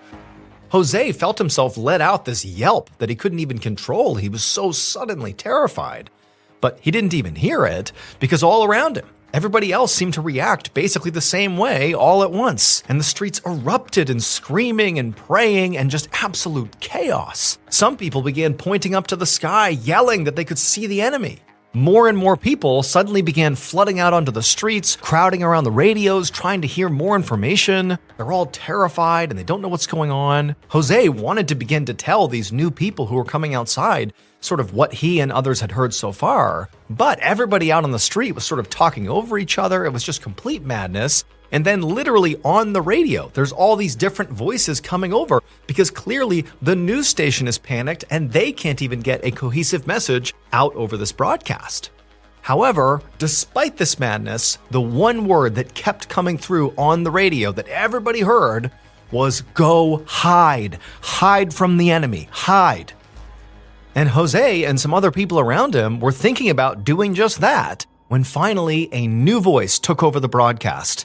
Jose felt himself let out this yelp that he couldn't even control. He was so suddenly terrified. But he didn't even hear it because all around him, everybody else seemed to react basically the same way all at once. And the streets erupted in screaming and praying and just absolute chaos. Some people began pointing up to the sky, yelling that they could see the enemy. More and more people suddenly began flooding out onto the streets, crowding around the radios, trying to hear more information. They're all terrified and they don't know what's going on. Jose wanted to begin to tell these new people who were coming outside sort of what he and others had heard so far, but everybody out on the street was sort of talking over each other. It was just complete madness. And then literally on the radio, there's all these different voices coming over because clearly the news station is panicked and they can't even get a cohesive message out over this broadcast. However, despite this madness, the one word that kept coming through on the radio that everybody heard was "Go hide. Hide from the enemy. Hide." And Jose and some other people around him were thinking about doing just that when finally a new voice took over the broadcast.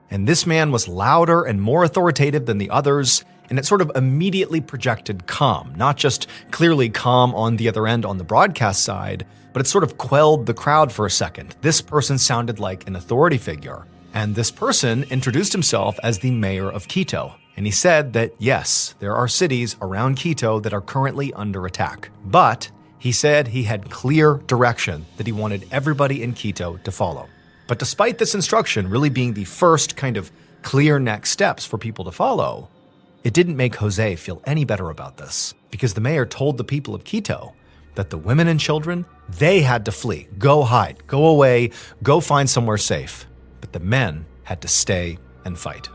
And this man was louder and more authoritative than the others, and it sort of immediately projected calm, not just clearly calm on the other end on the broadcast side, but it sort of quelled the crowd for a second. This person sounded like an authority figure, and this person introduced himself as the mayor of Quito. And he said that yes, there are cities around Quito that are currently under attack, but He said he had clear direction that he wanted everybody in Quito to follow. But despite this instruction really being the first kind of clear next steps for people to follow, it didn't make Jose feel any better about this, because the mayor told the people of Quito that the women and children, they had to flee, go hide, go away, go find somewhere safe. But the men had to stay and fight.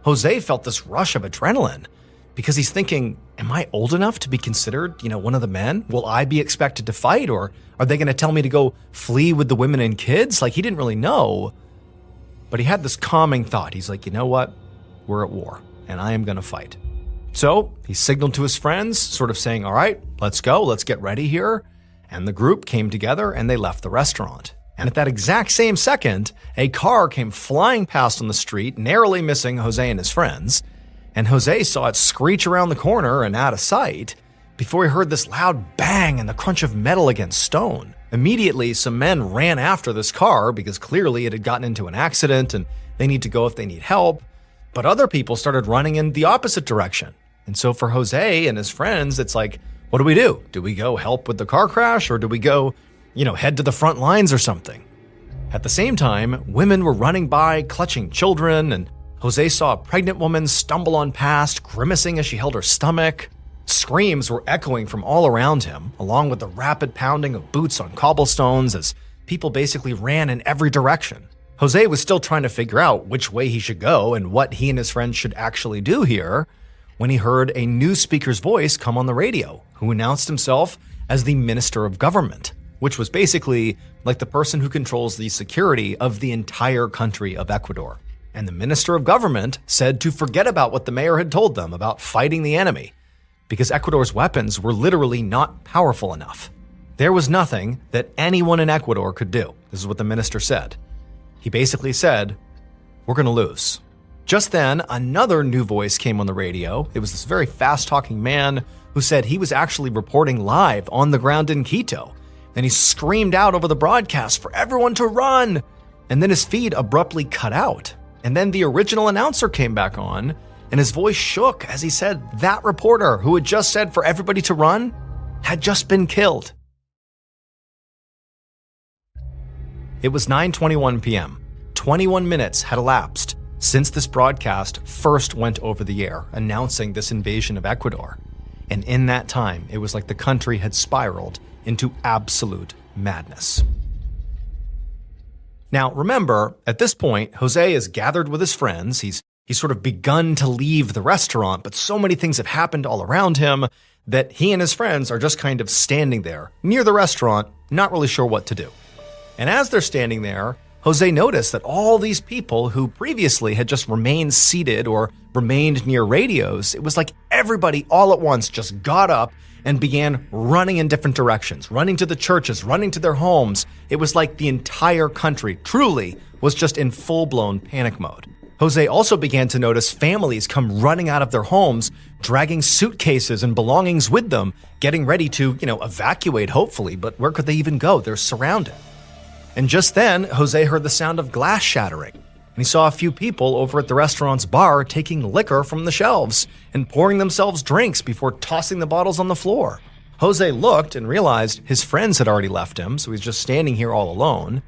Jose felt this rush of adrenaline because he's thinking, am I old enough to be considered, one of the men? Will I be expected to fight, or are they going to tell me to go flee with the women and kids? Like, he didn't really know, but he had this calming thought. He's like, you know what? We're at war and I am going to fight. So he signaled to his friends, sort of saying, all right, let's go, let's get ready here. And the group came together and they left the restaurant. And at that exact same second, a car came flying past on the street, narrowly missing Jose and his friends. And Jose saw it screech around the corner and out of sight before he heard this loud bang and the crunch of metal against stone. Immediately, some men ran after this car because clearly it had gotten into an accident and they need to go if they need help. But other people started running in the opposite direction. And so for Jose and his friends, it's like, what do we do? Do we go help with the car crash, or do we go, head to the front lines or something? At the same time, women were running by, clutching children, and Jose saw a pregnant woman stumble on past, grimacing as she held her stomach. Screams were echoing from all around him, along with the rapid pounding of boots on cobblestones as people basically ran in every direction. Jose was still trying to figure out which way he should go and what he and his friends should actually do here when he heard a news speaker's voice come on the radio, who announced himself as the Minister of Government, which was basically like the person who controls the security of the entire country of Ecuador. And the Minister of Government said to forget about what the mayor had told them about fighting the enemy, because Ecuador's weapons were literally not powerful enough. There was nothing that anyone in Ecuador could do. This is what the minister said. He basically said, we're going to lose. Just then, another new voice came on the radio. It was this very fast-talking man who said he was actually reporting live on the ground in Quito. And he screamed out over the broadcast for everyone to run. And then his feed abruptly cut out. And then the original announcer came back on, and his voice shook as he said that reporter who had just said for everybody to run had just been killed. It was 9:21 p.m. 21 minutes had elapsed since this broadcast first went over the air, announcing this invasion of Ecuador. And in that time, it was like the country had spiraled into absolute madness. Now, remember, at this point, Jose is gathered with his friends. He's sort of begun to leave the restaurant, but so many things have happened all around him that he and his friends are just kind of standing there near the restaurant, not really sure what to do. And as they're standing there, Jose noticed that all these people who previously had just remained seated or remained near radios, it was like everybody all at once just got up and began running in different directions, running to the churches, running to their homes. It was like the entire country truly was just in full-blown panic mode. Jose also began to notice families come running out of their homes, dragging suitcases and belongings with them, getting ready to, evacuate hopefully, but where could they even go? They're surrounded. And just then, Jose heard the sound of glass shattering, and he saw a few people over at the restaurant's bar taking liquor from the shelves and pouring themselves drinks before tossing the bottles on the floor. Jose looked and realized his friends had already left him, so he's just standing here all alone.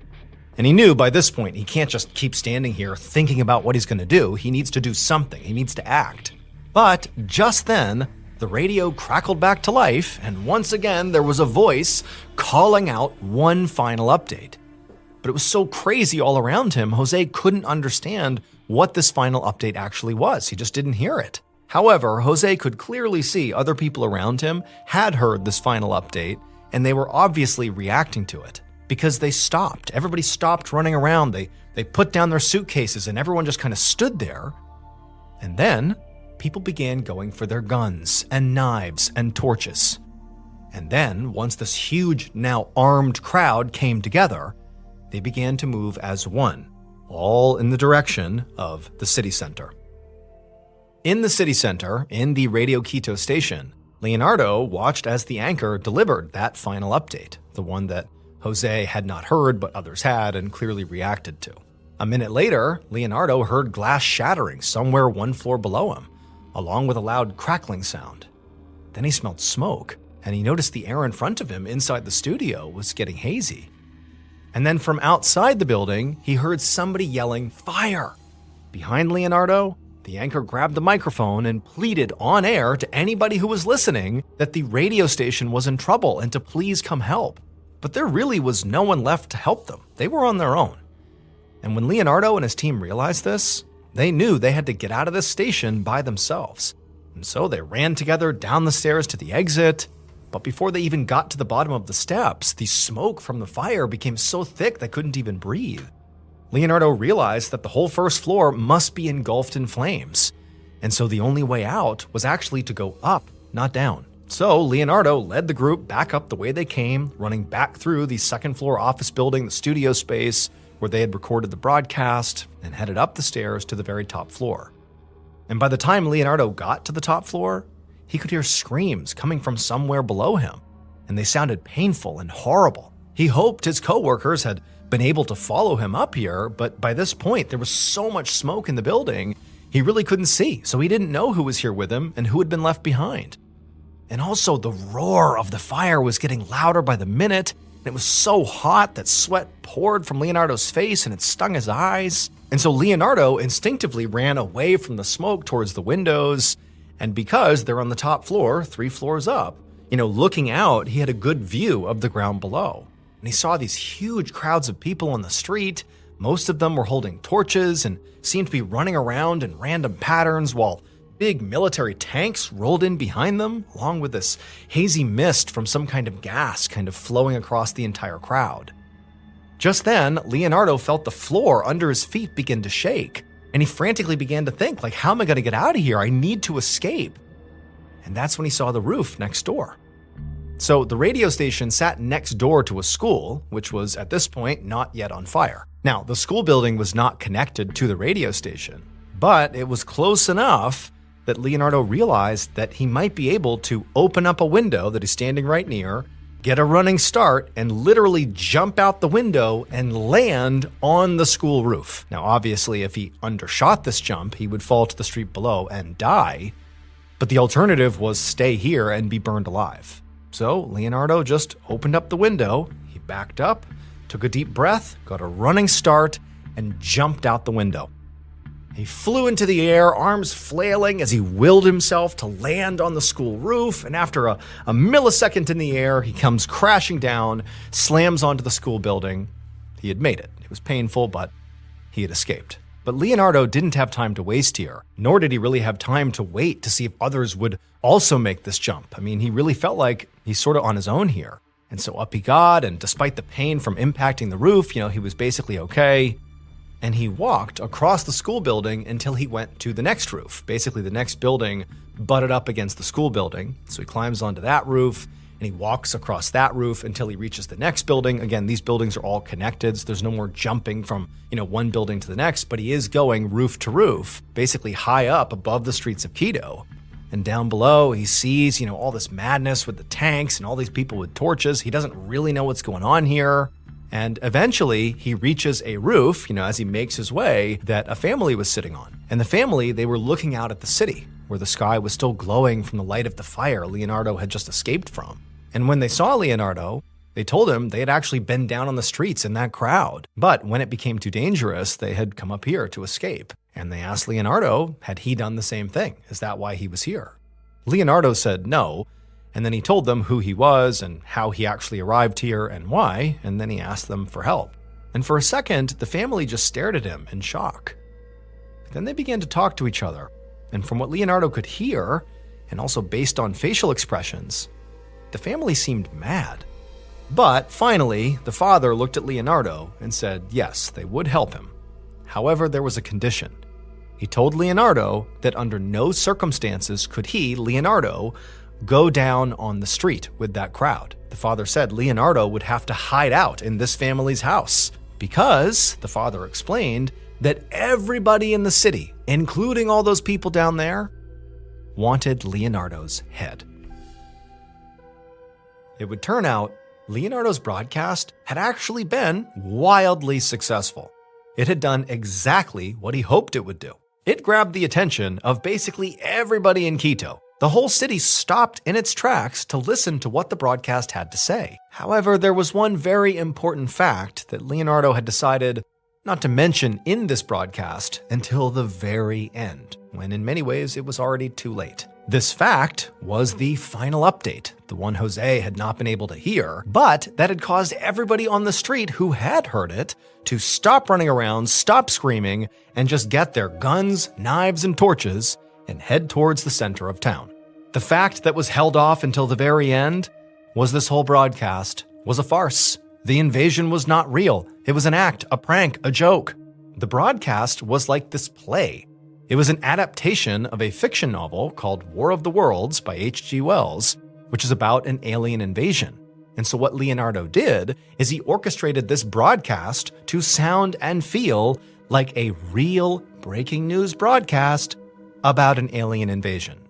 And he knew by this point he can't just keep standing here thinking about what he's going to do. He needs to do something. He needs to act. But just then, the radio crackled back to life, and once again there was a voice calling out one final update. But it was so crazy all around him, Jose couldn't understand what this final update actually was. He just didn't hear it. However, Jose could clearly see other people around him had heard this final update, and they were obviously reacting to it because they stopped. Everybody stopped running around. They put down their suitcases, and everyone just kind of stood there. And then people began going for their guns and knives and torches. And then, once this huge, now armed crowd came together, they began to move as one, all in the direction of the city center. In the city center, in the Radio Quito station, Leonardo watched as the anchor delivered that final update, the one that Jose had not heard but others had and clearly reacted to. A minute later, Leonardo heard glass shattering somewhere one floor below him, along with a loud crackling sound. Then he smelled smoke, and he noticed the air in front of him inside the studio was getting hazy. And then from outside the building, he heard somebody yelling, "Fire!" Behind Leonardo, the anchor grabbed the microphone and pleaded on air to anybody who was listening that the radio station was in trouble and to please come help. But there really was no one left to help them. They were on their own. And when Leonardo and his team realized this, they knew they had to get out of this station by themselves. And so they ran together down the stairs to the exit. But before they even got to the bottom of the steps, the smoke from the fire became so thick they couldn't even breathe. Leonardo realized that the whole first floor must be engulfed in flames. And so the only way out was actually to go up, not down. So Leonardo led the group back up the way they came, running back through the second floor office building, the studio space, where they had recorded the broadcast, and headed up the stairs to the very top floor. And by the time Leonardo got to the top floor, he could hear screams coming from somewhere below him, and they sounded painful and horrible. He hoped his coworkers had been able to follow him up here, but by this point there was so much smoke in the building, he really couldn't see, so he didn't know who was here with him and who had been left behind. And also the roar of the fire was getting louder by the minute, and it was so hot that sweat poured from Leonardo's face and it stung his eyes. And so Leonardo instinctively ran away from the smoke towards the windows, and because they're on the top floor, 3 floors up, looking out, he had a good view of the ground below. And he saw these huge crowds of people on the street. Most of them were holding torches and seemed to be running around in random patterns, while big military tanks rolled in behind them, along with this hazy mist from some kind of gas kind of flowing across the entire crowd. Just then, Leonardo felt the floor under his feet begin to shake, and he frantically began to think, how am I going to get out of here? I need to escape. And that's when he saw the roof next door. So the radio station sat next door to a school, which was at this point not yet on fire. Now, the school building was not connected to the radio station, but it was close enough that Leonardo realized that he might be able to open up a window that he's standing right near, get a running start, and literally jump out the window and land on the school roof. Now, obviously, if he undershot this jump, he would fall to the street below and die, but the alternative was stay here and be burned alive. So Leonardo just opened up the window, he backed up, took a deep breath, got a running start, and jumped out the window. He flew into the air, arms flailing as he willed himself to land on the school roof, and after a millisecond in the air, he comes crashing down, slams onto the school building. He had made it. It was painful, but he had escaped. But Leonardo didn't have time to waste here, nor did he really have time to wait to see if others would also make this jump. He really felt like he's sort of on his own here. And so up he got, and despite the pain from impacting the roof, he was basically okay. And he walked across the school building until he went to the next roof. Basically, the next building butted up against the school building. So he climbs onto that roof, and he walks across that roof until he reaches the next building. Again, these buildings are all connected, so there's no more jumping from, one building to the next, but he is going roof to roof, basically high up above the streets of Quito. And down below, he sees, all this madness with the tanks and all these people with torches. He doesn't really know what's going on here. And eventually, he reaches a roof, as he makes his way, that a family was sitting on. And the family, they were looking out at the city, where the sky was still glowing from the light of the fire Leonardo had just escaped from. And when they saw Leonardo, they told him they had actually been down on the streets in that crowd. But when it became too dangerous, they had come up here to escape. And they asked Leonardo, had he done the same thing? Is that why he was here? Leonardo said no. And then he told them who he was and how he actually arrived here and why, and then he asked them for help. And for a second, the family just stared at him in shock. Then they began to talk to each other, and from what Leonardo could hear, and also based on facial expressions, the family seemed mad. But finally, the father looked at Leonardo and said yes, they would help him. However, there was a condition. He told Leonardo that under no circumstances could he, Leonardo, go down on the street with that crowd. The father said Leonardo would have to hide out in this family's house because, the father explained, that everybody in the city, including all those people down there, wanted Leonardo's head. It would turn out Leonardo's broadcast had actually been wildly successful. It had done exactly what he hoped it would do. It grabbed the attention of basically everybody in Quito. The whole city stopped in its tracks to listen to what the broadcast had to say. However, there was one very important fact that Leonardo had decided not to mention in this broadcast until the very end, when in many ways it was already too late. This fact was the final update, the one Jose had not been able to hear, but that had caused everybody on the street who had heard it to stop running around, stop screaming, and just get their guns, knives, and torches and head towards the center of town. The fact that was held off until the very end was this whole broadcast was a farce. The invasion was not real. It was an act, a prank, a joke. The broadcast was like this play. It was an adaptation of a fiction novel called War of the Worlds by H.G. Wells, which is about an alien invasion. And so what Leonardo did is he orchestrated this broadcast to sound and feel like a real breaking news broadcast about an alien invasion.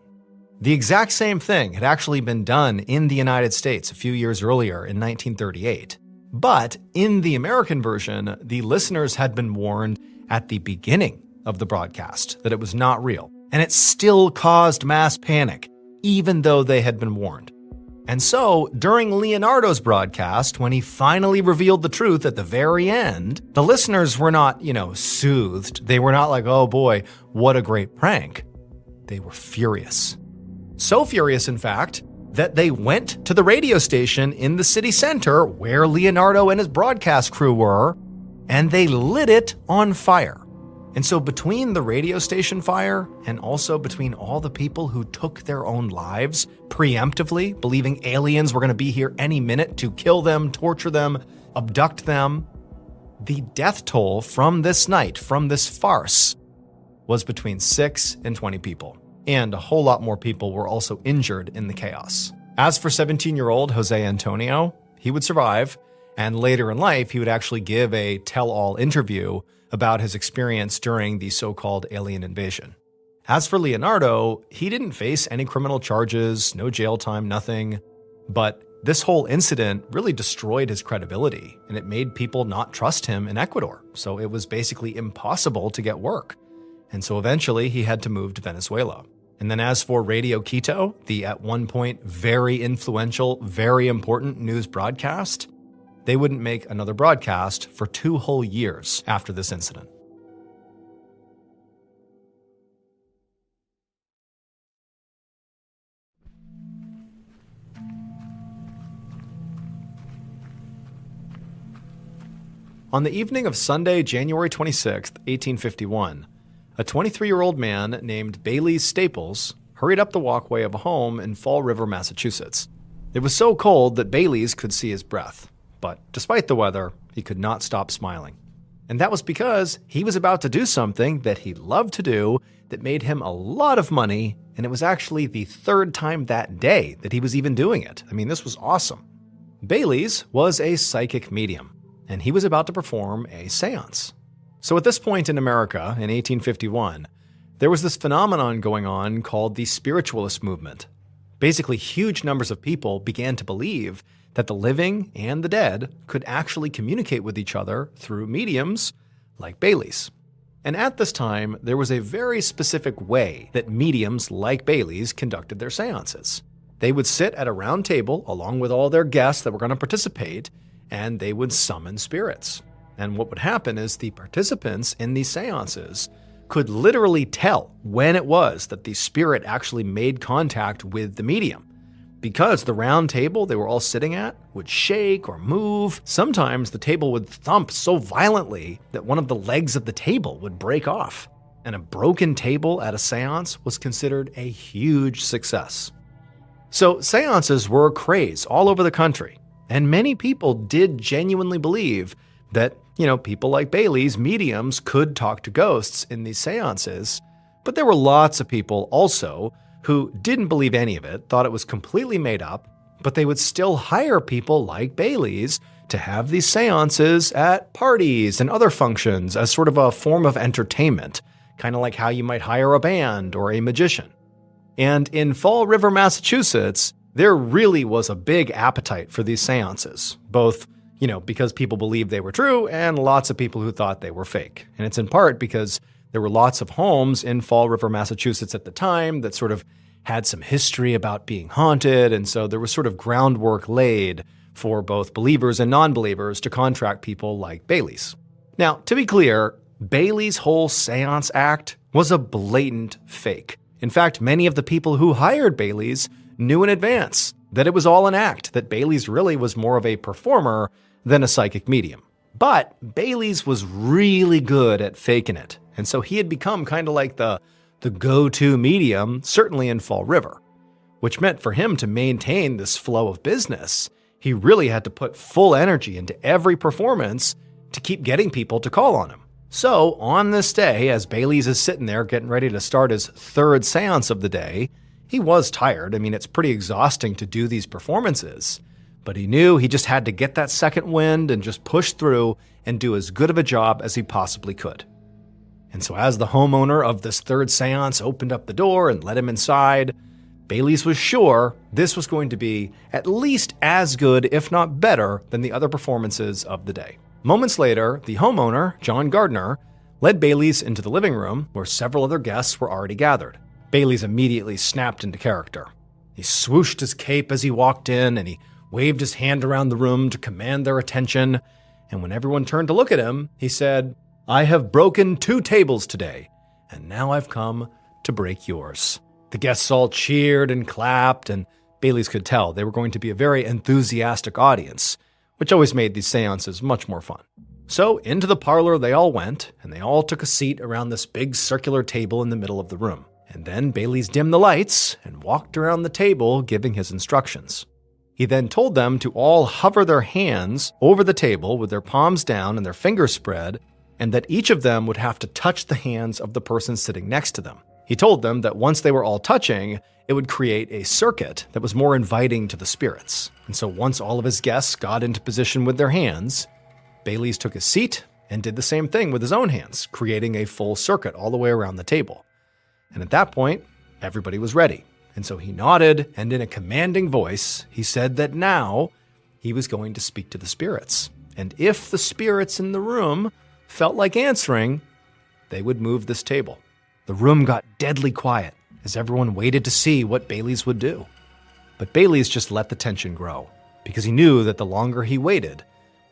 The exact same thing had actually been done in the United States a few years earlier in 1938. But in the American version, the listeners had been warned at the beginning of the broadcast that it was not real, and it still caused mass panic, even though they had been warned. And so, during Leonardo's broadcast, when he finally revealed the truth at the very end, the listeners were not, soothed. They were not like, oh boy, what a great prank. They were furious. So furious, in fact, that they went to the radio station in the city center where Leonardo and his broadcast crew were, and they lit it on fire. And so between the radio station fire and also between all the people who took their own lives preemptively, believing aliens were going to be here any minute to kill them, torture them, abduct them, the death toll from this night, from this farce, was between 6 and 20 people. And a whole lot more people were also injured in the chaos. As for 17-year-old Jose Antonio, he would survive, and later in life, he would actually give a tell-all interview about his experience during the so-called alien invasion. As for Leonardo, he didn't face any criminal charges, no jail time, nothing. But this whole incident really destroyed his credibility, and it made people not trust him in Ecuador. So it was basically impossible to get work. And so eventually he had to move to Venezuela. And then as for Radio Quito, the at one point very influential, very important news broadcast, they wouldn't make another broadcast for 2 whole years after this incident. On the evening of Sunday, January 26, 1851, a 23-year-old man named Bailey Staples hurried up the walkway of a home in Fall River, Massachusetts. It was so cold that Bailey's could see his breath, but despite the weather, he could not stop smiling. And that was because he was about to do something that he loved to do that made him a lot of money, and it was actually the 3rd time that day that he was even doing it. I mean, this was awesome. Bailey's was a psychic medium, and he was about to perform a seance. So at this point in America, in 1851, there was this phenomenon going on called the spiritualist movement. Basically, huge numbers of people began to believe that the living and the dead could actually communicate with each other through mediums like Bailey's. And at this time, there was a very specific way that mediums like Bailey's conducted their seances. They would sit at a round table along with all their guests that were going to participate, and they would summon spirits. And what would happen is the participants in these seances could literally tell when it was that the spirit actually made contact with the medium. Because the round table they were all sitting at would shake or move, sometimes the table would thump so violently that one of the legs of the table would break off. And a broken table at a seance was considered a huge success. So seances were a craze all over the country, and many people did genuinely believe that, people like Bailey's, mediums, could talk to ghosts in these seances. But there were lots of people also who didn't believe any of it, thought it was completely made up, but they would still hire people like Bailey's to have these seances at parties and other functions as sort of a form of entertainment, kind of like how you might hire a band or a magician. And in Fall River, Massachusetts, there really was a big appetite for these seances, both because people believed they were true and lots of people who thought they were fake. And it's in part because there were lots of homes in Fall River, Massachusetts at the time that sort of had some history about being haunted, and so there was sort of groundwork laid for both believers and non-believers to contract people like Bailey's. Now, to be clear, Bailey's whole seance act was a blatant fake. In fact, many of the people who hired Bailey's knew in advance that it was all an act, that Bailey's really was more of a performer than a psychic medium. But Bailey's was really good at faking it, and so he had become kind of like the go-to medium, certainly in Fall River, which meant for him to maintain this flow of business, he really had to put full energy into every performance to keep getting people to call on him. So, on this day, as Bailey's is sitting there getting ready to start his third seance of the day, he was tired. I mean, it's pretty exhausting to do these performances, but he knew he just had to get that second wind and just push through and do as good of a job as he possibly could. And so as the homeowner of this third seance opened up the door and let him inside, Bailey's was sure this was going to be at least as good, if not better, than the other performances of the day. Moments later, the homeowner, John Gardner, led Bailey's into the living room where several other guests were already gathered. Bailey's immediately snapped into character. He swooshed his cape as he walked in, and he waved his hand around the room to command their attention. And when everyone turned to look at him, he said, "I have broken 2 tables today, and now I've come to break yours." The guests all cheered and clapped, and Bailey's could tell they were going to be a very enthusiastic audience, which always made these seances much more fun. So into the parlor they all went, and they all took a seat around this big circular table in the middle of the room. And then Bailey's dimmed the lights and walked around the table giving his instructions. He then told them to all hover their hands over the table with their palms down and their fingers spread, and that each of them would have to touch the hands of the person sitting next to them. He told them that once they were all touching, it would create a circuit that was more inviting to the spirits. And so once all of his guests got into position with their hands, Bailey's took his seat and did the same thing with his own hands, creating a full circuit all the way around the table. And at that point, everybody was ready. And so he nodded, and in a commanding voice, he said that now he was going to speak to the spirits. And if the spirits in the room felt like answering, they would move this table. The room got deadly quiet as everyone waited to see what Bailey's would do. But Bailey's just let the tension grow, because he knew that the longer he waited,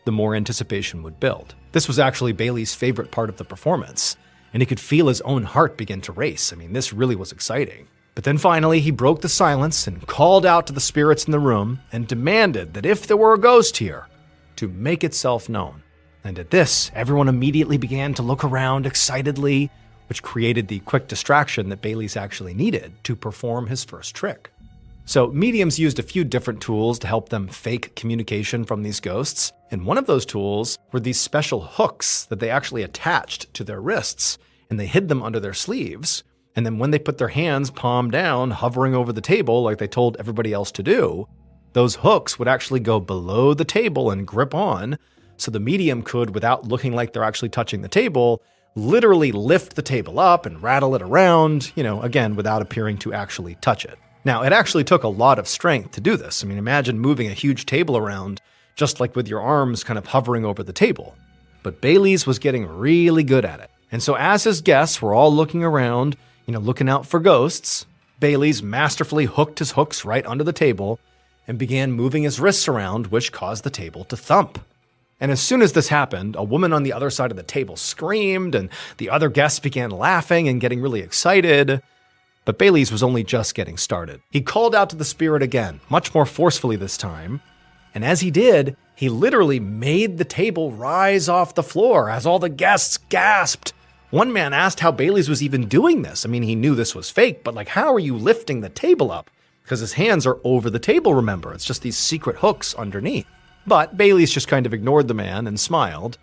the more anticipation would build. This was actually Bailey's favorite part of the performance, and he could feel his own heart begin to race. I mean, this really was exciting. But then finally, he broke the silence and called out to the spirits in the room and demanded that if there were a ghost here, to make itself known. And at this, everyone immediately began to look around excitedly, which created the quick distraction that Bailey's actually needed to perform his first trick. So mediums used a few different tools to help them fake communication from these ghosts, and one of those tools were these special hooks that they actually attached to their wrists, and they hid them under their sleeves. And then when they put their hands palm down, hovering over the table like they told everybody else to do, those hooks would actually go below the table and grip on, so the medium could, without looking like they're actually touching the table, literally lift the table up and rattle it around, again, without appearing to actually touch it. Now, it actually took a lot of strength to do this. I mean, imagine moving a huge table around just like with your arms kind of hovering over the table. But Bailey's was getting really good at it. And so as his guests were all looking around, looking out for ghosts, Bailey's masterfully hooked his hooks right under the table and began moving his wrists around, which caused the table to thump. And as soon as this happened, a woman on the other side of the table screamed, and the other guests began laughing and getting really excited. But Bailey's was only just getting started. He called out to the spirit again, much more forcefully this time. And as he did, he literally made the table rise off the floor as all the guests gasped. One man asked how Bailey's was even doing this. I mean, he knew this was fake, but how are you lifting the table up? Because his hands are over the table, remember. It's just these secret hooks underneath. But Bailey's just kind of ignored the man and smiled.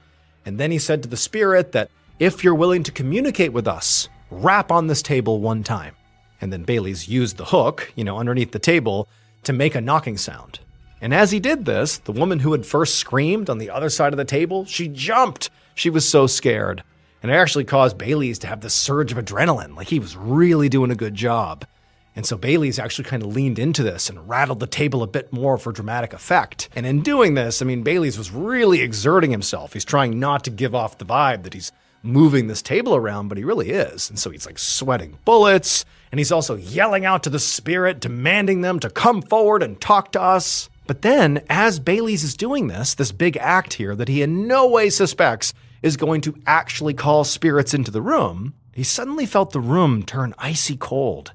And then he said to the spirit that if you're willing to communicate with us, rap on this table one time. And then Bailey's used the hook, underneath the table to make a knocking sound. And as he did this, the woman who had first screamed on the other side of the table, she jumped. She was so scared. And it actually caused Bailey's to have this surge of adrenaline, like he was really doing a good job. And so Bailey's actually kind of leaned into this and rattled the table a bit more for dramatic effect. And in doing this, Bailey's was really exerting himself. He's trying not to give off the vibe that he's moving this table around, but he really is. And so he's sweating bullets, and he's also yelling out to the spirit, demanding them to come forward and talk to us. But then, as Bailey's is doing this big act here that he in no way suspects is going to actually call spirits into the room, he suddenly felt the room turn icy cold,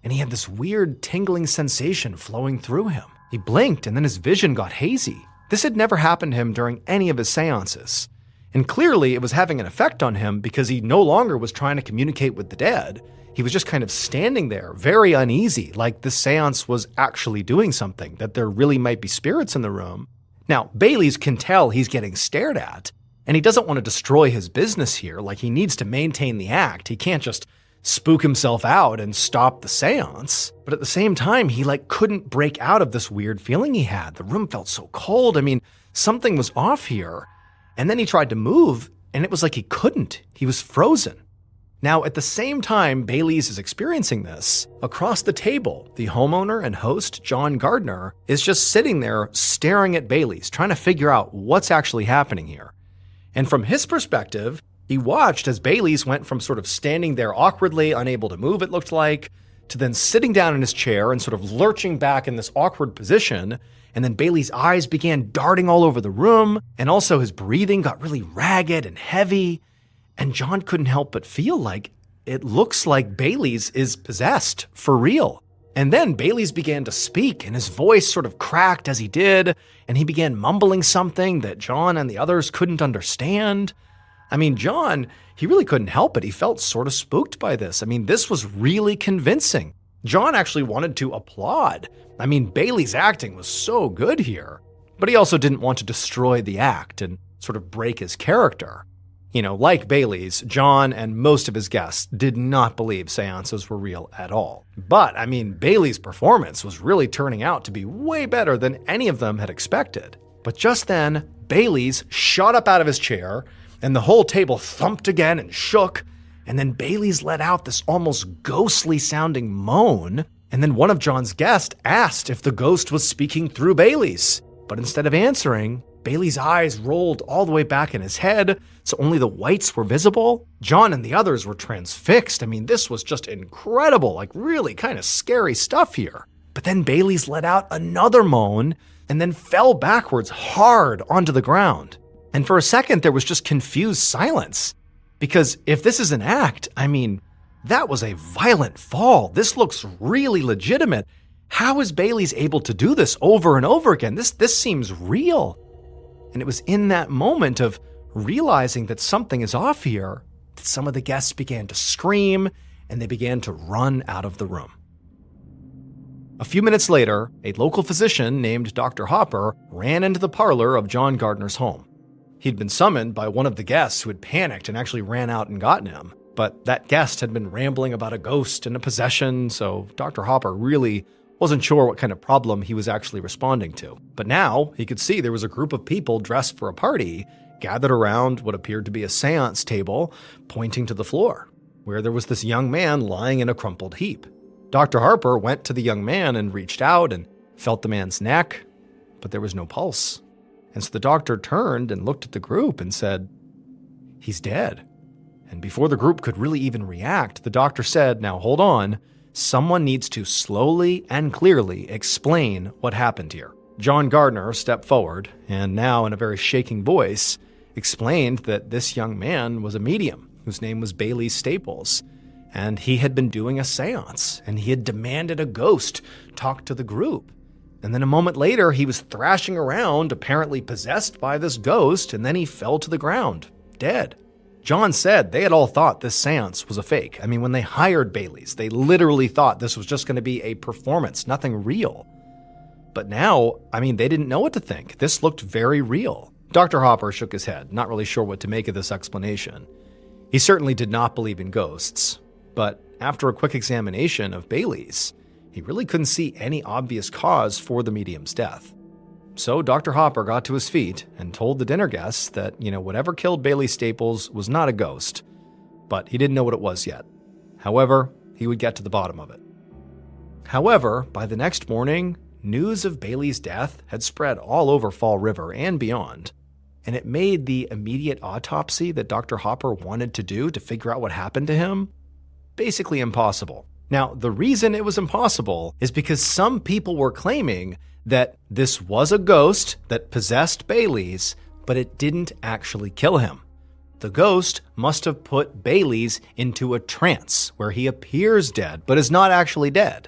and he had this weird tingling sensation flowing through him. He blinked, and then his vision got hazy. This had never happened to him during any of his seances. And clearly it was having an effect on him because he no longer was trying to communicate with the dead. He was just kind of standing there, very uneasy, like the seance was actually doing something, that there really might be spirits in the room. Now, Bailey's can tell he's getting stared at, and he doesn't want to destroy his business here. Like, he needs to maintain the act. He can't just spook himself out and stop the seance. But at the same time, he couldn't break out of this weird feeling he had. The room felt so cold. I mean, something was off here. And then he tried to move, and it was like he couldn't. He was frozen. Now, at the same time Bailey's is experiencing this, across the table, the homeowner and host, John Gardner, is just sitting there staring at Bailey's, trying to figure out what's actually happening here. And from his perspective, he watched as Bailey's went from sort of standing there awkwardly, unable to move, it looked like, to then sitting down in his chair and sort of lurching back in this awkward position. And then Bailey's eyes began darting all over the room, and also his breathing got really ragged and heavy. And John couldn't help but feel like it looks like Bailey's is possessed for real. And then Bailey's began to speak, and his voice sort of cracked as he did, and he began mumbling something that John and the others couldn't understand. I mean, John, he really couldn't help it. He felt sort of spooked by this. I mean, this was really convincing. John actually wanted to applaud. I mean, Bailey's acting was so good here. But he also didn't want to destroy the act and sort of break his character. You know, like Bailey's, John and most of his guests did not believe seances were real at all. But, I mean, Bailey's performance was really turning out to be way better than any of them had expected. But just then, Bailey's shot up out of his chair, and the whole table thumped again and shook, and then Bailey's let out this almost ghostly-sounding moan, and then one of John's guests asked if the ghost was speaking through Bailey's. But instead of answering, Bailey's eyes rolled all the way back in his head, so only the whites were visible. John and the others were transfixed. I mean, this was just incredible, really kind of scary stuff here. But then Bailey's let out another moan, and then fell backwards hard onto the ground. And for a second, there was just confused silence. Because if this is an act, I mean, that was a violent fall. This looks really legitimate. How is Bailey's able to do this over and over again? This seems real. And it was in that moment of realizing that something is off here that some of the guests began to scream and they began to run out of the room. A few minutes later, a local physician named Dr. Hopper ran into the parlor of John Gardner's home. He'd been summoned by one of the guests who had panicked and actually ran out and gotten him. But that guest had been rambling about a ghost and a possession, so Dr. Hopper really wasn't sure what kind of problem he was actually responding to. But now he could see there was a group of people dressed for a party gathered around what appeared to be a seance table, pointing to the floor, where there was this young man lying in a crumpled heap. Dr. Harper went to the young man and reached out and felt the man's neck, but there was no pulse. And so the doctor turned and looked at the group and said, "He's dead." And before the group could really even react, the doctor said, "Now hold on, someone needs to slowly and clearly explain what happened here." John Gardner stepped forward and now in a very shaking voice explained that this young man was a medium whose name was Bailey Staples. And he had been doing a seance, and he had demanded a ghost talk to the group. And then a moment later, he was thrashing around, apparently possessed by this ghost, and then he fell to the ground, dead. John said they had all thought this seance was a fake. I mean, when they hired Bailey's, they literally thought this was just going to be a performance, nothing real. But now, I mean, they didn't know what to think. This looked very real. Dr. Hopper shook his head, not really sure what to make of this explanation. He certainly did not believe in ghosts. But after a quick examination of Bailey's, he really couldn't see any obvious cause for the medium's death. So Dr. Hopper got to his feet and told the dinner guests that, whatever killed Bailey Staples was not a ghost, but he didn't know what it was yet. However, he would get to the bottom of it. However, by the next morning, news of Bailey's death had spread all over Fall River and beyond, and it made the immediate autopsy that Dr. Hopper wanted to do to figure out what happened to him basically impossible. Now, the reason it was impossible is because some people were claiming that this was a ghost that possessed Bailey's, but it didn't actually kill him. The ghost must have put Bailey's into a trance where he appears dead, but is not actually dead.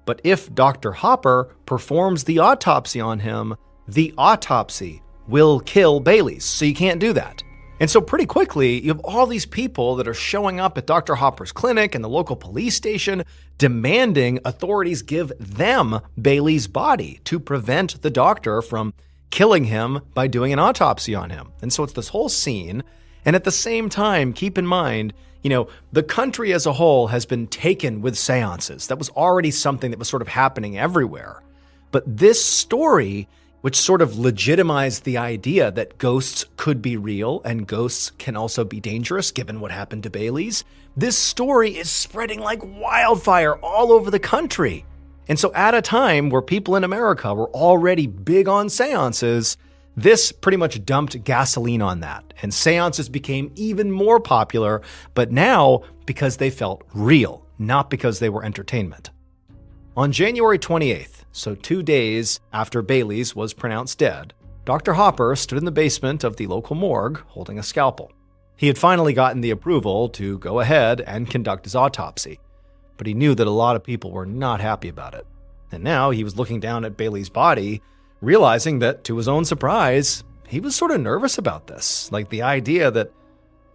But if Dr. Hopper performs the autopsy on him, the autopsy will kill Bailey's, so you can't do that. And so pretty quickly, you have all these people that are showing up at Dr. Hopper's clinic and the local police station demanding authorities give them Bailey's body to prevent the doctor from killing him by doing an autopsy on him. And so it's this whole scene. And at the same time, keep in mind, the country as a whole has been taken with seances. That was already something that was sort of happening everywhere. But this story, which sort of legitimized the idea that ghosts could be real and ghosts can also be dangerous given what happened to Bailey's, this story is spreading like wildfire all over the country. And so at a time where people in America were already big on seances, this pretty much dumped gasoline on that, and seances became even more popular, but now because they felt real, not because they were entertainment. On January 28th, so 2 days after Bailey's was pronounced dead, Dr. Hopper stood in the basement of the local morgue holding a scalpel. He had finally gotten the approval to go ahead and conduct his autopsy, but he knew that a lot of people were not happy about it. And now he was looking down at Bailey's body, realizing that, to his own surprise, he was sort of nervous about this. Like the idea that,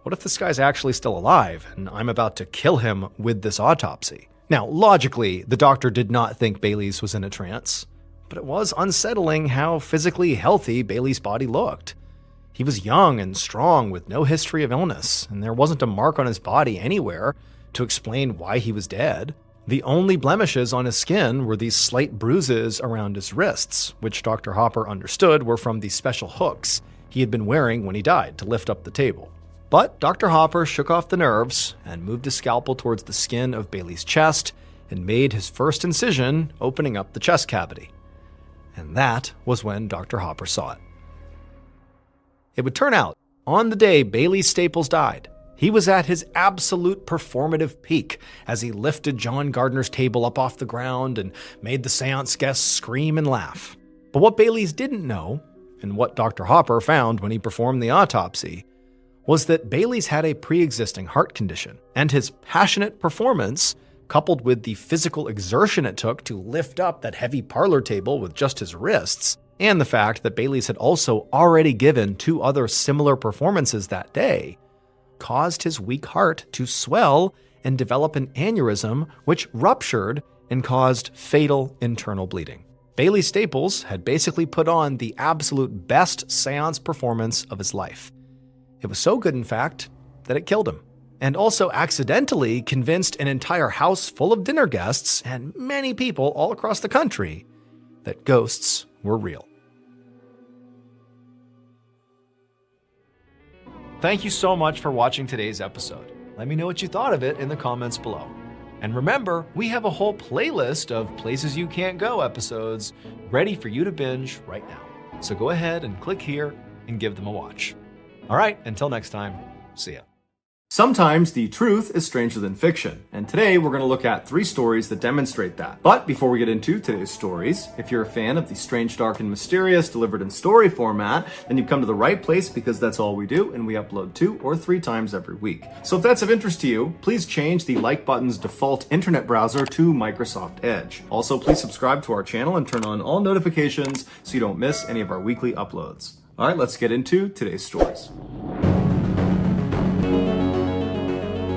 what if this guy's actually still alive and I'm about to kill him with this autopsy? Now, logically, the doctor did not think Bailey's was in a trance, but it was unsettling how physically healthy Bailey's body looked. He was young and strong with no history of illness, and there wasn't a mark on his body anywhere to explain why he was dead. The only blemishes on his skin were these slight bruises around his wrists, which Dr. Hopper understood were from the special hooks he had been wearing when he died to lift up the table. But Dr. Hopper shook off the nerves and moved his scalpel towards the skin of Bailey's chest and made his first incision, opening up the chest cavity. And that was when Dr. Hopper saw it. It would turn out, on the day Bailey Staples died, he was at his absolute performative peak as he lifted John Gardner's table up off the ground and made the seance guests scream and laugh. But what Bailey's didn't know, and what Dr. Hopper found when he performed the autopsy, was that Bailey's had a pre-existing heart condition, and his passionate performance, coupled with the physical exertion it took to lift up that heavy parlor table with just his wrists, and the fact that Bailey's had also already given 2 other similar performances that day, caused his weak heart to swell and develop an aneurysm which ruptured and caused fatal internal bleeding. Bailey Staples had basically put on the absolute best seance performance of his life. It was so good, in fact, that it killed him, and also accidentally convinced an entire house full of dinner guests and many people all across the country that ghosts were real. Thank you so much for watching today's episode. Let me know what you thought of it in the comments below. And remember, we have a whole playlist of Places You Can't Go episodes ready for you to binge right now. So go ahead and click here and give them a watch. All right, until next time, see ya. Sometimes the truth is stranger than fiction, and today we're going to look at 3 stories that demonstrate that. But before we get into today's stories, if you're a fan of the strange, dark, and mysterious delivered in story format, then you've come to the right place because that's all we do, and we upload 2 or 3 times every week. So if that's of interest to you, please change the like button's default internet browser to Microsoft Edge. Also, please subscribe to our channel and turn on all notifications so you don't miss any of our weekly uploads. All right, let's get into today's stories.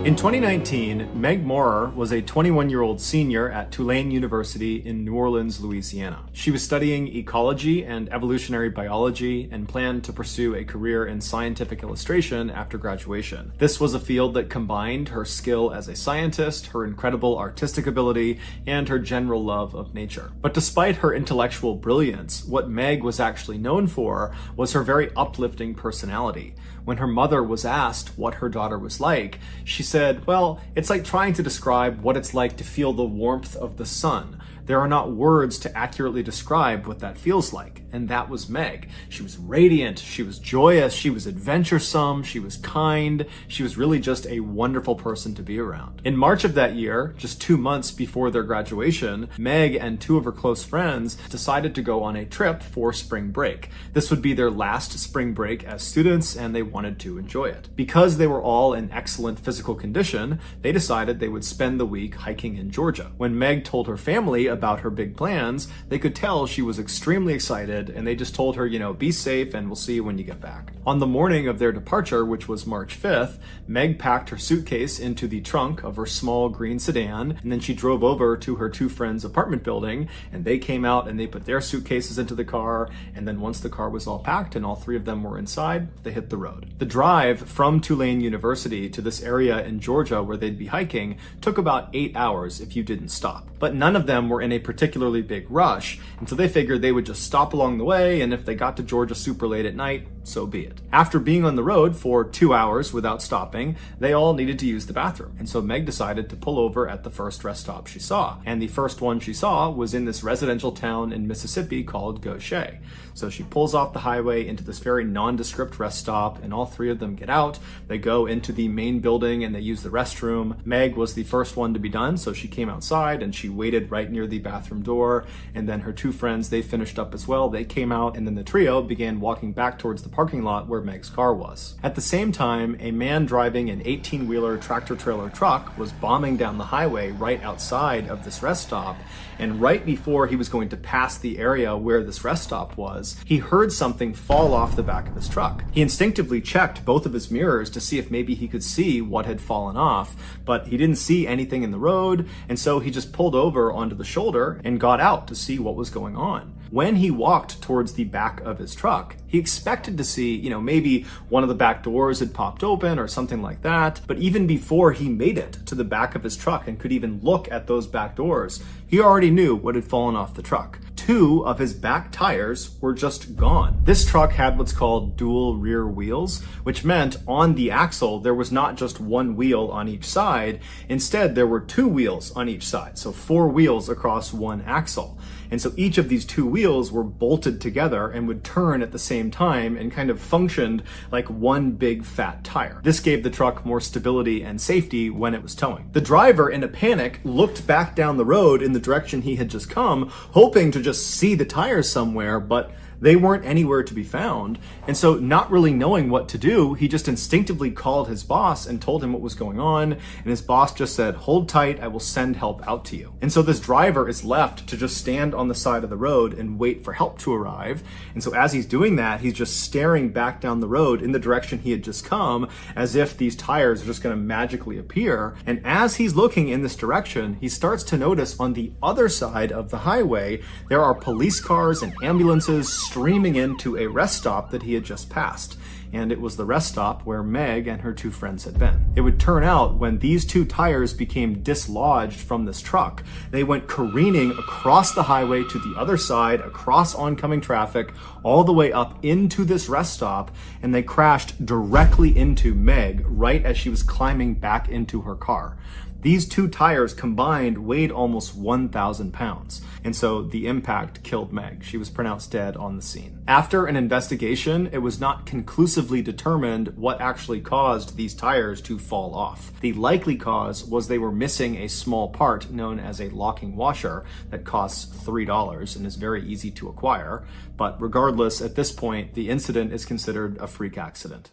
In 2019, Meg Maurer was a 21-year-old senior at Tulane University in New Orleans, Louisiana. She was studying ecology and evolutionary biology and planned to pursue a career in scientific illustration after graduation. This was a field that combined her skill as a scientist, her incredible artistic ability, and her general love of nature. But despite her intellectual brilliance, what Meg was actually known for was her very uplifting personality. When her mother was asked what her daughter was like, she said, well, it's like trying to describe what it's like to feel the warmth of the sun. There are not words to accurately describe what that feels like, and that was Meg. She was radiant, she was joyous, she was adventuresome, she was kind, she was really just a wonderful person to be around. In March of that year, just 2 months before their graduation, Meg and two of her close friends decided to go on a trip for spring break. This would be their last spring break as students, and they wanted to enjoy it. Because they were all in excellent physical condition, they decided they would spend the week hiking in Georgia. When Meg told her family about her big plans, they could tell she was extremely excited, and they just told her, be safe and we'll see you when you get back. On the morning of their departure, which was March 5th, Meg packed her suitcase into the trunk of her small green sedan, and then she drove over to her two friends' apartment building, and they came out and they put their suitcases into the car, and then once the car was all packed and all three of them were inside, they hit the road. The drive from Tulane University to this area in Georgia where they'd be hiking took about 8 hours if you didn't stop. But none of them were in a particularly big rush, and so they figured they would just stop along the way, and if they got to Georgia super late at night, so be it. After being on the road for 2 hours without stopping, they all needed to use the bathroom, and so Meg decided to pull over at the first rest stop she saw. And the first one she saw was in this residential town in Mississippi called Gaucher. So she pulls off the highway into this very nondescript rest stop, and all three of them get out. They go into the main building and they use the restroom. Meg was the first one to be done, so she came outside and she waited right near the bathroom door, and then her two friends, they finished up as well. They came out, and then the trio began walking back towards the parking lot where Meg's car was. At the same time, a man driving an 18-wheeler tractor-trailer truck was bombing down the highway right outside of this rest stop, and right before he was going to pass the area where this rest stop was, he heard something fall off the back of his truck. He instinctively checked both of his mirrors to see if maybe he could see what had fallen off, but he didn't see anything in the road, and so he just pulled over onto the shoulder and got out to see what was going on. When he walked towards the back of his truck, he expected to see, maybe one of the back doors had popped open or something like that. But even before he made it to the back of his truck and could even look at those back doors, he already knew what had fallen off the truck. 2 of his back tires were just gone. This truck had what's called dual rear wheels, which meant on the axle there was not just one wheel on each side. Instead, there were 2 wheels on each side, so 4 wheels across one axle. And so each of these 2 wheels were bolted together and would turn at the same time and kind of functioned like one big fat tire. This gave the truck more stability and safety when it was towing. The driver, in a panic, looked back down the road in the direction he had just come, hoping to just see the tires somewhere, but they weren't anywhere to be found. And so, not really knowing what to do, he just instinctively called his boss and told him what was going on. And his boss just said, "Hold tight, I will send help out to you." And so this driver is left to just stand on the side of the road and wait for help to arrive. And so as he's doing that, he's just staring back down the road in the direction he had just come, as if these tires are just going to magically appear. And as he's looking in this direction, he starts to notice on the other side of the highway, there are police cars and ambulances streaming into a rest stop that he had just passed. And it was the rest stop where Meg and her 2 friends had been. It would turn out when these 2 tires became dislodged from this truck, they went careening across the highway to the other side, across oncoming traffic, all the way up into this rest stop, and they crashed directly into Meg right as she was climbing back into her car. These 2 tires combined weighed almost 1,000 pounds, and so the impact killed Meg. She was pronounced dead on the scene. After an investigation, it was not conclusively determined what actually caused these tires to fall off. The likely cause was they were missing a small part known as a locking washer that costs $3 and is very easy to acquire. But regardless, at this point, the incident is considered a freak accident.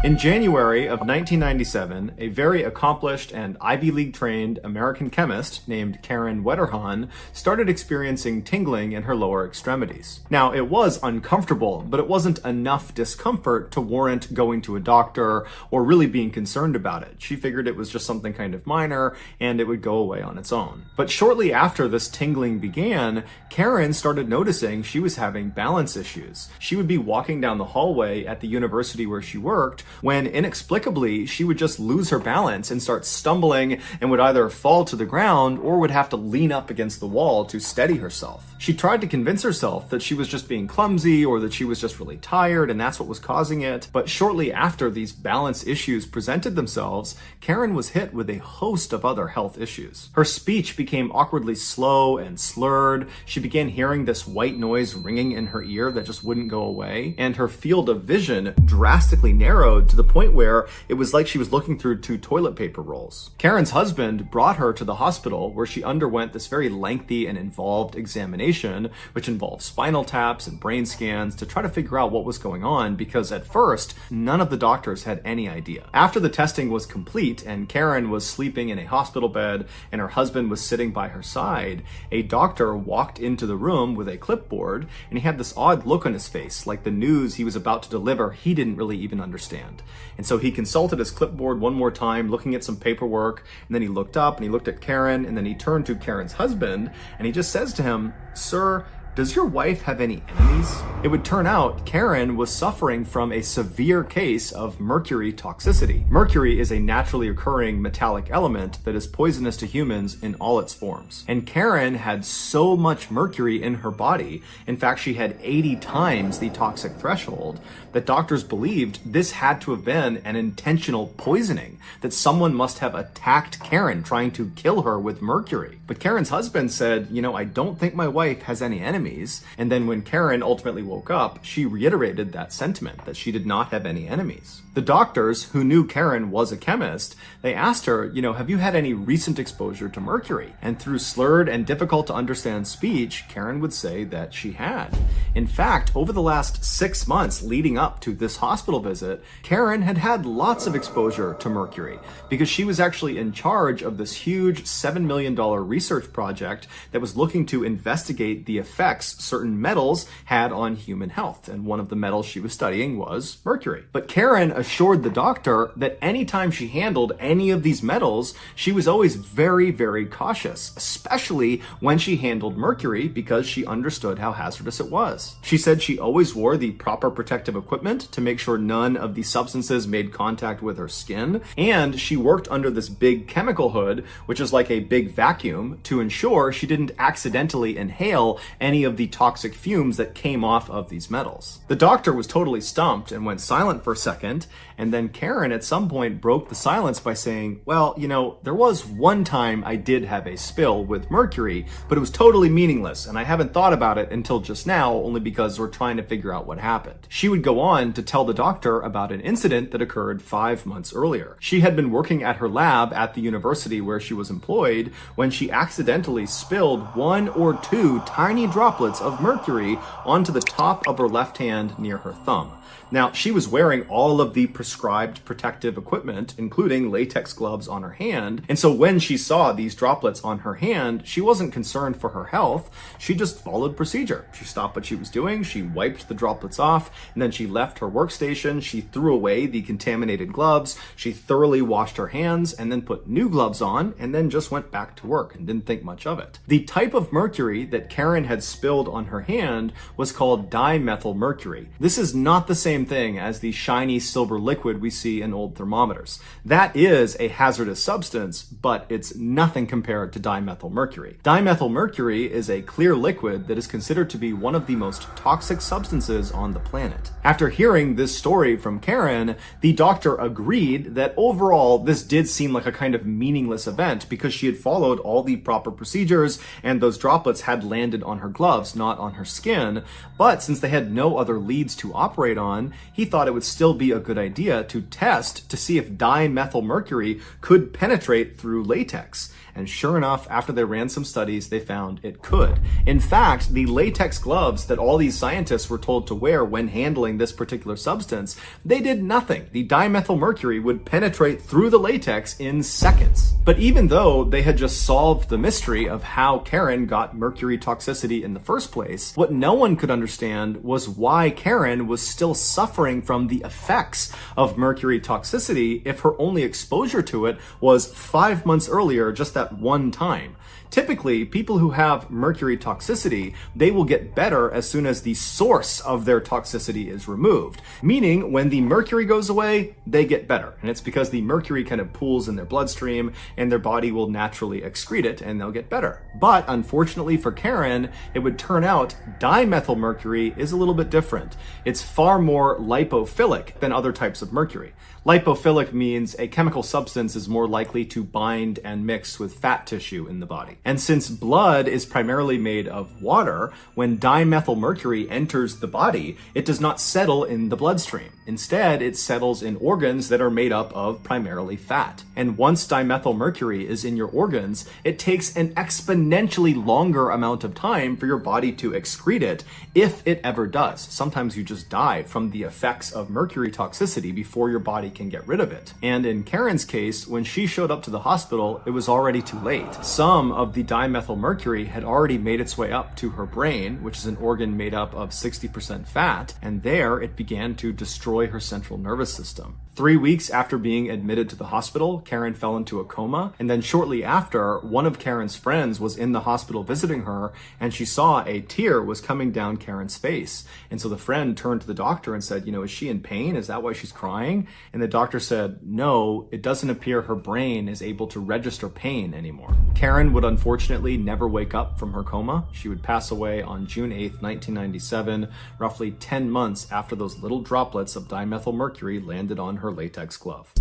In January of 1997, a very accomplished and Ivy League trained American chemist named Karen Wetterhahn started experiencing tingling in her lower extremities. Now, it was uncomfortable, but it wasn't enough discomfort to warrant going to a doctor or really being concerned about it. She figured it was just something kind of minor and it would go away on its own. But shortly after this tingling began, Karen started noticing she was having balance issues. She would be walking down the hallway at the university where she worked, when inexplicably she would just lose her balance and start stumbling and would either fall to the ground or would have to lean up against the wall to steady herself. She tried to convince herself that she was just being clumsy or that she was just really tired and that's what was causing it. But shortly after these balance issues presented themselves, Karen was hit with a host of other health issues. Her speech became awkwardly slow and slurred. She began hearing this white noise ringing in her ear that just wouldn't go away. And her field of vision drastically narrowed to the point where it was like she was looking through 2 toilet paper rolls. Karen's husband brought her to the hospital where she underwent this very lengthy and involved examination, which involved spinal taps and brain scans to try to figure out what was going on, because at first, none of the doctors had any idea. After the testing was complete and Karen was sleeping in a hospital bed and her husband was sitting by her side, a doctor walked into the room with a clipboard and he had this odd look on his face, like the news he was about to deliver he didn't really even understand. And so he consulted his clipboard one more time, looking at some paperwork, and then he looked up and he looked at Karen, and then he turned to Karen's husband and he just says to him, "Sir, does your wife have any enemies?" It would turn out Karen was suffering from a severe case of mercury toxicity. Mercury is a naturally occurring metallic element that is poisonous to humans in all its forms. And Karen had so much mercury in her body, in fact she had 80 times the toxic threshold, that doctors believed this had to have been an intentional poisoning, that someone must have attacked Karen trying to kill her with mercury. But Karen's husband said, I don't think my wife has any enemies. And then when Karen ultimately woke up, she reiterated that sentiment, that she did not have any enemies. The doctors, who knew Karen was a chemist, they asked her, have you had any recent exposure to mercury? And through slurred and difficult to understand speech, Karen would say that she had. In fact, over the last 6 months leading up to this hospital visit, Karen had had lots of exposure to mercury because she was actually in charge of this huge $7 million research project that was looking to investigate the effects certain metals had on human health. And one of the metals she was studying was mercury. But Karen assured the doctor that anytime she handled any of these metals, she was always very, very cautious, especially when she handled mercury, because she understood how hazardous it was. She said she always wore the proper protective equipment to make sure none of the substances made contact with her skin, and she worked under this big chemical hood, which is like a big vacuum, to ensure she didn't accidentally inhale any of the toxic fumes that came off of these metals. The doctor was totally stumped and went silent for a second, and then Karen at some point broke the silence by saying, well, there was one time I did have a spill with mercury, but it was totally meaningless, and I haven't thought about it until just now, only because we're trying to figure out what happened. She would go on to tell the doctor about an incident that occurred 5 months earlier. She had been working at her lab at the university where she was employed when she accidentally spilled 1 or 2 tiny droplets of mercury onto the top of her left hand near her thumb. Now, she was wearing all of the prescribed protective equipment, including latex gloves on her hand, and so when she saw these droplets on her hand, she wasn't concerned for her health. She just followed procedure. She stopped what she was doing, she wiped the droplets off, and then she left her workstation, she threw away the contaminated gloves, she thoroughly washed her hands, and then put new gloves on, and then just went back to work and didn't think much of it. The type of mercury that Karen had spilled on her hand was called dimethyl mercury. This is not the same thing as the shiny silver liquid we see in old thermometers. That is a hazardous substance, but it's nothing compared to dimethyl mercury. Dimethyl mercury is a clear liquid that is considered to be one of the most toxic substances on the planet. After hearing this story from Karen, the doctor agreed that overall this did seem like a kind of meaningless event because she had followed all the proper procedures and those droplets had landed on her gloves, not on her skin. But since they had no other leads to operate on, he thought it would still be a good idea to test to see if dimethyl mercury could penetrate through latex. And sure enough, after they ran some studies, they found it could. In fact, the latex gloves that all these scientists were told to wear when handling this particular substance, they did nothing. The dimethyl mercury would penetrate through the latex in seconds. But even though they had just solved the mystery of how Karen got mercury toxicity in the first place, what no one could understand was why Karen was still suffering from the effects of mercury toxicity if her only exposure to it was 5 months earlier, just that one time. Typically, people who have mercury toxicity, they will get better as soon as the source of their toxicity is removed. Meaning, when the mercury goes away, they get better. And it's because the mercury kind of pools in their bloodstream and their body will naturally excrete it and they'll get better. But unfortunately for Karen, it would turn out dimethylmercury is a little bit different. It's far more lipophilic than other types of mercury. Lipophilic means a chemical substance is more likely to bind and mix with fat tissue in the body. And since blood is primarily made of water, when dimethylmercury enters the body, it does not settle in the bloodstream. Instead, it settles in organs that are made up of primarily fat. And once dimethylmercury is in your organs, it takes an exponentially longer amount of time for your body to excrete it, if it ever does. Sometimes you just die from the effects of mercury toxicity before your body can get rid of it. And in Karen's case, when she showed up to the hospital, it was already too late. Some of the dimethylmercury had already made its way up to her brain, which is an organ made up of 60% fat, and there it began to destroy her central nervous system. 3 weeks after being admitted to the hospital, Karen fell into a coma, and then shortly after, one of Karen's friends was in the hospital visiting her, and she saw a tear was coming down Karen's face. And so the friend turned to the doctor and said, is she in pain? Is that why she's crying? And the doctor said, no, it doesn't appear her brain is able to register pain anymore. Karen would unfortunately never wake up from her coma. She would pass away on June 8th, 1997, roughly 10 months after those little droplets of dimethylmercury landed on her latex glove.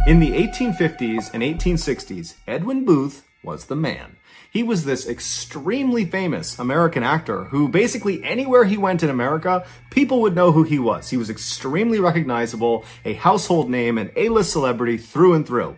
In the 1850s and 1860s, Edwin Booth was the man. He was this extremely famous American actor who basically anywhere he went in America, people would know who he was. He was extremely recognizable, a household name, an A-list celebrity through and through.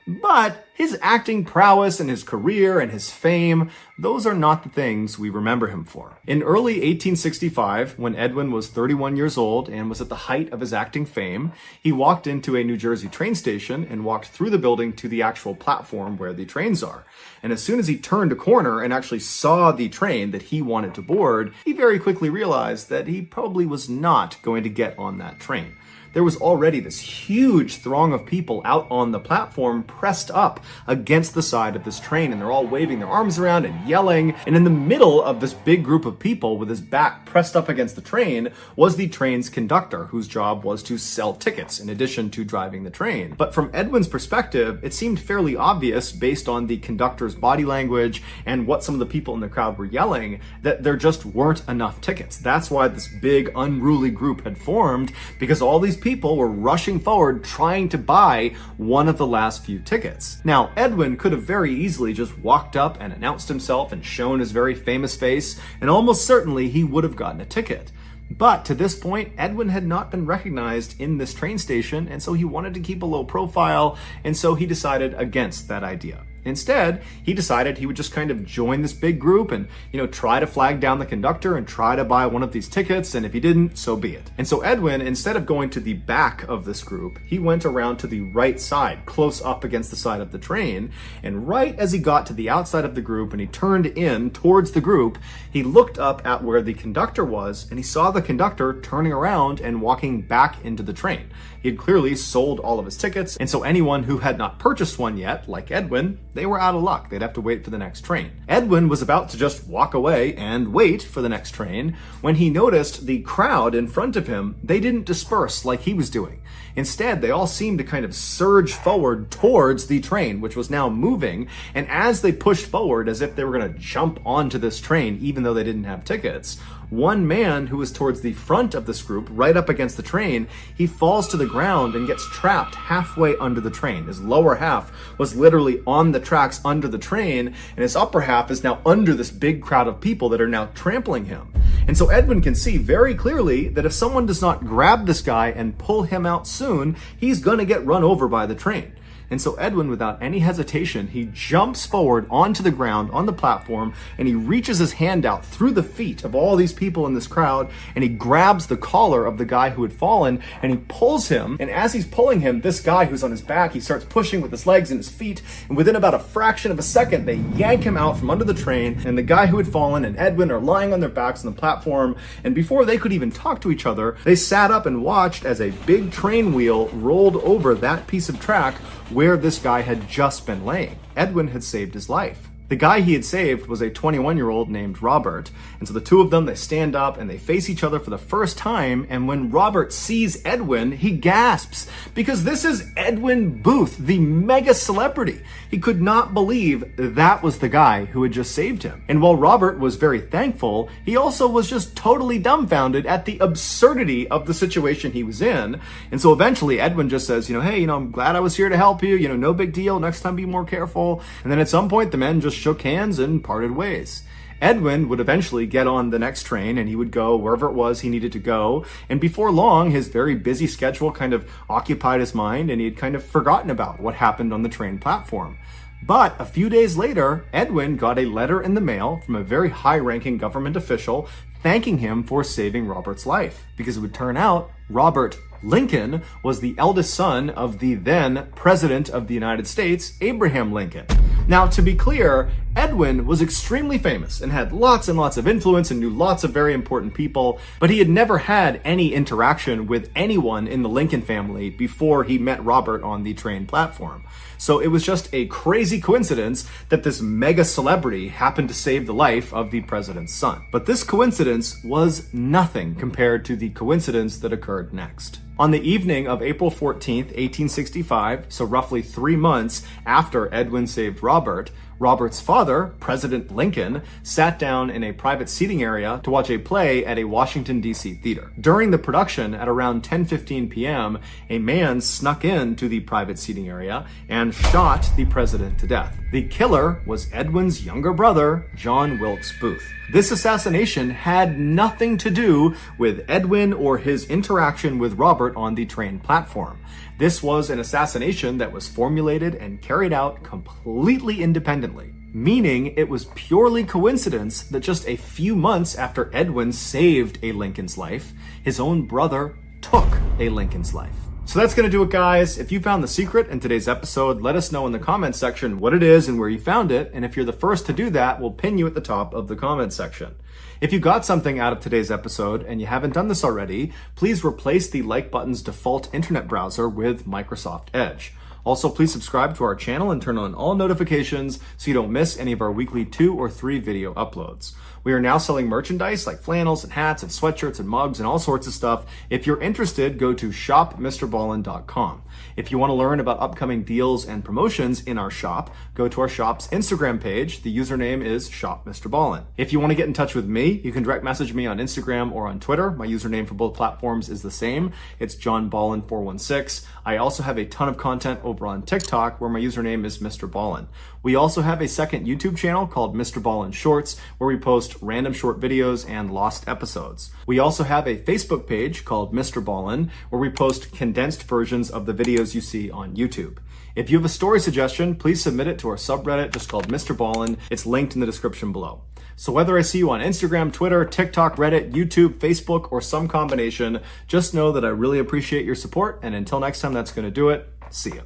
But his acting prowess and his career and his fame, those are not the things we remember him for. In early 1865, when Edwin was 31 years old and was at the height of his acting fame, he walked into a New Jersey train station and walked through the building to the actual platform where the trains are. And as soon as he turned a corner and actually saw the train that he wanted to board, he very quickly realized that he probably was not going to get on that train. There was already this huge throng of people out on the platform pressed up against the side of this train, and they're all waving their arms around and yelling. And in the middle of this big group of people with his back pressed up against the train was the train's conductor, whose job was to sell tickets in addition to driving the train. But from Edwin's perspective, it seemed fairly obvious based on the conductor's body language and what some of the people in the crowd were yelling that there just weren't enough tickets. That's why this big unruly group had formed, because all these people were rushing forward trying to buy one of the last few tickets. Now, Edwin could have very easily just walked up and announced himself and shown his very famous face, and almost certainly he would have gotten a ticket. But to this point, Edwin had not been recognized in this train station, and so he wanted to keep a low profile, and so he decided against that idea. Instead, he decided he would just kind of join this big group and, try to flag down the conductor and try to buy one of these tickets, and if he didn't, so be it. And so Edwin, instead of going to the back of this group, he went around to the right side, close up against the side of the train, and right as he got to the outside of the group and he turned in towards the group, he looked up at where the conductor was, and he saw the conductor turning around and walking back into the train. He had clearly sold all of his tickets, and so anyone who had not purchased one yet, like Edwin, they were out of luck. They'd have to wait for the next train. Edwin was about to just walk away and wait for the next train when he noticed the crowd in front of him. They didn't disperse like he was doing. Instead, they all seemed to kind of surge forward towards the train, which was now moving, and as they pushed forward as if they were going to jump onto this train, even though they didn't have tickets, one man who was towards the front of this group, right up against the train, he falls to the ground and gets trapped halfway under the train. His lower half was literally on the tracks under the train, and his upper half is now under this big crowd of people that are now trampling him. And so Edwin can see very clearly that if someone does not grab this guy and pull him out soon, he's gonna get run over by the train. And so Edwin, without any hesitation, he jumps forward onto the ground on the platform, and he reaches his hand out through the feet of all these people in this crowd, and he grabs the collar of the guy who had fallen, and he pulls him. And as he's pulling him, this guy who's on his back, he starts pushing with his legs and his feet, and within about a fraction of a second, they yank him out from under the train, and the guy who had fallen and Edwin are lying on their backs on the platform, and before they could even talk to each other, they sat up and watched as a big train wheel rolled over that piece of track where this guy had just been laying. Edwin had saved his life. The guy he had saved was a 21-year-old named Robert, and so the two of them, they stand up and they face each other for the first time, and when Robert sees Edwin, he gasps, because this is Edwin Booth, the mega celebrity. He could not believe that was the guy who had just saved him. And while Robert was very thankful, he also was just totally dumbfounded at the absurdity of the situation he was in. And so eventually Edwin just says, hey, I'm glad I was here to help you, no big deal, next time be more careful. And then at some point the men just shook hands and parted ways. Edwin would eventually get on the next train and he would go wherever it was he needed to go. And before long, his very busy schedule kind of occupied his mind and he had kind of forgotten about what happened on the train platform. But a few days later, Edwin got a letter in the mail from a very high-ranking government official thanking him for saving Robert's life. Because it would turn out Robert Lincoln was the eldest son of the then President of the United States, Abraham Lincoln. Now, to be clear, Edwin was extremely famous and had lots and lots of influence and knew lots of very important people, but he had never had any interaction with anyone in the Lincoln family before he met Robert on the train platform. So it was just a crazy coincidence that this mega celebrity happened to save the life of the president's son. But this coincidence was nothing compared to the coincidence that occurred next. On the evening of April 14th, 1865, so roughly 3 months after Edwin saved Robert, Robert's father, President Lincoln, sat down in a private seating area to watch a play at a Washington, D.C. theater. During the production, at around 10:15 p.m., a man snuck into the private seating area and shot the president to death. The killer was Edwin's younger brother, John Wilkes Booth. This assassination had nothing to do with Edwin or his interaction with Robert on the train platform. This was an assassination that was formulated and carried out completely independently, meaning it was purely coincidence that just a few months after Edwin saved a Lincoln's life, his own brother took a Lincoln's life. So that's going to do it, guys. If you found the secret in today's episode, let us know in the comments section what it is and where you found it. And if you're the first to do that, we'll pin you at the top of the comments section. If you got something out of today's episode and you haven't done this already, please replace the like button's default internet browser with Microsoft Edge. Also, please subscribe to our channel and turn on all notifications so you don't miss any of our weekly 2 or 3 video uploads. We are now selling merchandise like flannels and hats and sweatshirts and mugs and all sorts of stuff. If you're interested, go to shopmrballen.com. If you want to learn about upcoming deals and promotions in our shop, go to our shop's Instagram page. The username is shopmrballen. If you want to get in touch with me, you can direct message me on Instagram or on Twitter. My username for both platforms is the same. It's johnballen416. I also have a ton of content over on TikTok where my username is MrBallen. We also have a second YouTube channel called MrBallen Shorts where we post random short videos and lost episodes. We also have a Facebook page called MrBallen where we post condensed versions of the videos you see on YouTube. If you have a story suggestion, please submit it to our subreddit just called MrBallen. It's linked in the description below. So whether I see you on Instagram, Twitter, TikTok, Reddit, YouTube, Facebook, or some combination, just know that I really appreciate your support. And until next time, that's going to do it. See ya.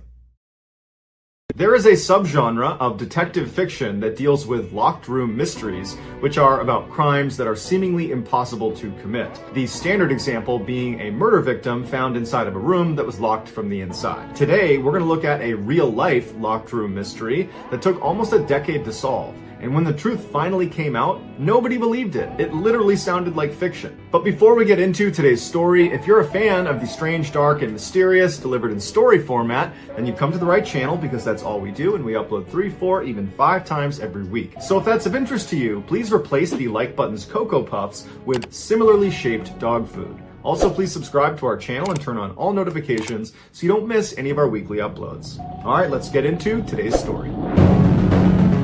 There is a subgenre of detective fiction that deals with locked room mysteries, which are about crimes that are seemingly impossible to commit. The standard example being a murder victim found inside of a room that was locked from the inside. Today, we're going to look at a real-life locked room mystery that took almost a decade to solve. And when the truth finally came out, nobody believed it. It literally sounded like fiction. But before we get into today's story, if you're a fan of the strange, dark, and mysterious delivered in story format, then you've come to the right channel because that's all we do, and we upload 3, 4, even 5 times every week. So if that's of interest to you, please replace the like button's Cocoa Puffs with similarly shaped dog food. Also, please subscribe to our channel and turn on all notifications so you don't miss any of our weekly uploads. All right, let's get into today's story.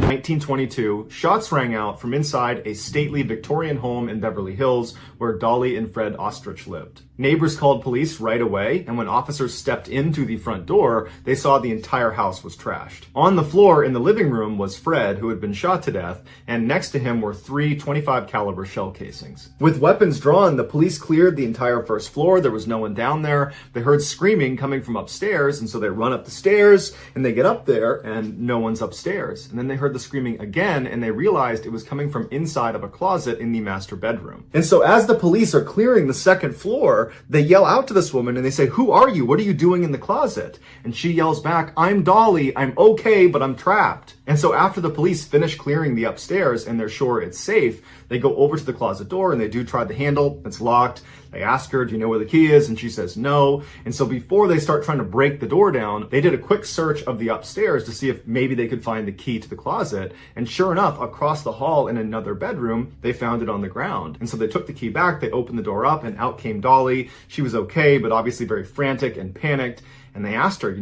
1922, shots rang out from inside a stately Victorian home in Beverly Hills where Dolly and Fred Ostrich lived. Neighbors called police right away, and when officers stepped into the front door, they saw the entire house was trashed. On the floor in the living room was Fred, who had been shot to death, and next to him were 3 .25 caliber shell casings. With weapons drawn, the police cleared the entire first floor. There was no one down there. They heard screaming coming from upstairs, and so they run up the stairs, and they get up there, and no one's upstairs. And then they heard the the screaming again, and they realized it was coming from inside of a closet in the master bedroom. And so as the police are clearing the second floor, they yell out to this woman and they say, "Who are you? What are you doing in the closet?" And she yells back, "I'm Dolly. I'm okay, but I'm trapped." And so after the police finish clearing the upstairs and they're sure it's safe, they go over to the closet door and they do try the handle. It's locked. They ask her, "Do you know where the key is?" And she says no. And so before they start trying to break the door down, they did a quick search of the upstairs to see if maybe they could find the key to the closet. And sure enough, across the hall in another bedroom, they found it on the ground. And so they took the key back, they opened the door up, and out came Dolly. She was okay, but obviously very frantic and panicked. And they asked her,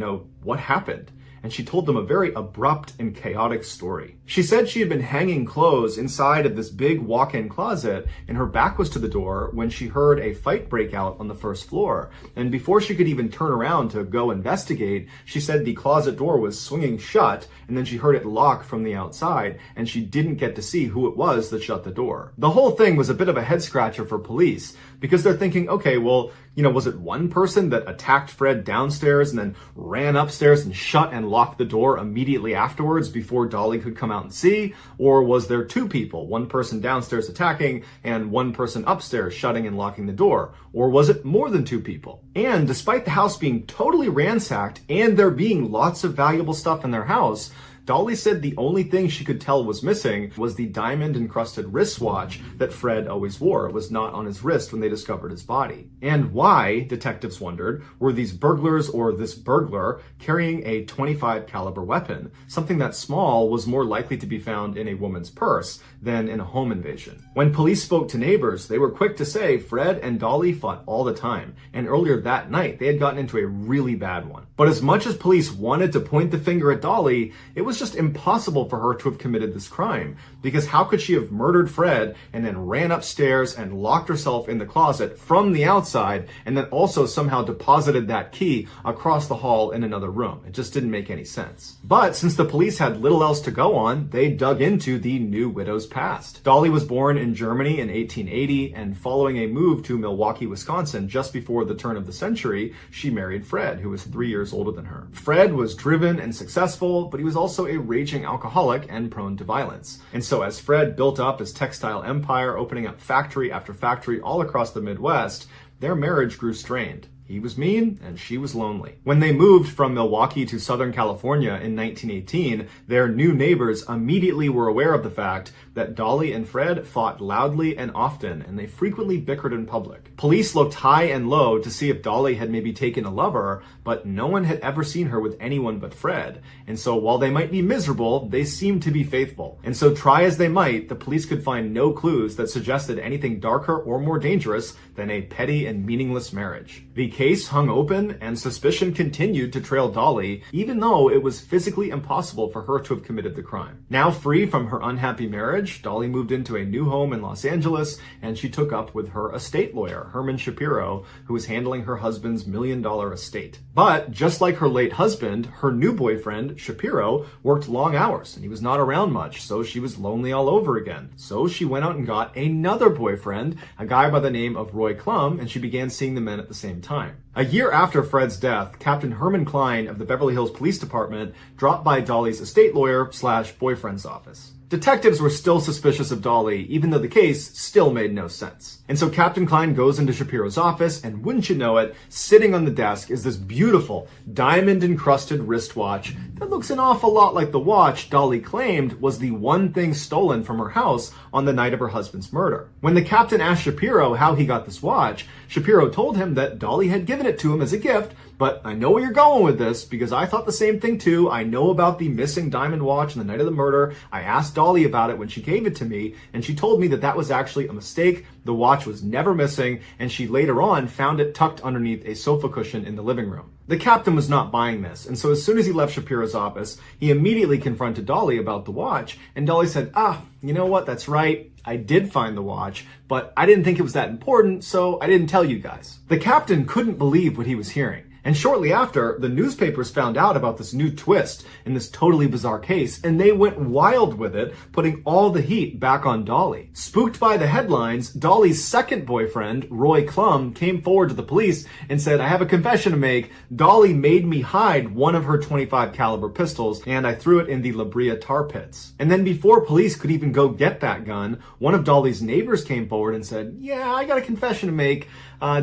what happened? And she told them a very abrupt and chaotic story. She said she had been hanging clothes inside of this big walk-in closet, and her back was to the door when she heard a fight break out on the first floor. And before she could even turn around to go investigate, she said the closet door was swinging shut, and then she heard it lock from the outside, and she didn't get to see who it was that shut the door. The whole thing was a bit of a head scratcher for police, because they're thinking, okay, well, was it one person that attacked Fred downstairs and then ran upstairs and shut and locked the door immediately afterwards before Dolly could come out and see? Or was there two people, one person downstairs attacking and one person upstairs shutting and locking the door? Or was it more than two people? And despite the house being totally ransacked and there being lots of valuable stuff in their house, Dolly said the only thing she could tell was missing was the diamond-encrusted wristwatch that Fred always wore. It was not on his wrist when they discovered his body. And why, detectives wondered, were these burglars or this burglar carrying a .25 caliber weapon? Something that small was more likely to be found in a woman's purse than in a home invasion. When police spoke to neighbors, they were quick to say Fred and Dolly fought all the time, and earlier that night they had gotten into a really bad one. But as much as police wanted to point the finger at Dolly, it was just impossible for her to have committed this crime, because how could she have murdered Fred and then ran upstairs and locked herself in the closet from the outside and then also somehow deposited that key across the hall in another room? It just didn't make any sense. But since the police had little else to go on, they dug into the new widow's past. Dolly was born in Germany in 1880, and following a move to Milwaukee, Wisconsin just before the turn of the century, she married Fred, who was 3 years older than her. Fred was driven and successful, but he was also a raging alcoholic and prone to violence. And so as Fred built up his textile empire, opening up factory after factory all across the Midwest, their marriage grew strained. He was mean and she was lonely. When they moved from Milwaukee to Southern California in 1918, their new neighbors immediately were aware of the fact that Dolly and Fred fought loudly and often, and they frequently bickered in public. Police looked high and low to see if Dolly had maybe taken a lover, but no one had ever seen her with anyone but Fred. And so while they might be miserable, they seemed to be faithful. And so try as they might, the police could find no clues that suggested anything darker or more dangerous than a petty and meaningless marriage. The case hung open, and suspicion continued to trail Dolly, even though it was physically impossible for her to have committed the crime. Now free from her unhappy marriage, Dolly moved into a new home in Los Angeles, and she took up with her estate lawyer, Herman Shapiro, who was handling her husband's $1 million estate. But just like her late husband, her new boyfriend, Shapiro, worked long hours, and he was not around much, so she was lonely all over again. So she went out and got another boyfriend, a guy by the name of Roy Klum, and she began seeing the men at the same time. A year after Fred's death, Captain Herman Klein of the Beverly Hills Police Department dropped by Dolly's estate lawyer/boyfriend's office. Detectives were still suspicious of Dolly, even though the case still made no sense. And so Captain Klein goes into Shapiro's office, and wouldn't you know it, sitting on the desk is this beautiful diamond-encrusted wristwatch that looks an awful lot like the watch Dolly claimed was the one thing stolen from her house on the night of her husband's murder. When the captain asked Shapiro how he got this watch, Shapiro told him that Dolly had given it to him as a gift, but I know where you're going with this because I thought the same thing too. I know about the missing diamond watch on the night of the murder. I asked Dolly about it when she gave it to me, and she told me that that was actually a mistake. The watch was never missing, and she later on found it tucked underneath a sofa cushion in the living room. The captain was not buying this, and so as soon as he left Shapiro's office, he immediately confronted Dolly about the watch, and Dolly said, you know what, that's right. I did find the watch, but I didn't think it was that important, so I didn't tell you guys. The captain couldn't believe what he was hearing. And shortly after, the newspapers found out about this new twist in this totally bizarre case, and they went wild with it, putting all the heat back on Dolly. Spooked by the headlines, Dolly's second boyfriend, Roy Klum, came forward to the police and said, "I have a confession to make. Dolly made me hide one of her .25 caliber pistols, and I threw it in the La Brea tar pits." And then before police could even go get that gun, one of Dolly's neighbors came forward and said, "Yeah, I got a confession to make.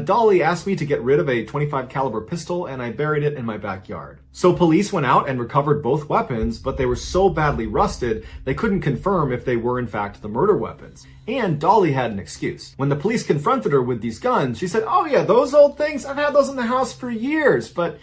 Dolly asked me to get rid of a .25 caliber pistol, and I buried it in my backyard." So police went out and recovered both weapons, but they were so badly rusted, they couldn't confirm if they were in fact the murder weapons. And Dolly had an excuse. When the police confronted her with these guns, she said, "Oh yeah, those old things, I've had those in the house for years, but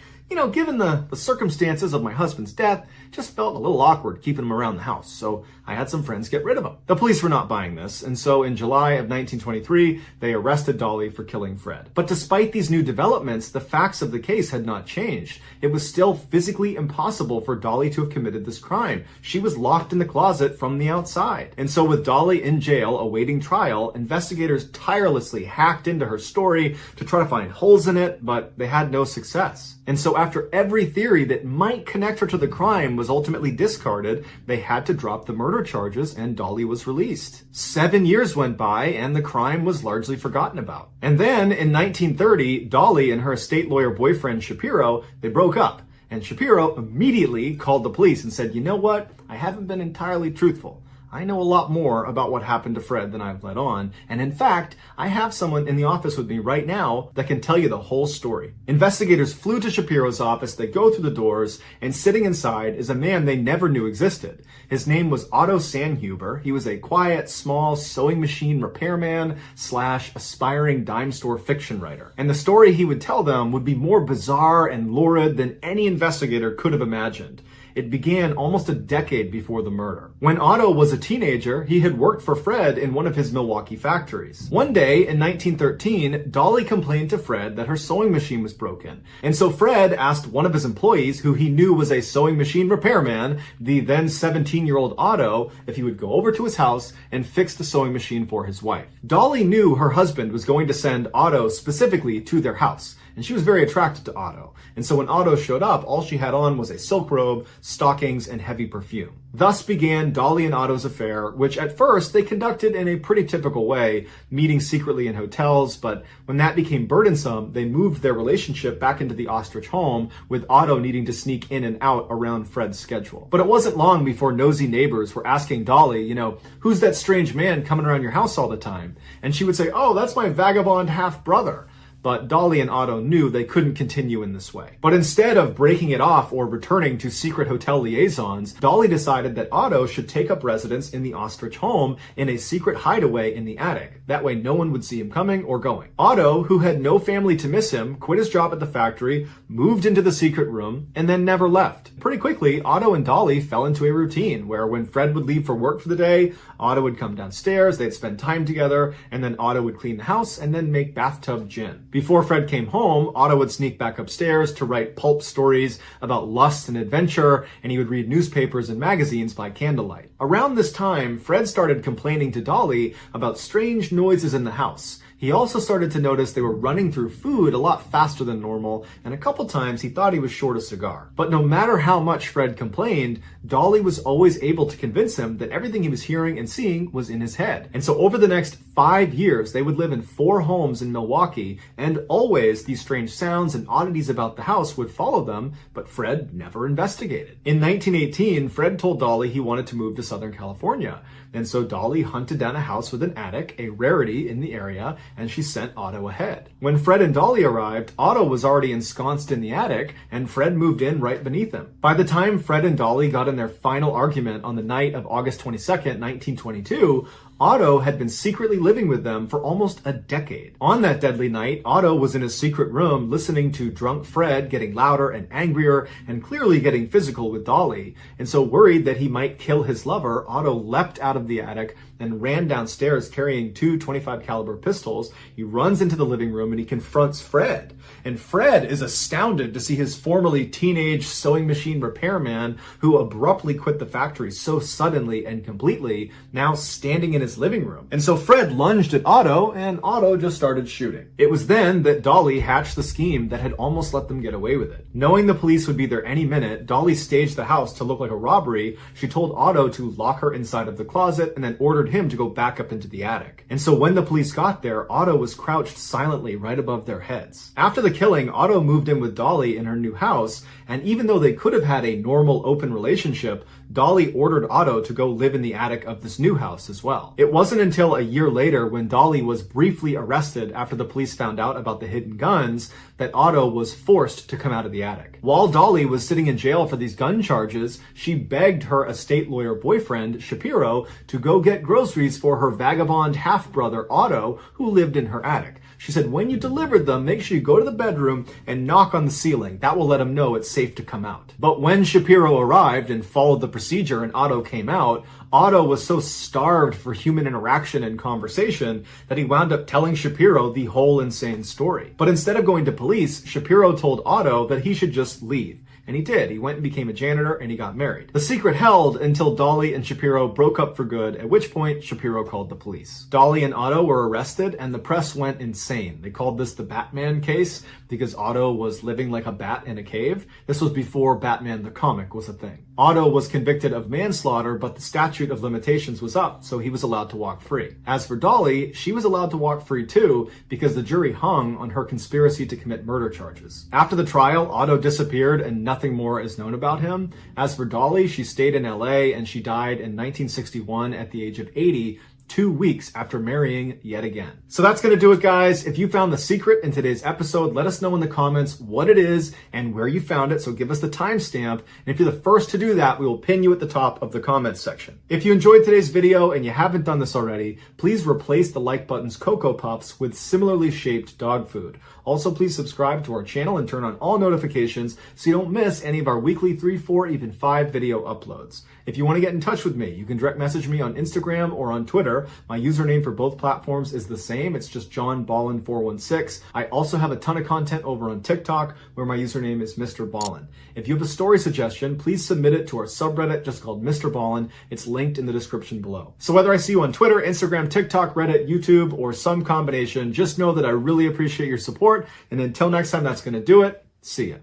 given the circumstances of my husband's death, just felt a little awkward keeping them around the house, so I had some friends get rid of them." The police were not buying this, and so in July of 1923, they arrested Dolly for killing Fred. But despite these new developments, the facts of the case had not changed. It was still physically impossible for Dolly to have committed this crime. She was locked in the closet from the outside. And so with Dolly in jail awaiting trial, investigators tirelessly hacked into her story to try to find holes in it, but they had no success. And so after every theory that might connect her to the crime was ultimately discarded, they had to drop the murder charges and Dolly was released. 7 years went by and the crime was largely forgotten about. And then in 1930, Dolly and her estate lawyer boyfriend Shapiro, they broke up. And Shapiro immediately called the police and said, "You know what? I haven't been entirely truthful. I know a lot more about what happened to Fred than I've let on, and in fact, I have someone in the office with me right now that can tell you the whole story." Investigators flew to Shapiro's office, they go through the doors, and sitting inside is a man they never knew existed. His name was Otto Sandhuber. He was a quiet, small sewing machine repairman / aspiring dime store fiction writer. And the story he would tell them would be more bizarre and lurid than any investigator could have imagined. It began almost a decade before the murder. When Otto was a teenager, he had worked for Fred in one of his Milwaukee factories. One day in 1913, Dolly complained to Fred that her sewing machine was broken. And so Fred asked one of his employees, who he knew was a sewing machine repairman, the then 17-year-old Otto, if he would go over to his house and fix the sewing machine for his wife. Dolly knew her husband was going to send Otto specifically to their house, and she was very attracted to Otto. And so when Otto showed up, all she had on was a silk robe, stockings, and heavy perfume. Thus began Dolly and Otto's affair, which at first they conducted in a pretty typical way, meeting secretly in hotels, but when that became burdensome, they moved their relationship back into the ostrich home, with Otto needing to sneak in and out around Fred's schedule. But it wasn't long before nosy neighbors were asking Dolly, "Who's that strange man coming around your house all the time?" And she would say, "Oh, that's my vagabond half-brother." But Dolly and Otto knew they couldn't continue in this way. But instead of breaking it off or returning to secret hotel liaisons, Dolly decided that Otto should take up residence in the ostrich home in a secret hideaway in the attic. That way no one would see him coming or going. Otto, who had no family to miss him, quit his job at the factory, moved into the secret room, and then never left. Pretty quickly, Otto and Dolly fell into a routine where when Fred would leave for work for the day, Otto would come downstairs, they'd spend time together, and then Otto would clean the house and then make bathtub gin. Before Fred came home, Otto would sneak back upstairs to write pulp stories about lust and adventure, and he would read newspapers and magazines by candlelight. Around this time, Fred started complaining to Dolly about strange noises in the house. He also started to notice they were running through food a lot faster than normal, and a couple times he thought he was short a cigar. But no matter how much Fred complained, Dolly was always able to convince him that everything he was hearing and seeing was in his head. And so over the next 5 years, they would live in 4 homes in Milwaukee, and always these strange sounds and oddities about the house would follow them, but Fred never investigated. In 1918, Fred told Dolly he wanted to move to Southern California, and so Dolly hunted down a house with an attic, a rarity in the area, and she sent Otto ahead. When Fred and Dolly arrived, Otto was already ensconced in the attic, and Fred moved in right beneath him. By the time Fred and Dolly got in their final argument on the night of August 22nd, 1922, Otto had been secretly living with them for almost a decade. On that deadly night, Otto was in his secret room listening to drunk Fred getting louder and angrier and clearly getting physical with Dolly. And so worried that he might kill his lover, Otto leapt out of the attic and ran downstairs carrying 2 .25 caliber pistols motorcycles. He runs into the living room and he confronts Fred. And Fred is astounded to see his formerly teenage sewing machine repairman, who abruptly quit the factory so suddenly and completely, now standing in his living room. And so Fred lunged at Otto, and Otto just started shooting. It was then that Dolly hatched the scheme that had almost let them get away with it. Knowing the police would be there any minute, Dolly staged the house to look like a robbery. She told Otto to lock her inside of the closet and then ordered him to go back up into the attic. And so when the police got there, Otto was crouched silently right above their heads. After the killing, Otto moved in with Dolly in her new house, and even though they could have had a normal open relationship, Dolly ordered Otto to go live in the attic of this new house as well. It wasn't until a year later, when Dolly was briefly arrested after the police found out about the hidden guns, that Otto was forced to come out of the attic. While Dolly was sitting in jail for these gun charges, she begged her estate lawyer boyfriend, Shapiro, to go get groceries for her vagabond half-brother, Otto, who lived in her attic. She said, when you delivered them, make sure you go to the bedroom and knock on the ceiling. That will let him know it's safe to come out. But when Shapiro arrived and followed the procedure and Otto came out, Otto was so starved for human interaction and conversation that he wound up telling Shapiro the whole insane story. But instead of going to police, Shapiro told Otto that he should just leave. And he did. He went and became a janitor, and he got married. The secret held until Dolly and Shapiro broke up for good, at which point Shapiro called the police. Dolly and Otto were arrested, and the press went insane. They called this the Batman case because Otto was living like a bat in a cave. This was before Batman the comic was a thing. Otto was convicted of manslaughter, but the statute of limitations was up, so he was allowed to walk free. As for Dolly, she was allowed to walk free too, because the jury hung on her conspiracy to commit murder charges. After the trial, Otto disappeared and nothing more is known about him. As for Dolly, she stayed in LA and she died in 1961 at the age of 80, 2 weeks after marrying yet again. So that's going to do it, guys. If you found the secret in today's episode, let us know in the comments what it is and where you found it. So give us the timestamp. And if you're the first to do that, we will pin you at the top of the comments section. If you enjoyed today's video and you haven't done this already, please replace the like button's Cocoa Puffs with similarly shaped dog food. Also, please subscribe to our channel and turn on all notifications so you don't miss any of our weekly 3, 4, even 5 video uploads. If you want to get in touch with me, you can direct message me on Instagram or on Twitter. My username for both platforms is the same. It's just JohnBallen416. I also have a ton of content over on TikTok where my username is MrBallen. If you have a story suggestion, please submit it to our subreddit just called MrBallen. It's linked in the description below. So whether I see you on Twitter, Instagram, TikTok, Reddit, YouTube, or some combination, just know that I really appreciate your support. And until next time, that's going to do it. See ya.